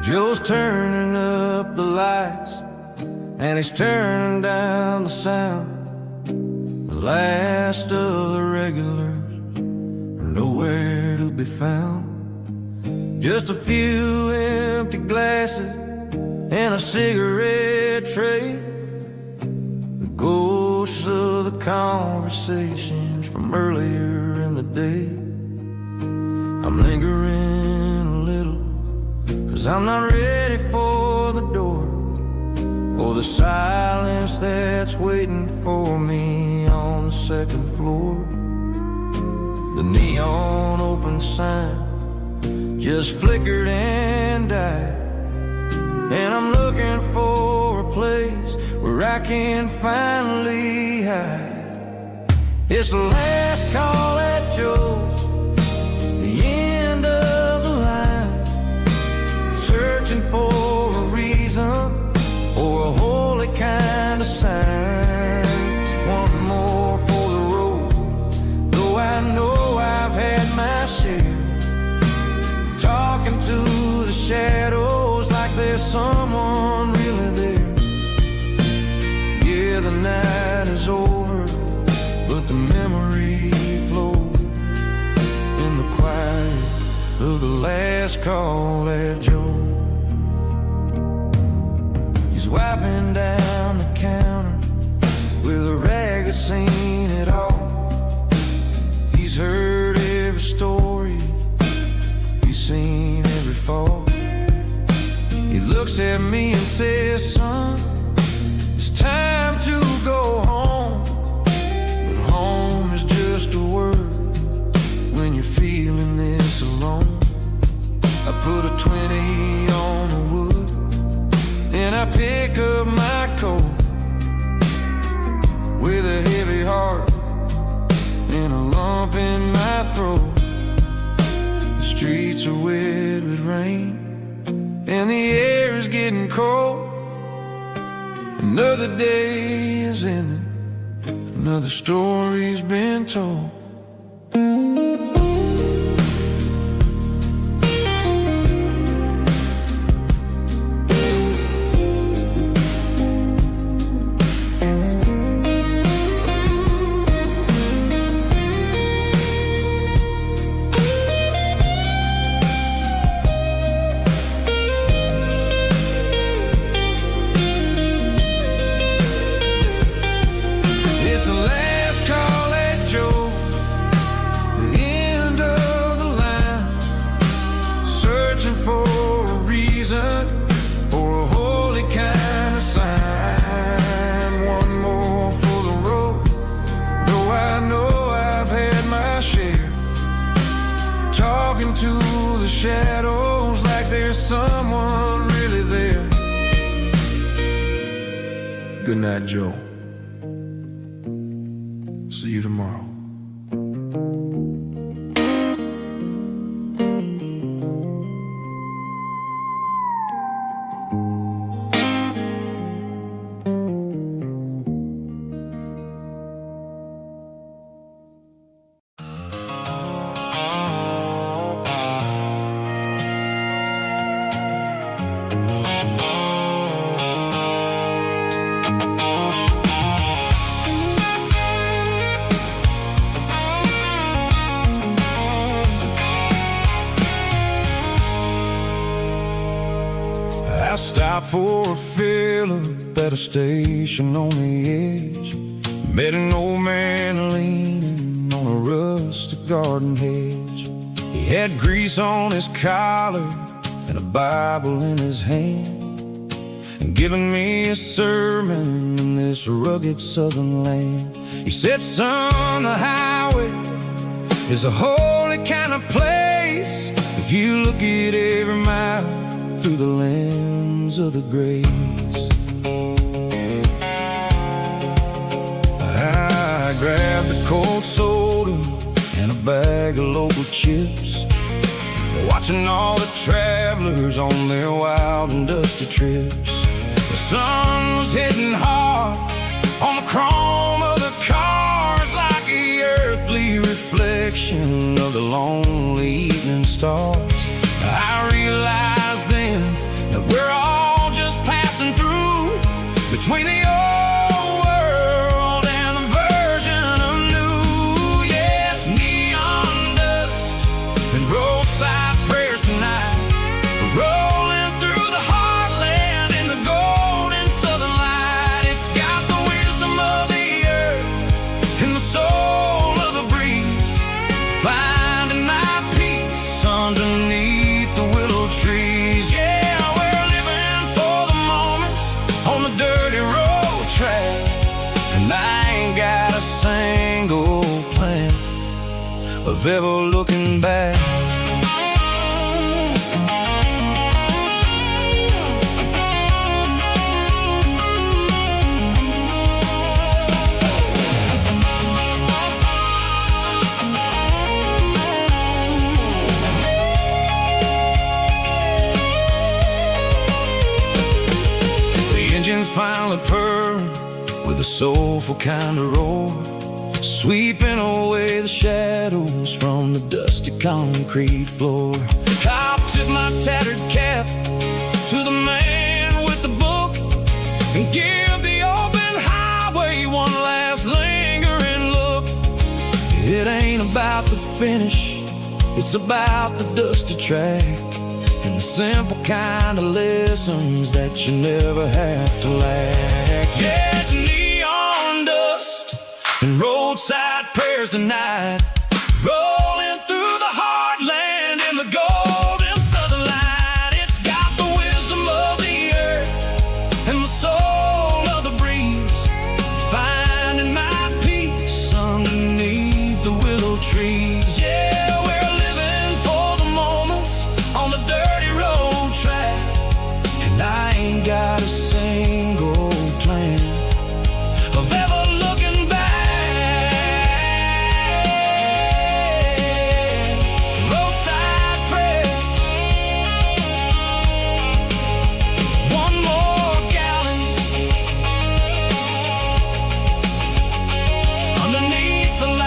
Joe's turning up the lights, and he's turning down the sound. The last of the regulars are nowhere to be found. Just a few empty glasses and a cigarette tray, the ghosts of the conversations from earlier in the day. I'm lingering a little, 'cause I'm not ready for the door, or the silence that's waiting for me on the second floor. The neon open sign just flickered and died, and I'm looking for a place where I can finally hide. It's the last call at Joe's, the end of the line, searching for a reason or a holy kind of sign. One more for the road, though I know I've had my share, talking to the sheriff call that Joe. He's wiping down the counter with a rag that's seen it all. He's heard every story, he's seen every fall. He looks at me and says, son, it's time to go home. But home is just a word when you're feeling this alone. I put a 20 on the wood and I pick up my coat with a heavy heart and a lump in my throat. The streets are wet with rain and the air is getting cold. Another day is ending, another story's been told. To the shadows like there's someone really there. Good night, Joe. See you tomorrow. I stopped for a fill-up at a station on the edge. Met an old man leaning on a rustic garden hedge. He had grease on his collar and a Bible in his hand, and giving me a sermon in this rugged southern land. He said, son, the highway is a holy kind of place if you look at every mile through the lens of the grace. I grabbed a cold soda and a bag of local chips, watching all the travelers on their wild and dusty trips. The sun was hitting hard on the chrome of the cars, like the earthly reflection of the lonely evening stars. I realized then that we're all just passing through between the old world and the version of new. Yes, neon dust and roadside prayers tonight, rolling through the heartland in the golden southern light. It's got the wisdom of the earth and the soul of the breeze, finding my peace underneath the willow trees. Yeah, we're living for the moments on the dirty road track, and I ain't got a single plan of ever looking back. Engines finally purr with a soulful kind of roar, sweeping away the shadows from the dusty concrete floor. I tip my tattered cap to the man with the book and give the open highway one last lingering look. It ain't about the finish, it's about the dusty track. the simple kind of lessons that you never have to lack. Yeah, it's neon dust and roadside prayers tonight, rolling through the heartland in the golden southern light. It's got the wisdom of the earth and the soul of the breeze, finding my peace underneath the willow trees. Yeah, we're living for the moments on the dirty road track, and I ain't got a single plan of ever looking back. Roadside prayers, one more gallon underneath the light.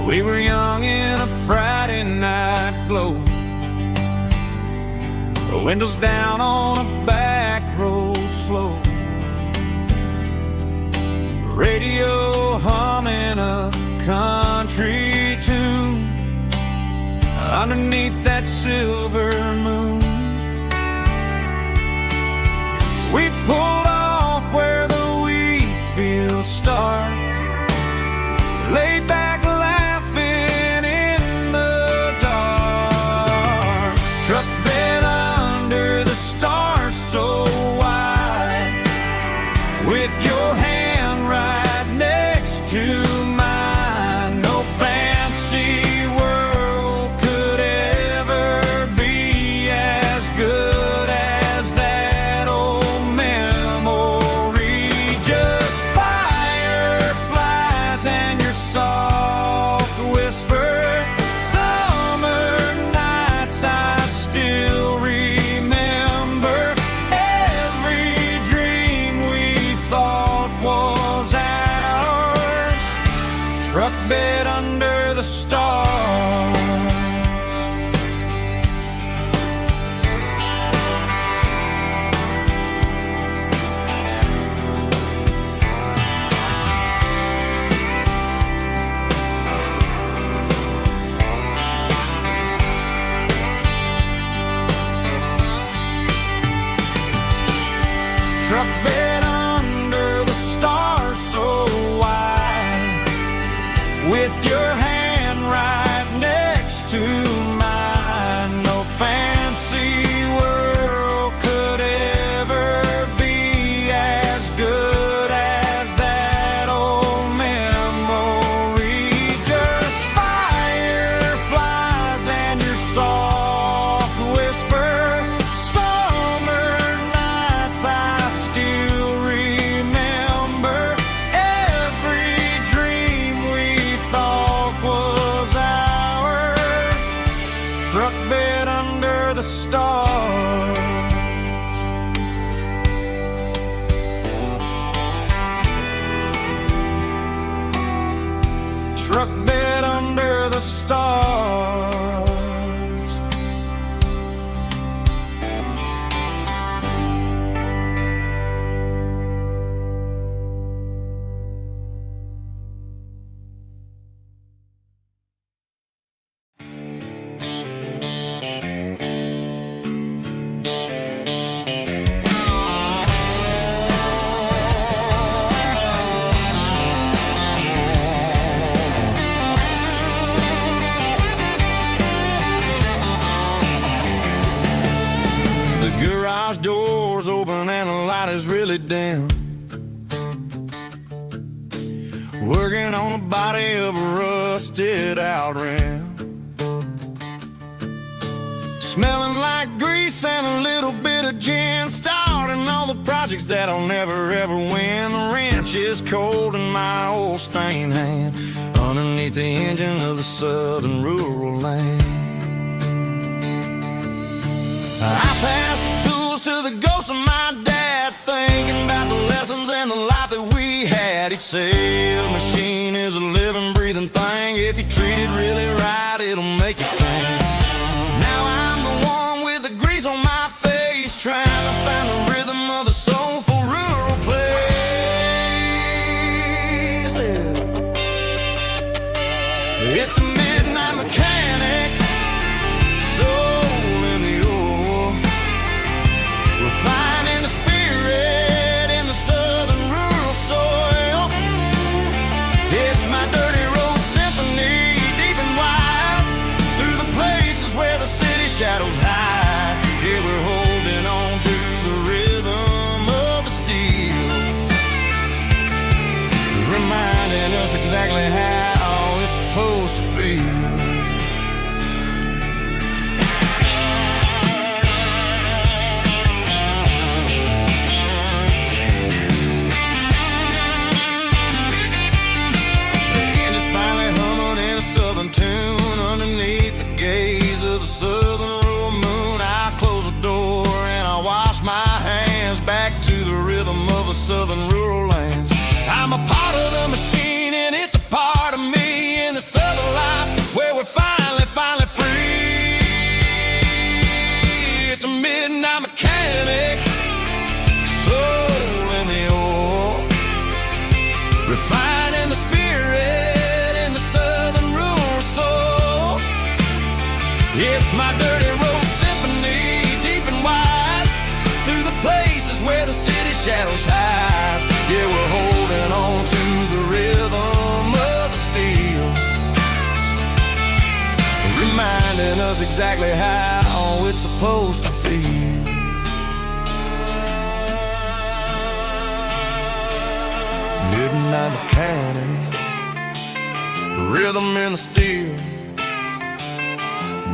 We were young in a Friday night glow, the windows down on a back road slow, radio humming a country tune underneath that silver moon. We pulled off where the wheat fields start, laid back laughing in the dark, truck bed under the stars so wide, with your hand right next to mine. No fancy world could ever be as good as that old memory. Just fireflies and your soft whisper. Summer nights I still remember. Every dream we thought was ours, truck bed under the stars. Truck bed under the stars so wide, with your hand right next to mine. No fancy world could ever be as good as that old memory. Just fireflies and your soft whisper. Summer nights I still remember. Every dream we thought was ours, truck bed under the stars. Truck bed under the stars. The garage door's open and the light is really dim. working on the body of a rusted out ram. Smelling like grease and a little bit of gin, starting all the projects that I'll never ever win. The wrench is cold in my old stained hand, underneath the engine of the southern rural land. I pass the tools to the ghost of my dad, thinking about the lessons and the life that we had. He'd say a machine is a living, breathing thing. If you treat it really right, it'll make you sing. Now I'm the one with the grease on my face, trying to find the rhythm of the soulful rural place. It's a midnight mechanic, soul in the ore, refining the spirit in the southern rural soil. It's my dirty road symphony, deep and wide, through the places where the city shadows hide. Yeah, we're holding on to the rhythm of the steel, reminding us exactly how it's supposed to feel. And it's finally humming in a southern tune underneath the gaze of the southern rural moon. I close the door and I wash my hands back to the rhythm of the southern rural lands. I'm a part of the machine and it's a part of me in the southern life where we're finally free. It's a midnight mechanic, soul in the ore, refining the spirit in the southern rural soul. It's my dirty road symphony, deep and wide, through the places where the city shadows hide. Yeah, we're holding on to the rhythm of the steel, reminding us exactly how it's supposed to feel. Midnight mechanic, rhythm in the steel,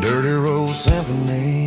dirty road symphony.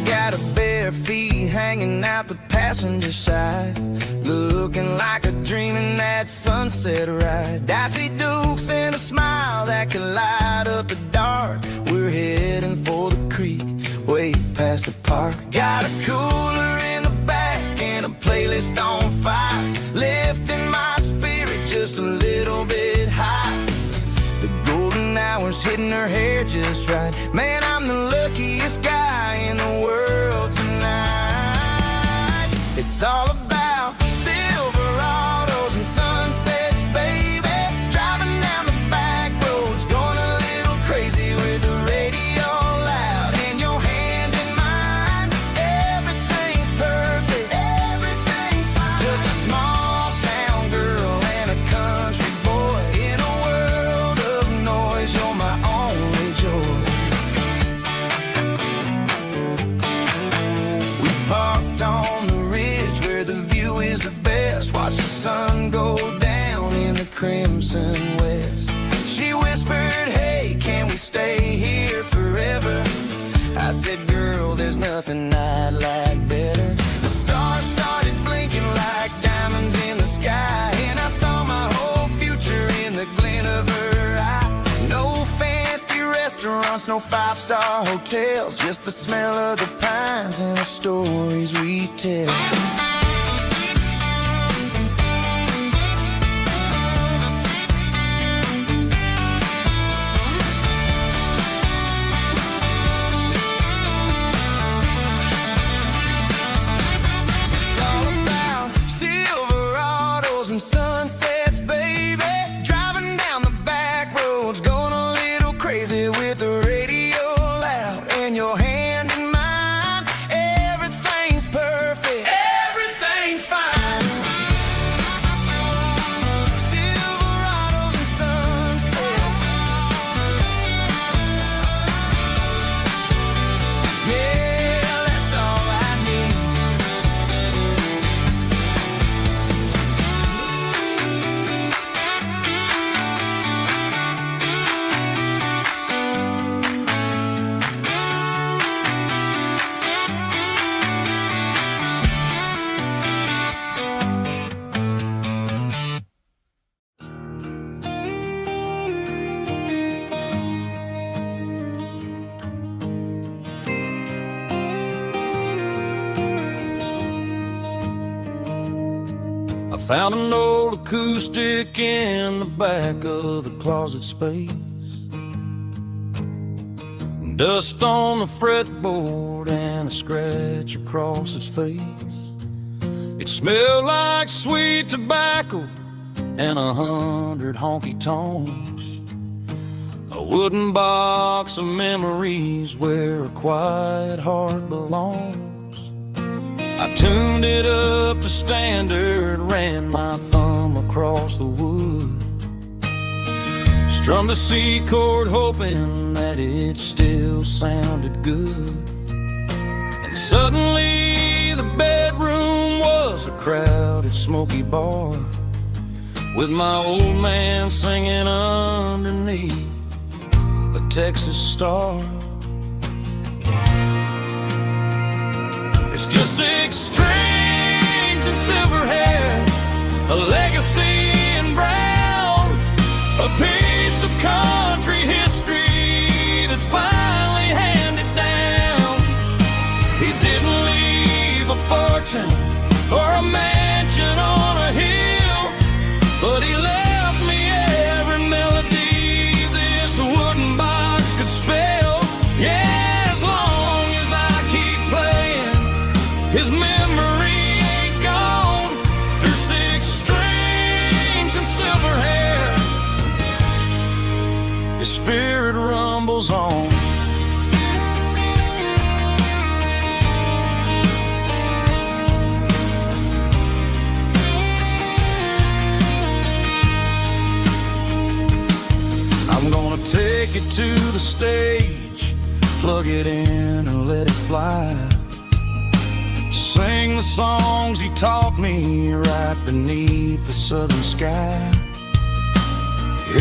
Got her bare feet hanging out the passenger side, looking like a dream in that sunset ride. I see Dukes and a smile that can light up the dark. We're heading for the creek, way past the park. Got a cooler in the back and a playlist on fire, lifting my spirit just a little bit high. The golden hours hitting her hair just right. Man, I'm the luckiest guy in the world tonight. It's all about Silverados and sunsets, baby. Driving down the back roads, going a little crazy with the radio loud and your hand in mine. Everything's perfect, everything's fine. Just a small town girl and a country boy in a world of noise. You're my only joy. We parked on the ridge where the view is the best. Watch the sun go down in the crimson west. She whispered, hey, can we stay here forever? I said, girl, there's nothing I'd like better. The stars started blinking like diamonds in the sky, and I saw my whole future in the glint of her eye. No fancy restaurants, no five-star hotels, just the smell of the pines and the stories we tell. Found an old acoustic in the back of the closet space. Dust on the fretboard and a scratch across its face. It smelled like sweet tobacco and 100 honky-tonks. A wooden box of memories where a quiet heart belongs. I tuned it up to standard, ran my thumb across the wood. Strummed a C chord hoping that it still sounded good. And suddenly the bedroom was a crowded smoky bar, with my old man singing underneath the Texas star. It's just 6 strings and silver hair, a legacy in brown, a piece of country history that's finally handed down. He didn't leave a fortune or a mansion on a hill, but he left me every melody this wooden box could spell. Yeah, as long as I keep playing, his memory ain't gone. Through 6 strings and silver hair, his spirit rumbles on. I'm gonna take it to the stage, plug it in and let it fly. Sing the songs he taught me right beneath the southern sky.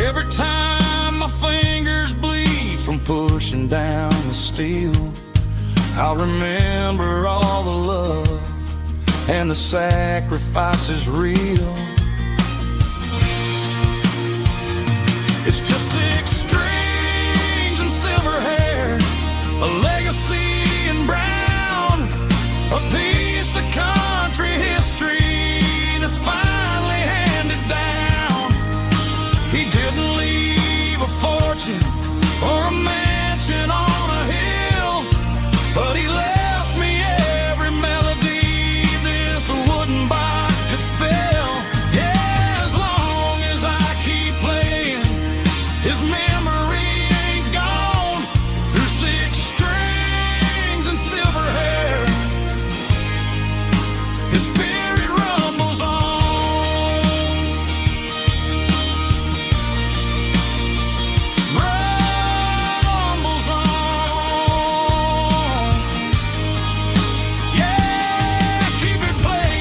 Every time my fingers bleed from pushing down the steel, I'll remember all the love and the sacrifices real. It's just 6 strings and silver hair, a legacy in brown, a piece of country history that's finally handed down. He didn't leave a fortune or a mansion on a hill, but he left me every melody this wooden box could spell. Yeah, as long as I keep playing, his memory ain't gone. Through 6 strings and silver hair, his spirit rumbles on. Rumbles on. Yeah, keep it playing.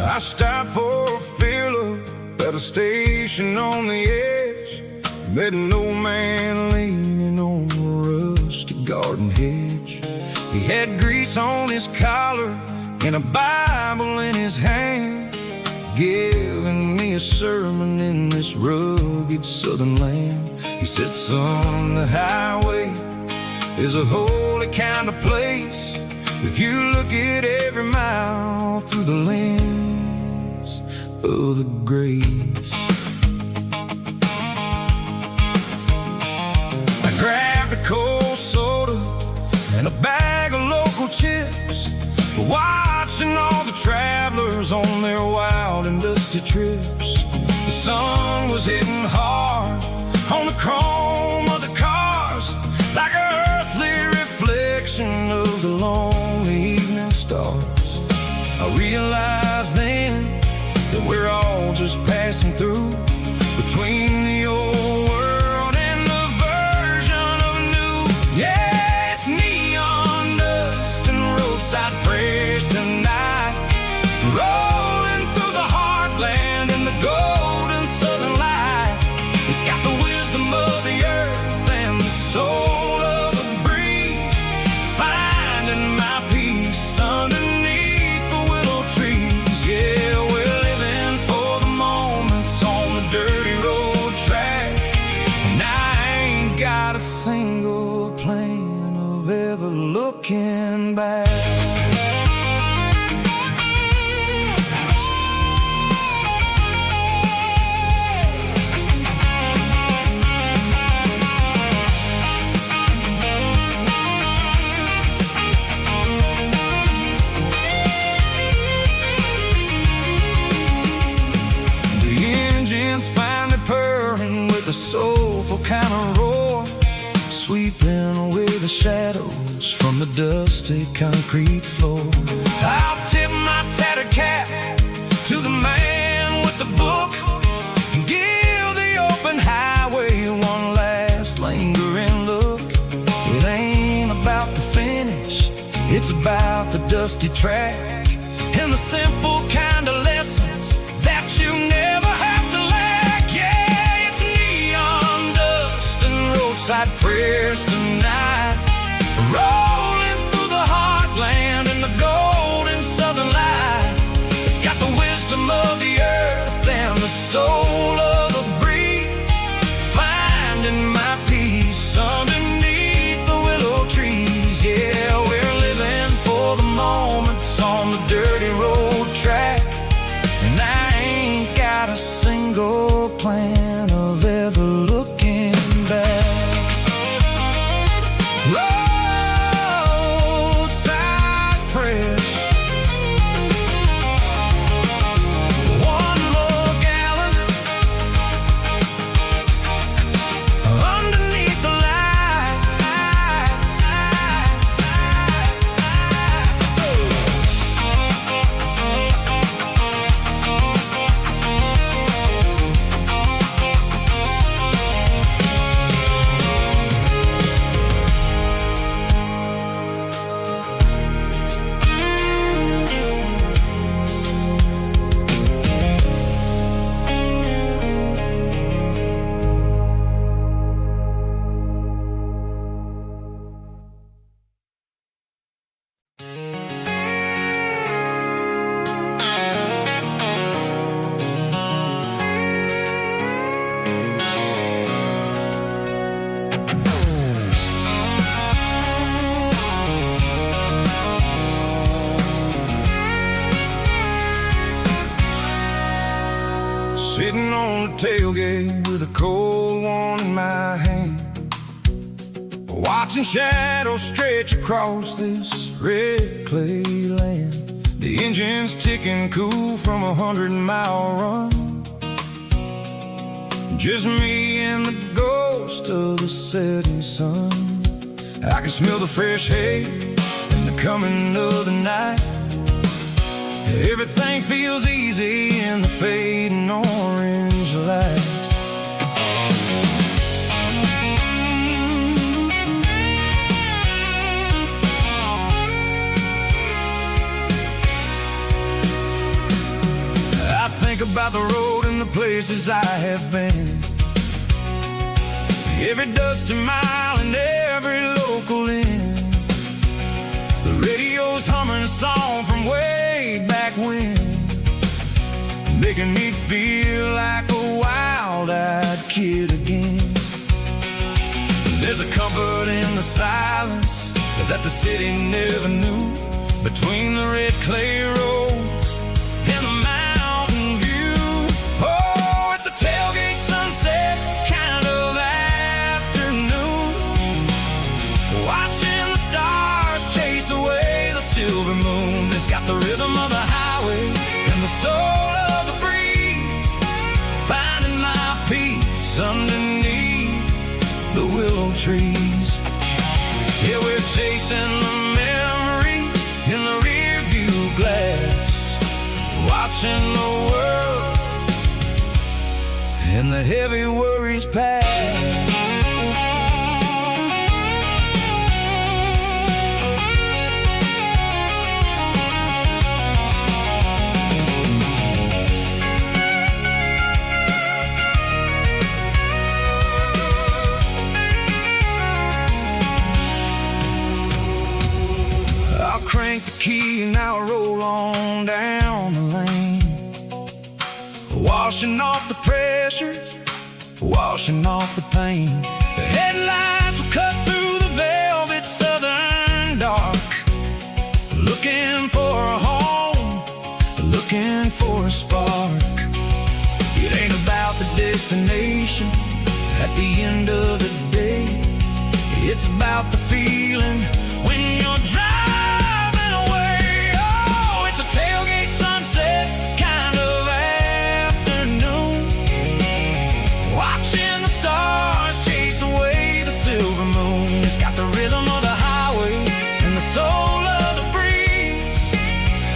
I stopped for a fill-up at a station on the edge. Met an old man leaning on a rusty garden hedge. He had grease on his collar and a Bible in his hand, giving me a sermon in this rugged southern land. He said, son, the highway is a holy kind of place if you look at every mile through the lens of the grace. I grabbed a cold soda and a bag of local chips, watching all the travelers on their wild and dusty trips. The sun was hitting hard on the chrome of the cars, like an earthly reflection of the lonely evening stars. I realized then that we're all just passing through, got a single plan of ever looking back. A soulful kind of roar, sweeping away the shadows from the dusty concrete floor. I'll tip my tattered cap to the man with the book and give the open highway one last lingering look. It ain't about the finish, it's about the dusty track and the simple kind of lessons that you never have to lack. Yeah, it's neon dust and roadside prayers tonight, rolling through the heartland in the golden southern light. It's got the wisdom of the earth and the soul of the breeze, finding my peace underneath the willow trees. Yeah, we're living for the moments on the dirty road track, and I ain't got a single plan of ever looking back. Roadside prayers, one more gallon underneath the light. Sitting on the tailgate with a cold one in my hand, watching shadows stretch across this red clay land. The engine's ticking cool from 100-mile run, just me and the ghost of the setting sun. I can smell the fresh hay and the coming of the night. Everything feels easy in the fading orange light. I think about the road and the places I have been, every dusty mile and every local inn. The radio's humming a song from way back when, making me feel like a wild-eyed kid again. There's a comfort in the silence that the city never knew, between the red clay roads and the mountain view. Oh, it's a tailgate sunset kind of afternoon, watching the stars chase away the silver moon. It's got the rhythm of the highway and the soul of the breeze, finding my peace underneath the willow trees. Yeah, we're chasing the memories in the rear view glass, watching the world and the heavy worries pass. Crank the key and I'll roll on down the lane, washing off the pressure, washing off the pain. The headlights spark. It ain't about the destination at the end of the day. It's about the feeling when you're driving away. Oh, it's a tailgate sunset kind of afternoon, watching the stars chase away the silver moon. It's got the rhythm of the highway and the soul of the breeze,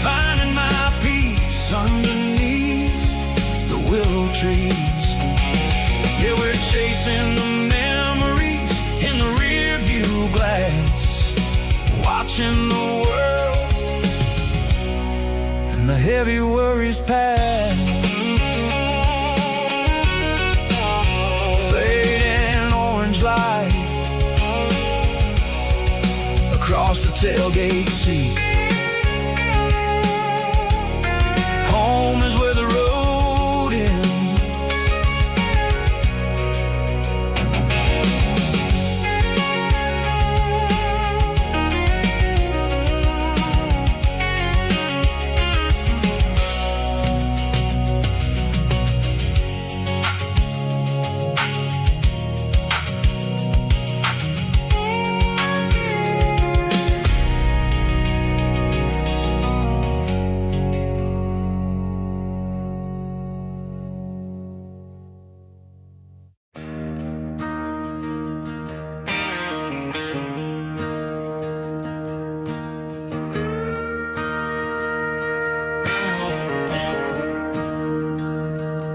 finding my peace underneath the willow trees. Yeah, we're chasing the memories in the rear view glass, watching the world and the heavy worries pass. Fading orange light across the tailgate seat. Home is where the road ends.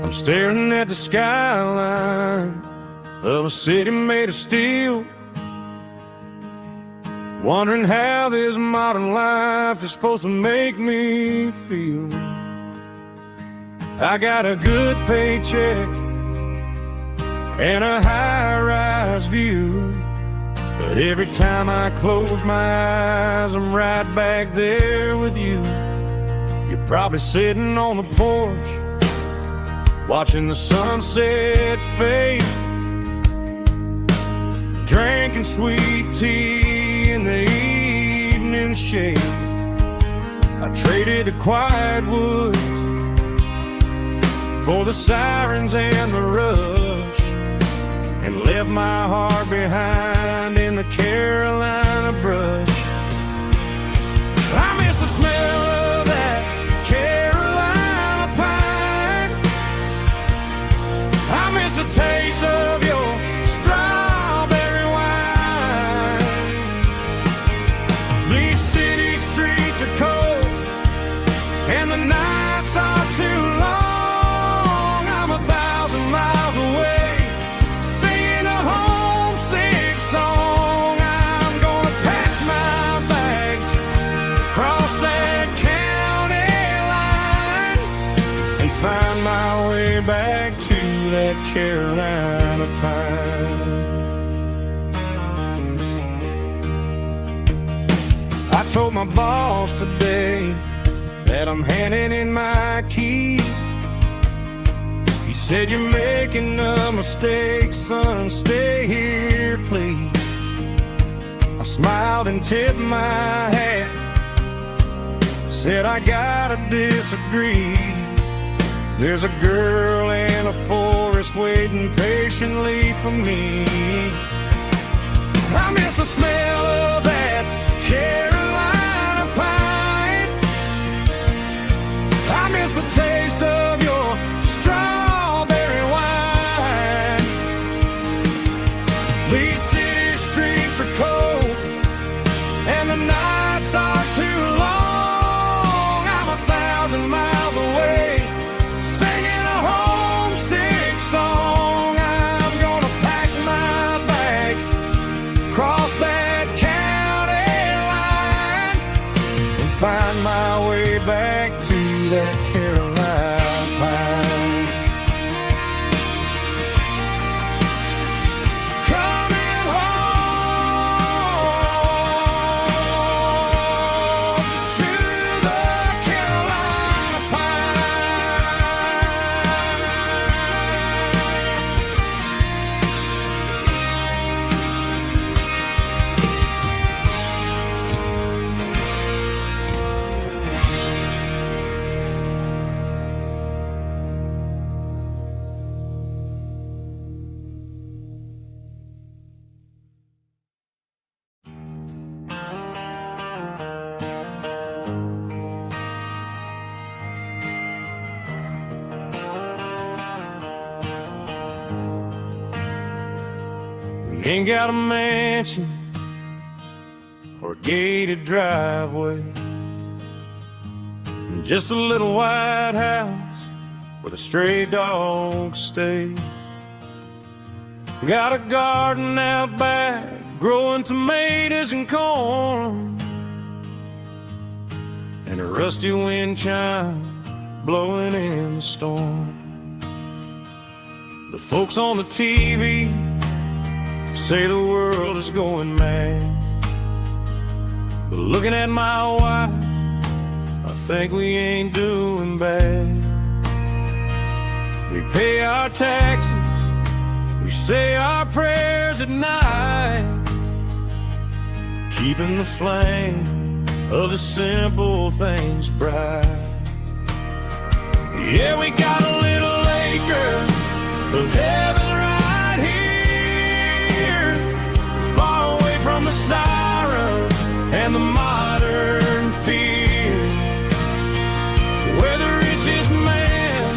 I'm staring at the skyline of a city made of steel, wondering how this modern life is supposed to make me feel. I got a good paycheck and a high-rise view, but every time I close my eyes, I'm right back there with you. You're probably sitting on the porch, watching the sunset fade, drinking sweet tea in the evening shade. I traded the quiet woods for the sirens and the rush, and left my heart behind in the Carolina brush. I miss the smell of that Carolina pine. I miss the taste of your strawberry wine. These city streets are cold and the nights are too long. I'm 1,000 miles away, singing a homesick song. I'm gonna pack my bags, cross that county line, and find my way back to that Carolina pine. I told my boss today that I'm handing in my keys. He said, "You're making a mistake, son, stay here, please." I smiled and tipped my hat, said, "I gotta disagree. There's a girl in a forest waiting patiently for me." I miss the smell of that Carolina pine. I miss the taste of your strawberry wine. These city streets are cold and the nights are too long. I'm 1,000 miles away, singing a homesick song. I'm gonna pack my bags, cross that county line, and find my way back to that Carolina pine. Coming home to the Carolina pine. Ain't got a mansion or a gated driveway, just a little white house where the stray dogs stay. Got a garden out back, growing tomatoes and corn, and a rusty wind chime blowing in the storm. The folks on the TV say the world is going mad, but looking at my wife, I think we ain't doing bad. We pay our taxes, we say our prayers at night, keeping the flame of the simple things bright. Yeah, we got a little acre of heaven right here, far away from the sirens and the modern fear, where the richest man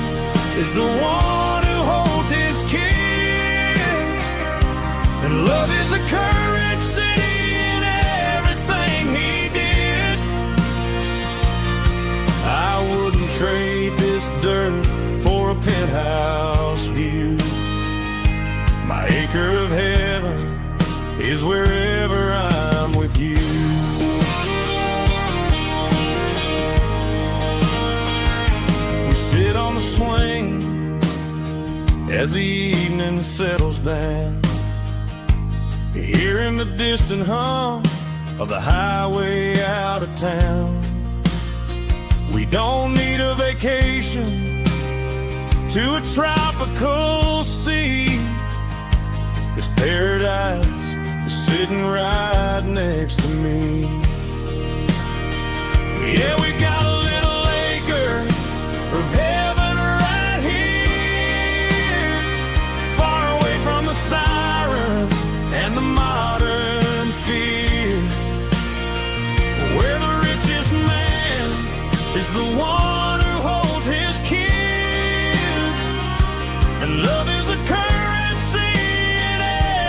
is the one who holds his kids, and love is the currency in everything he did. I wouldn't trade this dirt for a penthouse view. My acre of heaven is wherever I'm with you. We sit on the swing as the evening settles down, hearing the distant hum of the highway out of town. We don't need a vacation to a tropical sea, 'cause paradise is sitting right next to me. Yeah, we got a little acre of heaven right here, far away from the sirens and the modern fear, where the richest man is the one who holds his kids, and love is the currency in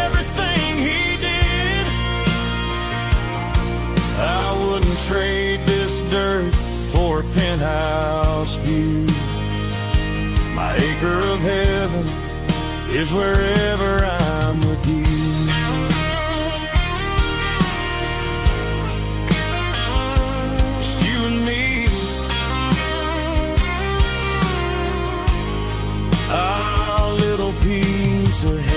everything he did. I wouldn't trade this dirt for a penthouse view. My acre of heaven is wherever I'm with you. Just you and me, our little piece of heaven.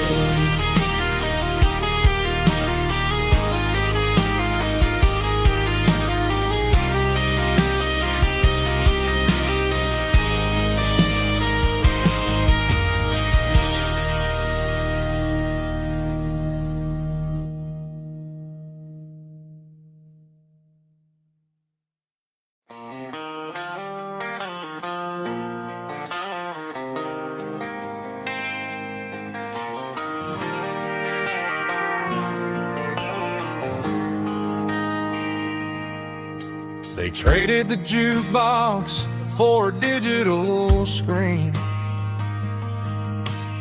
They traded the jukebox for a digital screen,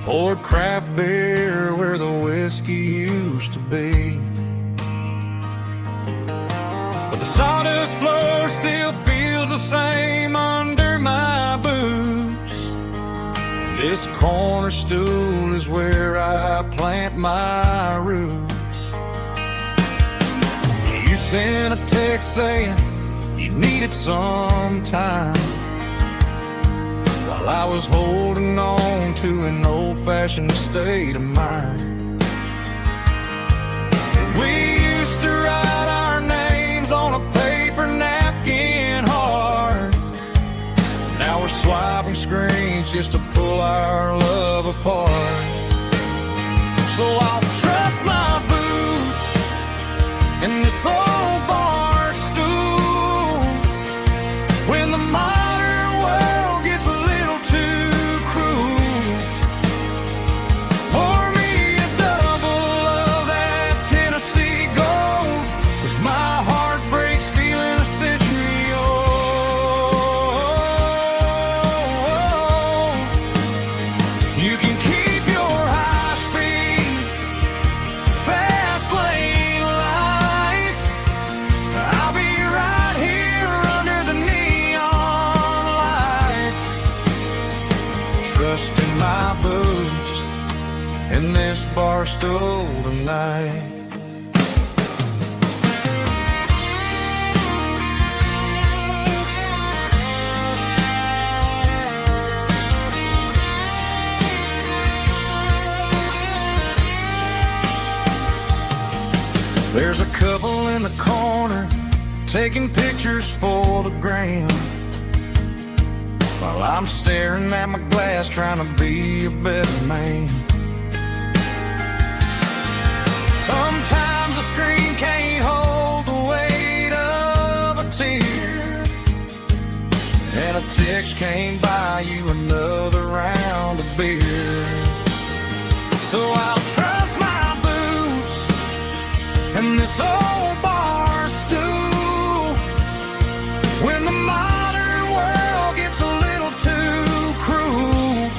poured craft beer where the whiskey used to be, but the sawdust floor still feels the same under my boots. This corner stool is where I plant my roots. You sent a text saying you needed some time, while I was holding on to an old-fashioned state of mind. We used to write our names on a paper napkin hard. Now we're swiping screens just to pull our love apart. So I'll trust my boots in this old bar stool when the modern world gets a little too cruel. Pour me a double of that Tennessee Gold, 'cause my heart breaks feeling a century old. You can keep stool tonight. There's a couple in the corner taking pictures for the gram, while I'm staring at my glass trying to be a better man. Sometimes the screen can't hold the weight of a tear, and a text can't buy you another round of beer. So I'll trust my boots and this old bar stool when the modern world gets a little too cruel.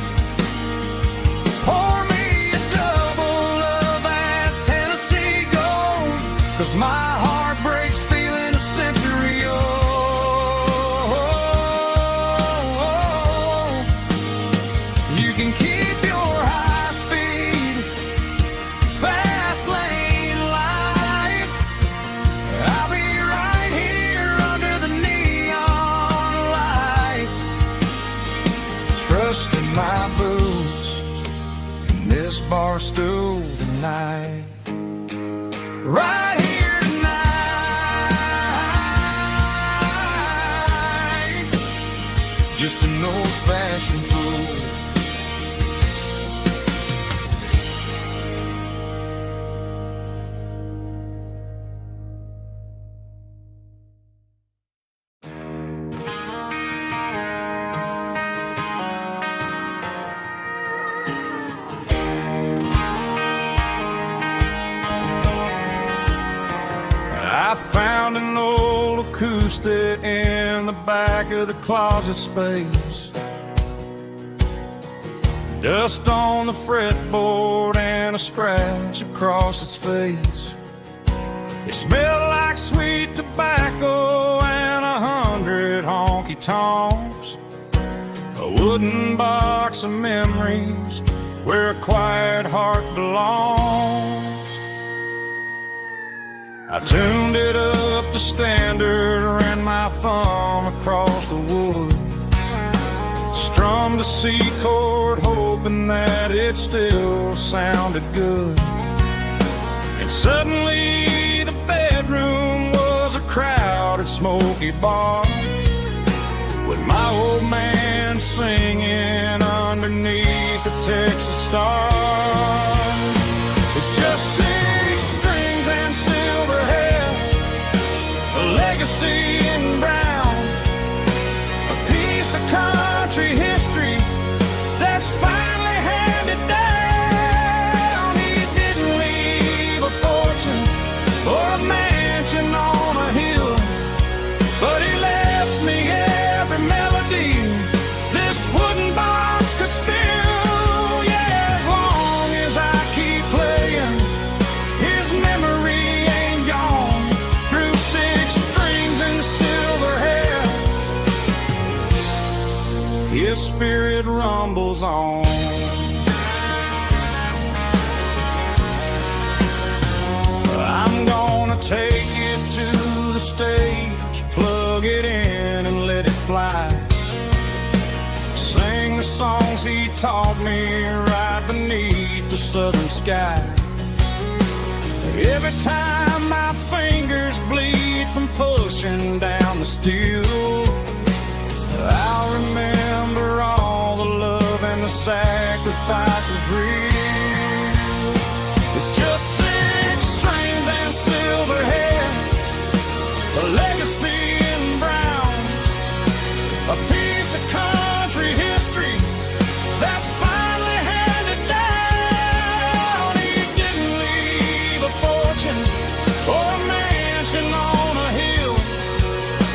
Pour me a double of that Tennessee Gold, 'cause my heart breaks feeling a century old. You can keep your high speed, fast lane life. I'll be right here under the neon light, trusting my boots and this bar stool tonight. Right here tonight, just an old-fashioned fool. I found an old acoustic in the back of the closet space, dust on the fretboard and a scratch across its face. It smelled like sweet tobacco and 100 honky-tonks, a wooden box of memories where a quiet heart belongs. I tuned it up to standard, ran my thumb across the wood, strummed a C chord hoping that it still sounded good. And suddenly the bedroom was a crowded smoky bar, with my old man singing underneath the Texas stars. It's just 6 strings and silver hair, a legacy in brown, a piece of country history that's finally handed down. He didn't leave a fortune or a mansion on a hill, but he left me every melody this wooden box could spill. Yeah, as long as I keep playing, his memory ain't gone. Through 6 strings and silver hair, his spirit rumbles on. I'm gonna take it to the stage, plug it in and let it fly. Sing the songs he taught me right beneath the southern sky. Every time my fingers bleed from pushing down the steel, I'll remember all the love and the sacrifices real. It's just 6 strings and silver hair, a legacy in brown, a piece of country history that's finally handed down. He didn't leave a fortune or a mansion on a hill,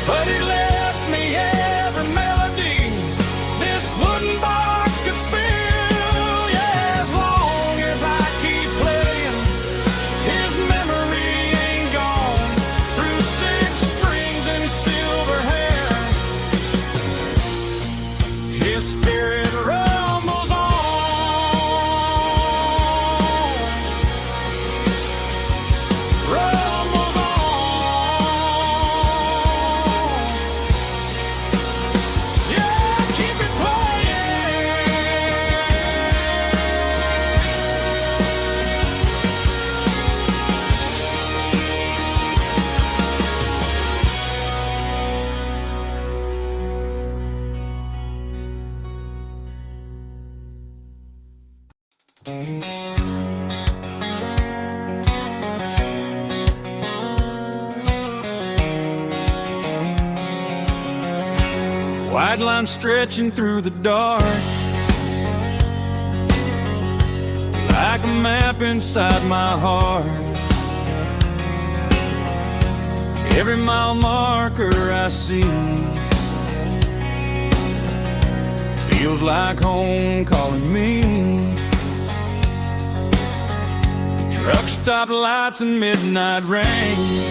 but he left me every melody this wooden box could spill. Yeah, as long Bright line stretching through the dark, like a map inside my heart. Every mile marker I see feels like home calling me. Truck stop lights and midnight rain,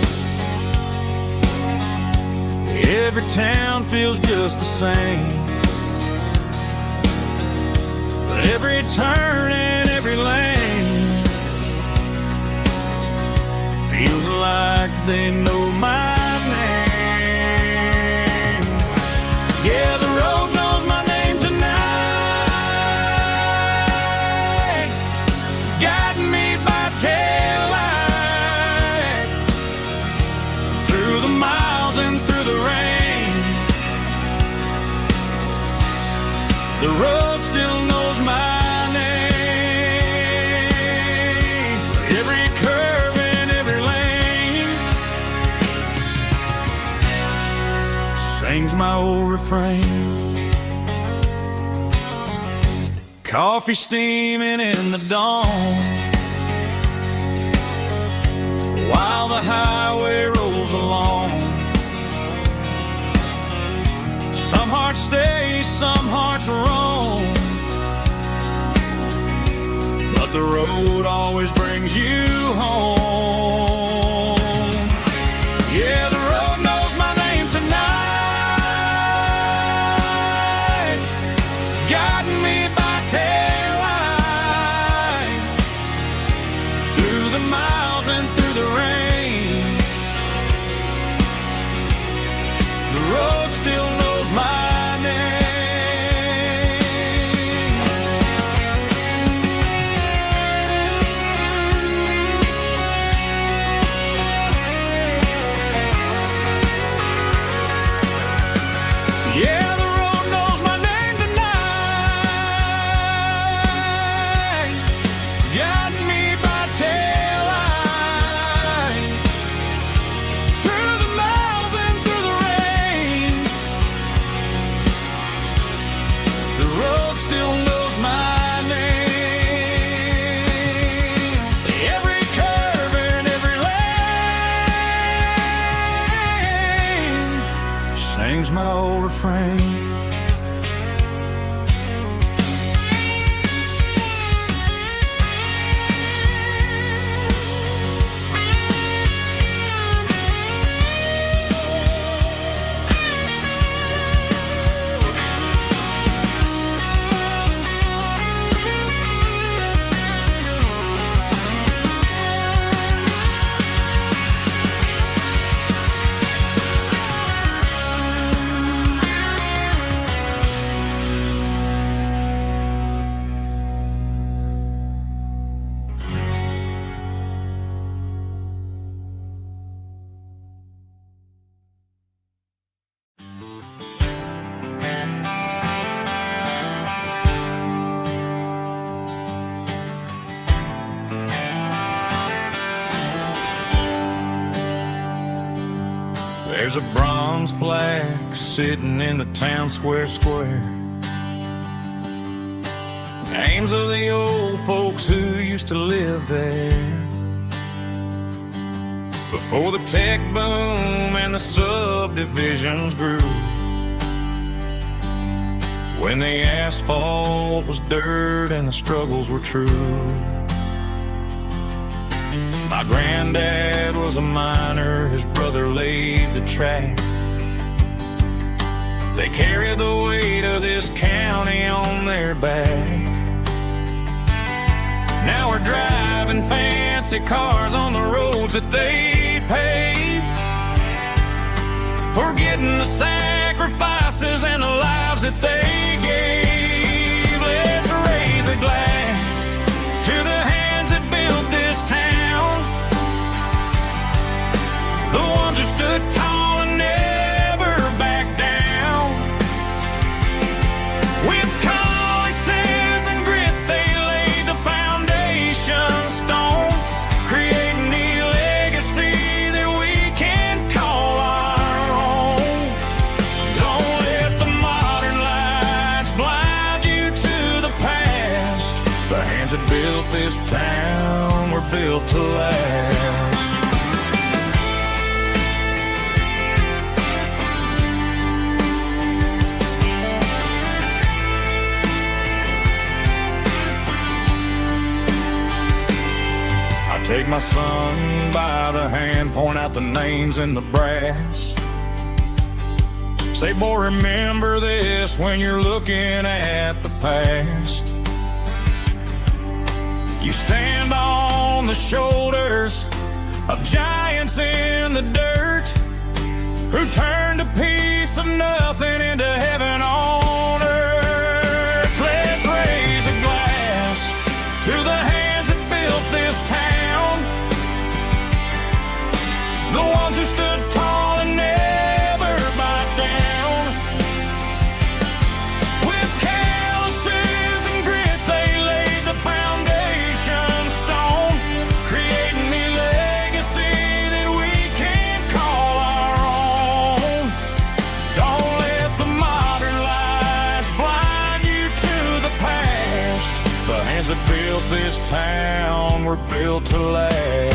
every town feels just the same. But every turn and every lane feels like they know my name. Yeah, the road knows my name tonight, guiding me by taillight through the miles and through the rain. The road still knows my name. Every curve and every lane sings my old refrain. Coffee steaming in the dawn, while the highway rolls along. Some hearts stay, some hearts roam, but the road always brings you home. Yeah, the road knows my name tonight, guiding me by taillight through the miles and through the rain. The road still knows my name. Yeah, the road knows my name tonight, guiding me by taillight through the miles and through the rain. The road still knows my name. Every curve and every lane sings my old refrain. There's a bronze plaque sitting in the town square. Names of the old folks who used to live there before the tech boom and the subdivisions grew, when the asphalt was dirt and the struggles were true. My granddad was a miner, his brother laid the track. They carried the weight of this county on their back. Now we're driving fancy cars on the roads that they paved, forgetting the sacrifices and the lives that they gave. Let's raise a glass to the hands that built this town, the ones who stood tall and never backed down. With calluses and grit, they laid the foundation stone, creating the legacy that we can call our own. Don't let the mob built to last. I take my son by the hand, point out the names in the brass. Say, boy, remember this when you're looking at the past. You stand on the shoulders of giants in the dirt, who turned a piece of nothing into heaven on earth. Let's raise a glass to the hands that built this town, the ones who stood tall and never bowed down. With calluses and grit, they laid the foundation stone, creating a legacy that we can call our own. Don't let the modern lights blind you to the past. The hands that built this town were built to last.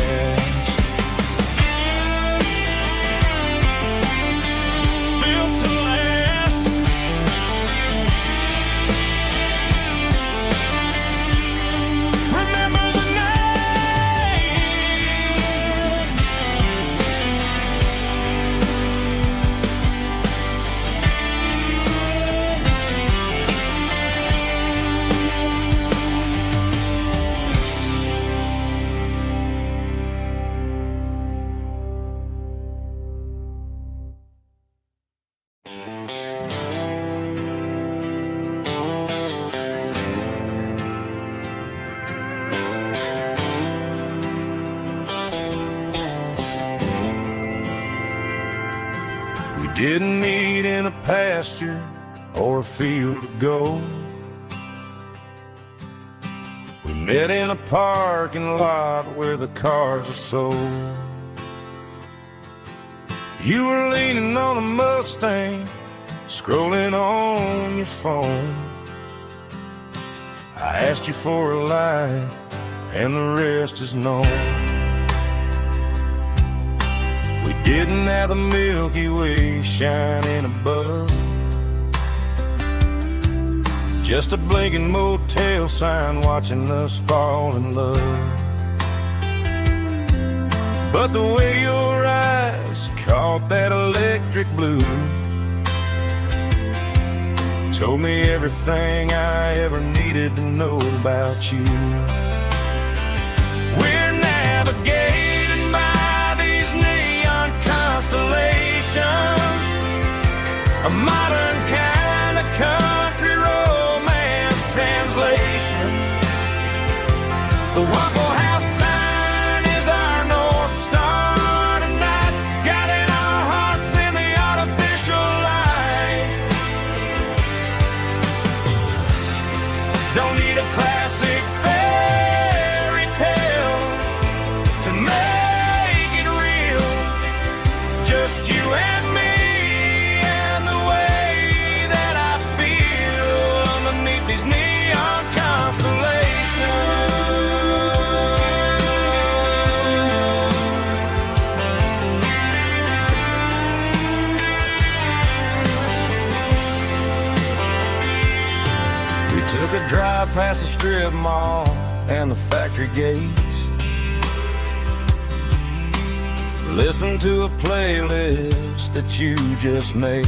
Didn't meet in a pasture or a field of gold. We met in a parking lot where the cars are sold. You were leaning on a Mustang, scrolling on your phone. I asked you for a light, and the rest is known. We didn't have the Milky Way shining above, just a blinking motel sign watching us fall in love. But the way your eyes caught that electric blue told me everything I ever needed to know about you. We're navigating by these neon constellations, a modern kind of country romance translation. The Waffle House sign is our North Star tonight, guiding our hearts in the artificial light. Don't need a classic fairy tale to make it real, just you and me and the way that I feel underneath these neon constellations. We took a drive past the strip mall and the factory gates, listened to a playlist that you just made.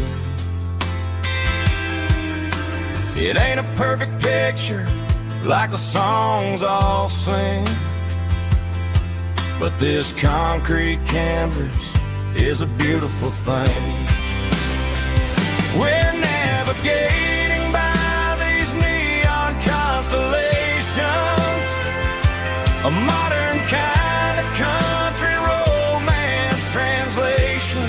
It ain't a perfect picture like the songs all sing, but this concrete canvas is a beautiful thing. We're navigating by these neon constellations, a modern kind of country romance translation.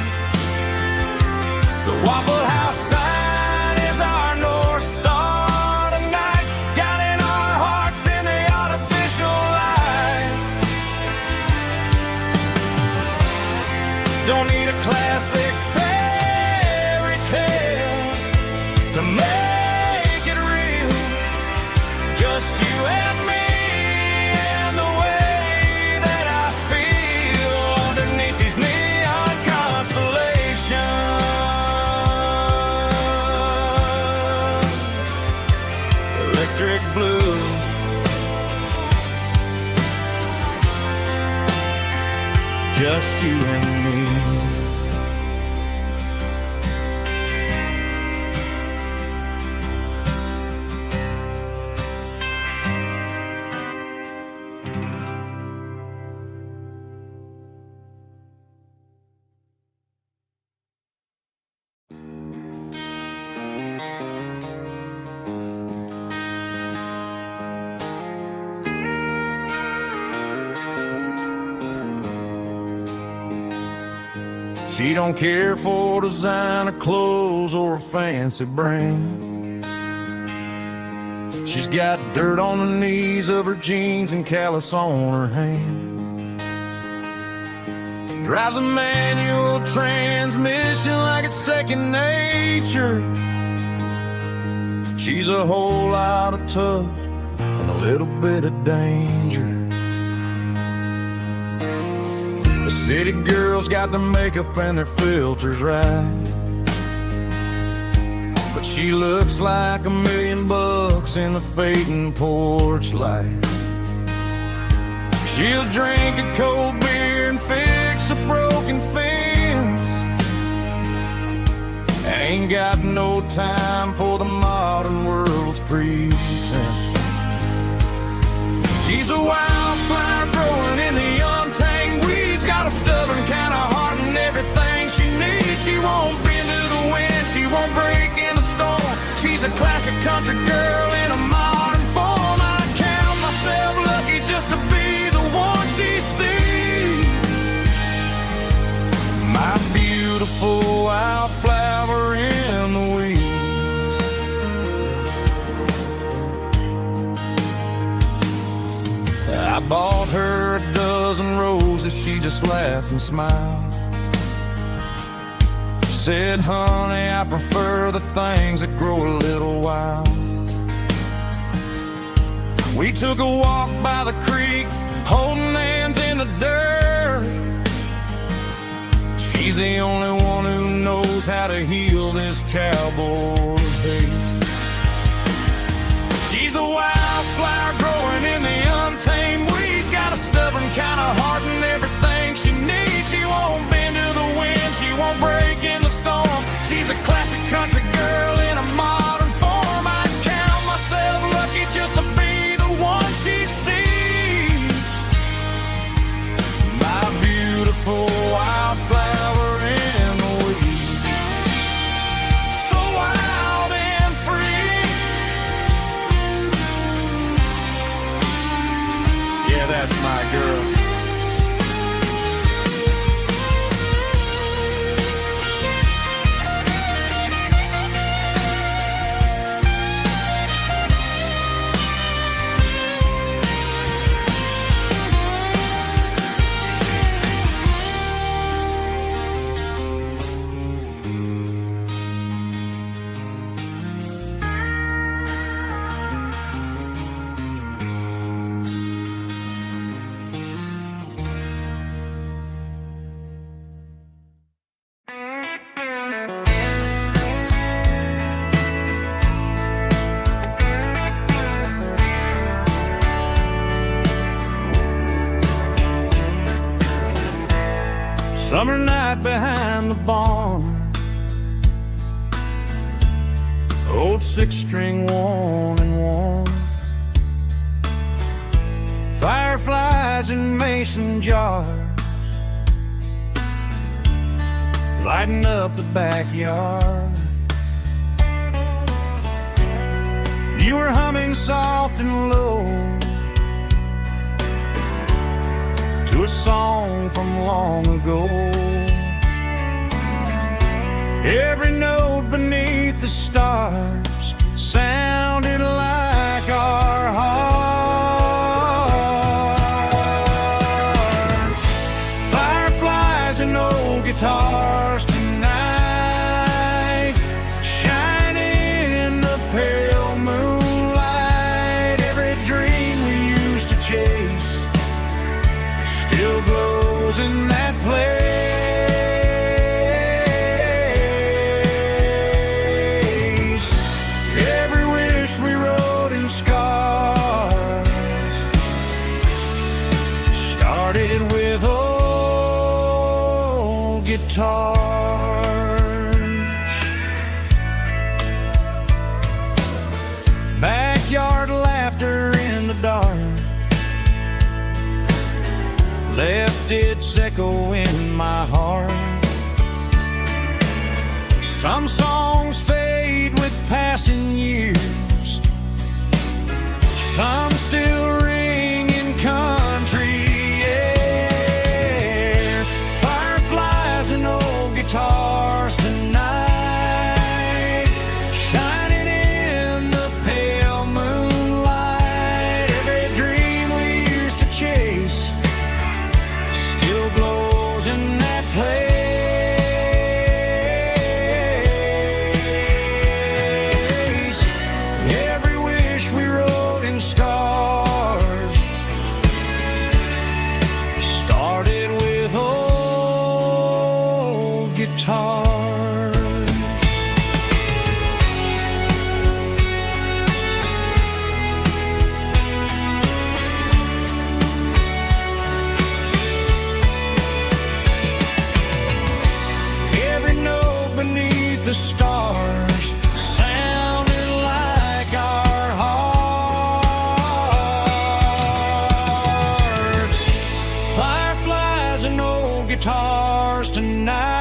The Waffle House sign is our North Star tonight, guiding our hearts in the artificial light. Don't need a classic fairy tale to make it real, just you and me and the way just you and me. She don't care for designer clothes or a fancy brand. She's got dirt on the knees of her jeans and callus on her hand. Drives a manual transmission like it's second nature. She's a whole lot of tough and a little bit of danger. The city girls got their makeup and their filters right, but she looks like $1,000,000 in the fading porch light. She'll drink a cold beer and fix a broken fence. Ain't got no time for the modern world's pretense. She's a wildflower growing in the untamed weeds. Got a stubborn kind of heart and everything she needs. She won't bend to the wind, she won't break in the storm. She's a classic country girl in a modern form. I count myself lucky just to be the one she sees. My beautiful wildflower in the weeds. I bought her a dozen roses, she just laughed and smiled. Said, honey, I prefer the things that grow a little wild. We took a walk by the creek, holding hands in the dirt. She's the only one who knows how to heal this cowboy's hate. She's a wildflower growing in the untamed weeds. Got a stubborn kind of heart and everything she needs. She won't bend to the wind, she won't break in the storm. She's a classic country girl in a modern form. I count myself lucky just to be the one she sees. My beautiful wildflower in the weeds. So wild and free. Yeah, that's my girl. Summer night behind the barn, old six-string worn and worn. Fireflies in mason jars, lighting up the backyard. You were humming soft and low to a song from long ago. Every note beneath the stars sounded like our hearts. Fireflies and old guitars tonight, shining in the pale moonlight. Every dream we used to chase still glows in that place. Every wish we wrote in scars started with oh, guitars. Backyard laughter in the dark left its echo in my heart. Some songs fade with passing years, some still ring in country air. Fireflies and old guitars tonight, shining in the pale moonlight. Every dream we used to chase still glows in that place. Every wish we wrote in scars started with old guitars. Every note beneath the stars sounded like our hearts. Fireflies and old guitars tonight,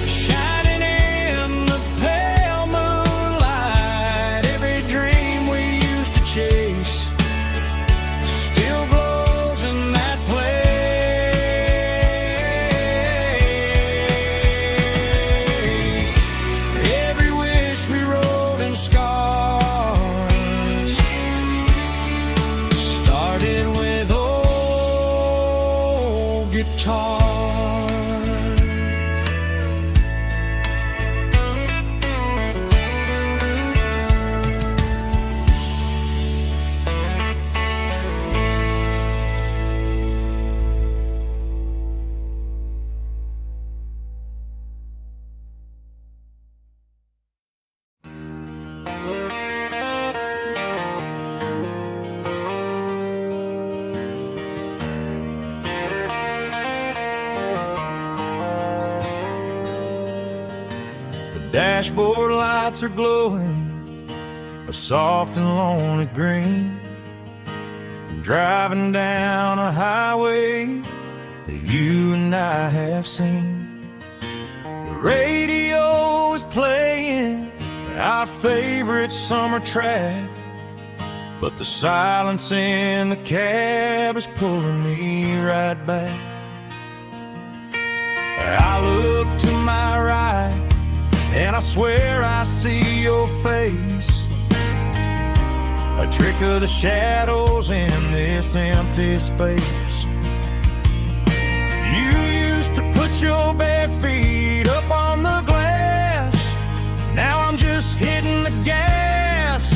shining in the pale moonlight. Every dream we used to chase still glows in that place. Every wish we wrote in scars started with old guitars. Dashboard lights are glowing a soft and lonely green. Driving down a highway that you and I have seen. The radio is playing our favorite summer track, but the silence in the cab is pulling me right back. I look to my right and I swear I see your face, a trick of the shadows in this empty space. You used to put your bare feet up on the glass. Now I'm just hitting the gas,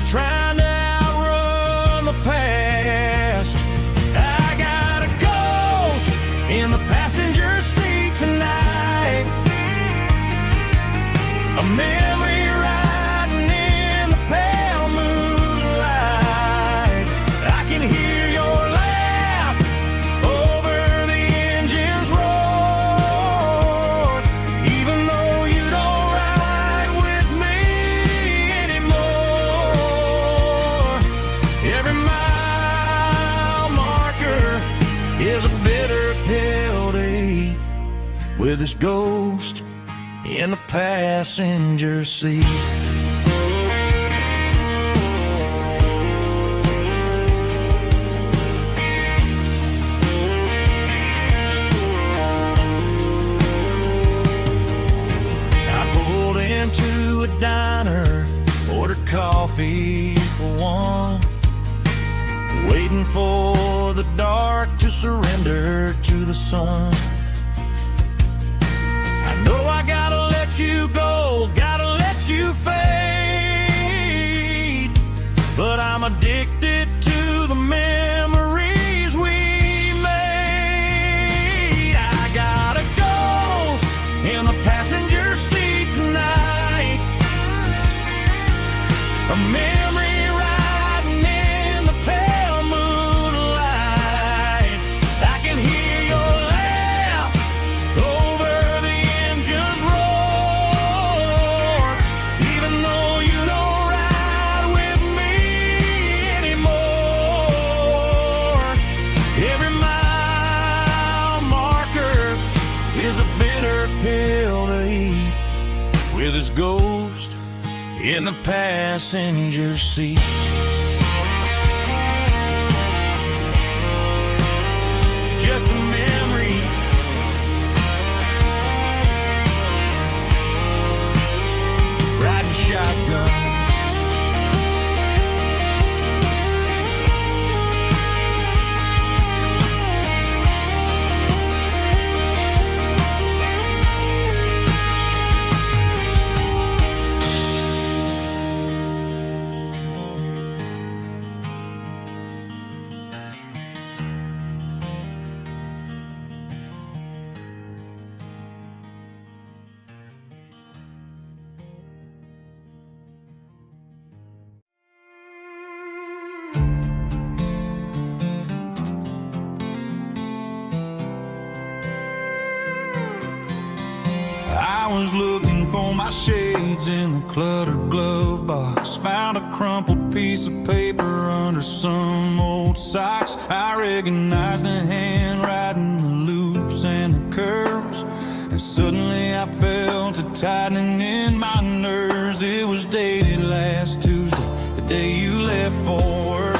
trying to outrun the past. I got a ghost in the passenger seat tonight, a memory riding in the pale moonlight. I can hear your laugh over the engine's roar, even though you don't ride with me anymore. Every mile marker is a bitter penalty with this ghost in the passenger seat. I pulled into a diner, ordered coffee for one, waiting for the dark to surrender to the sun. I know I gotta let you go, gotta let you fade, but I'm addicted to the memories we made. I got a ghost in the passenger seat tonight, a memory riding in the pale moonlight. I can hear your laugh with his ghost in the passenger seat. Just a memory, riding shotgun. I was looking for my shades in the cluttered glove box. Found a crumpled piece of paper under some old socks. I recognized the handwriting, the loops and the curves, and suddenly I felt a tightening in my nerves. It was dated last Tuesday, the day you left for work.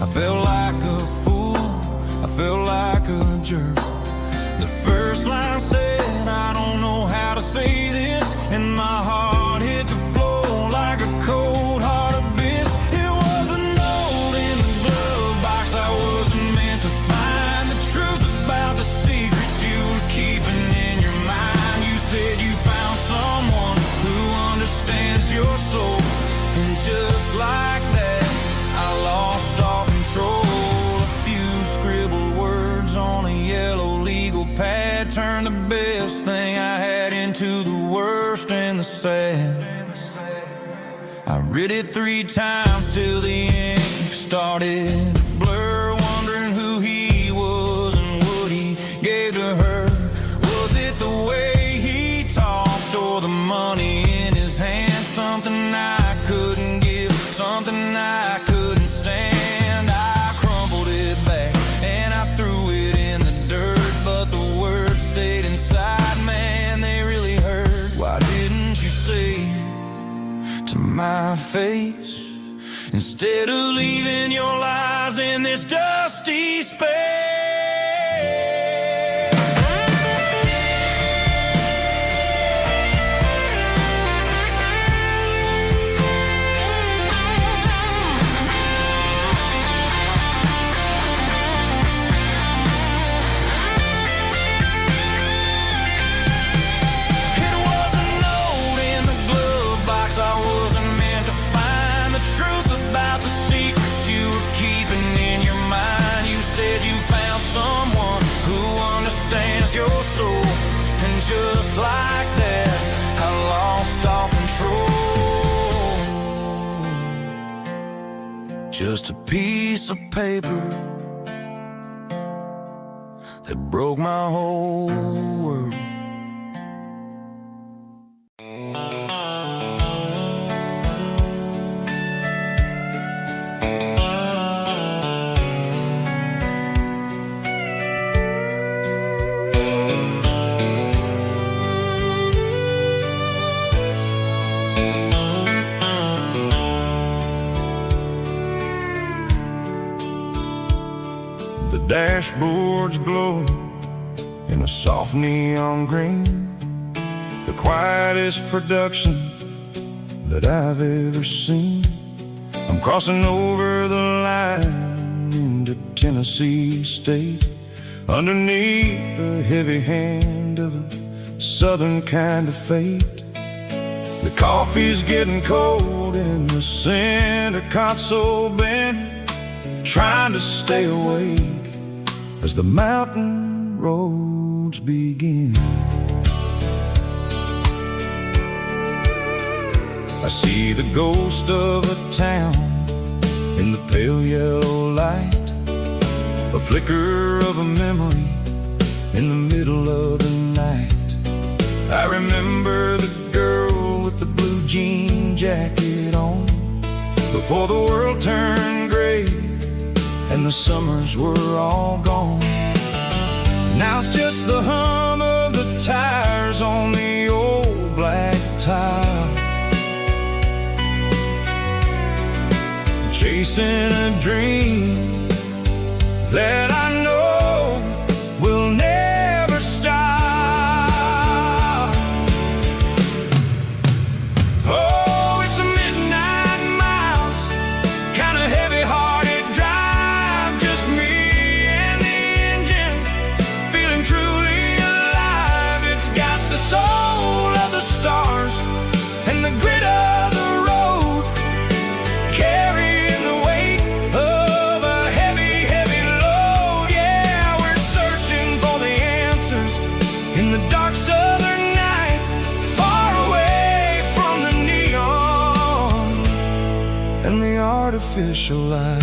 I felt like a fool, I felt like a jerk. The first line said, I don't know how to say this, and my heart hit the floor like a cold heart abyss. It was a note in the glove box I wasn't meant to find. The truth about the secrets you were keeping in your mind. You said you found someone who understands your soul, and just like that I lost all control. A few scribbled words on a yellow legal pad turned the best thing I had into the worst and the sad. I read it 3 times till the ink started to blur, wondering who he was and what he gave to her. Was it the way he talked or the money in his hand? Something I couldn't give, something I couldn't stand. I crumpled it back and I threw it in the dirt, but the words stayed inside, man, they really hurt. Why didn't you say to my face, instead of leaving your lies in this dusty space? It was a note in the glove box I wasn't meant to find. The truth about the secrets you were keeping in your mind. You said you found someone who understands your soul, and just like that I lost all control. Just a piece of paper that broke my whole world. The dashboard's glowing in a soft neon green, the quietest production that I've ever seen. I'm crossing over the line into Tennessee State, underneath the heavy hand of a southern kind of fate. The coffee's getting cold in the center console bin, trying to stay awake as the mountain roads begin. I see the ghost of a town in the pale yellow light, a flicker of a memory in the middle of the night. I remember the girl with the blue jean jacket on, before the world turned gray and the summers were all gone. Now it's just the hum of the tires on the old black tire chasing a dream that I know will never stop. Oh, it's a midnight miles, kind of heavy-hearted drive, just me and the engine, feeling truly alive. It's got the soul of the stars and the grit of the road, carrying the weight of a heavy, heavy load. Yeah, we're searching for the answers in the dark southern night, far away from the neon and the artificial light.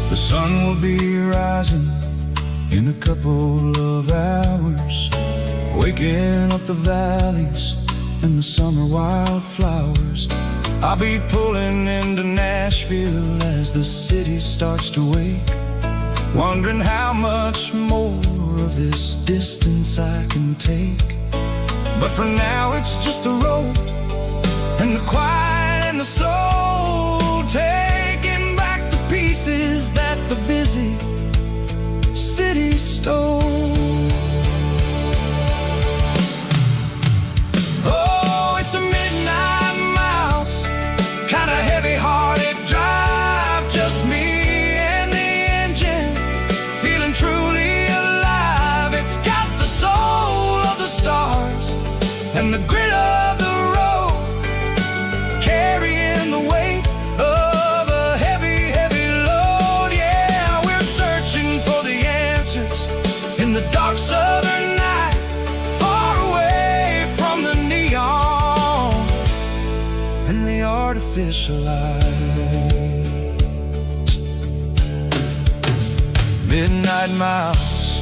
The sun will be rising in a couple of hours, waking up the valleys and the summer wildflowers. I'll be pulling into Nashville as the city starts to wake, wondering how much more of this distance I can take. But for now it's just the road and the quiet and the soul, taking back the pieces that the busy city stole. Oh, it's a midnight miles, kind of heavy-hearted drive, just me and the engine, feeling truly alive. It's got the soul of the stars and the grit of the road, carrying the weight of a heavy, heavy load. Yeah, we're searching for the answers in the dark southern night, far away from the neon and the artificial lights. Midnight miles,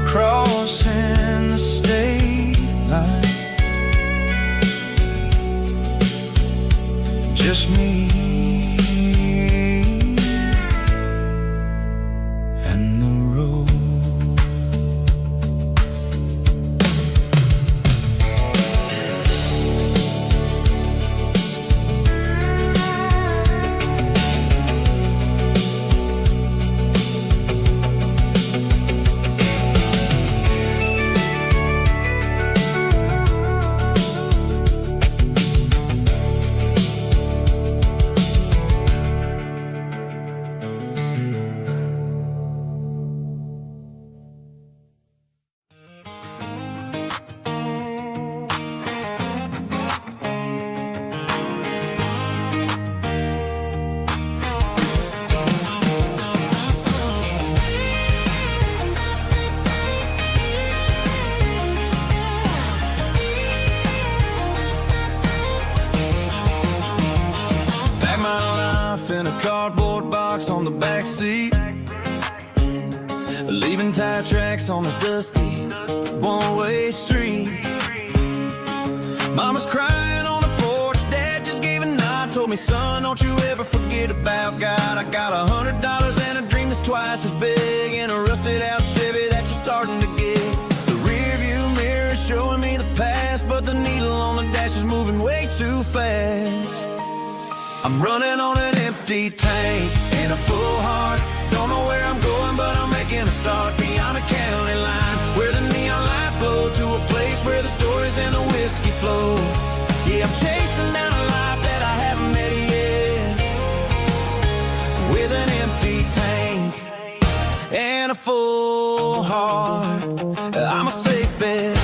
crossing the state line, just me and the road. In a cardboard box on the back seat, leaving tire tracks on this dusty one-way street. Mama's crying on the porch, Dad just gave a nod, told me, son, don't you ever forget about God. I got $100 and a dream that's twice as big, in a rusted out Chevy that you're starting to get. The rear view mirror is showing me the past, but the needle on the dash is moving way too fast. I'm running on an empty tank and a full heart. Don't know where I'm going, but I'm making a start beyond a county line, where the neon lights glow, to a place where the stories and the whiskey flow. Yeah, I'm chasing down a life that I haven't met yet, with an empty tank and a full heart. I'm a safe bet.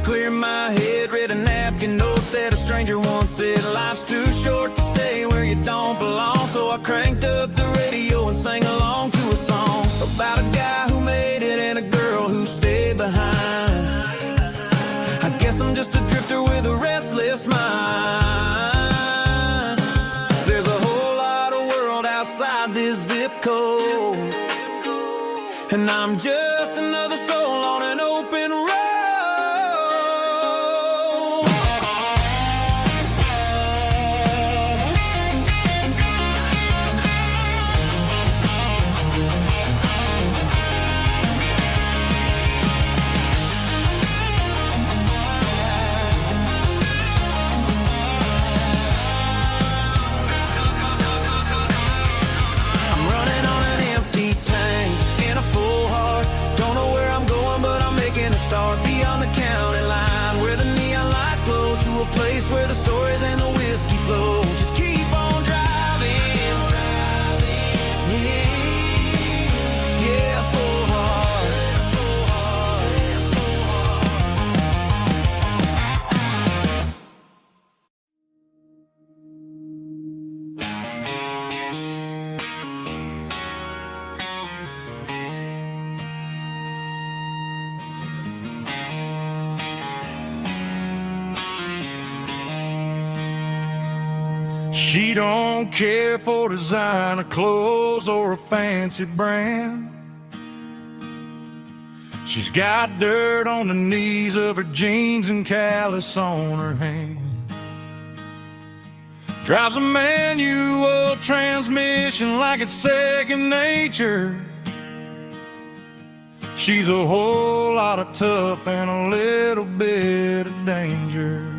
Clear my head, read a napkin note that a stranger once said, life's too short to stay where you zip code, and I'm just another soul on an open road. I'm running on an empty tank in a full heart. Don't know where I'm going, but I'm making a start beyond the county line, where the neon lights glow, to a place where the stories and the whiskey flow. Just keep on driving, yeah, full heart. She don't care for designer clothes or a fancy brand. She's got dirt on the knees of her jeans and callus on her hand. Drives a manual transmission like it's second nature. She's a whole lot of tough and a little bit of danger.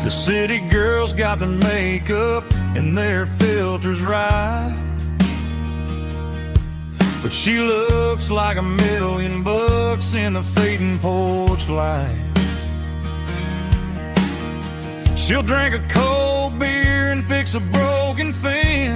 The city girls got their makeup and their filters right, but she looks like $1,000,000 in the fading porch light. She'll drink a cold beer and fix a broken fence,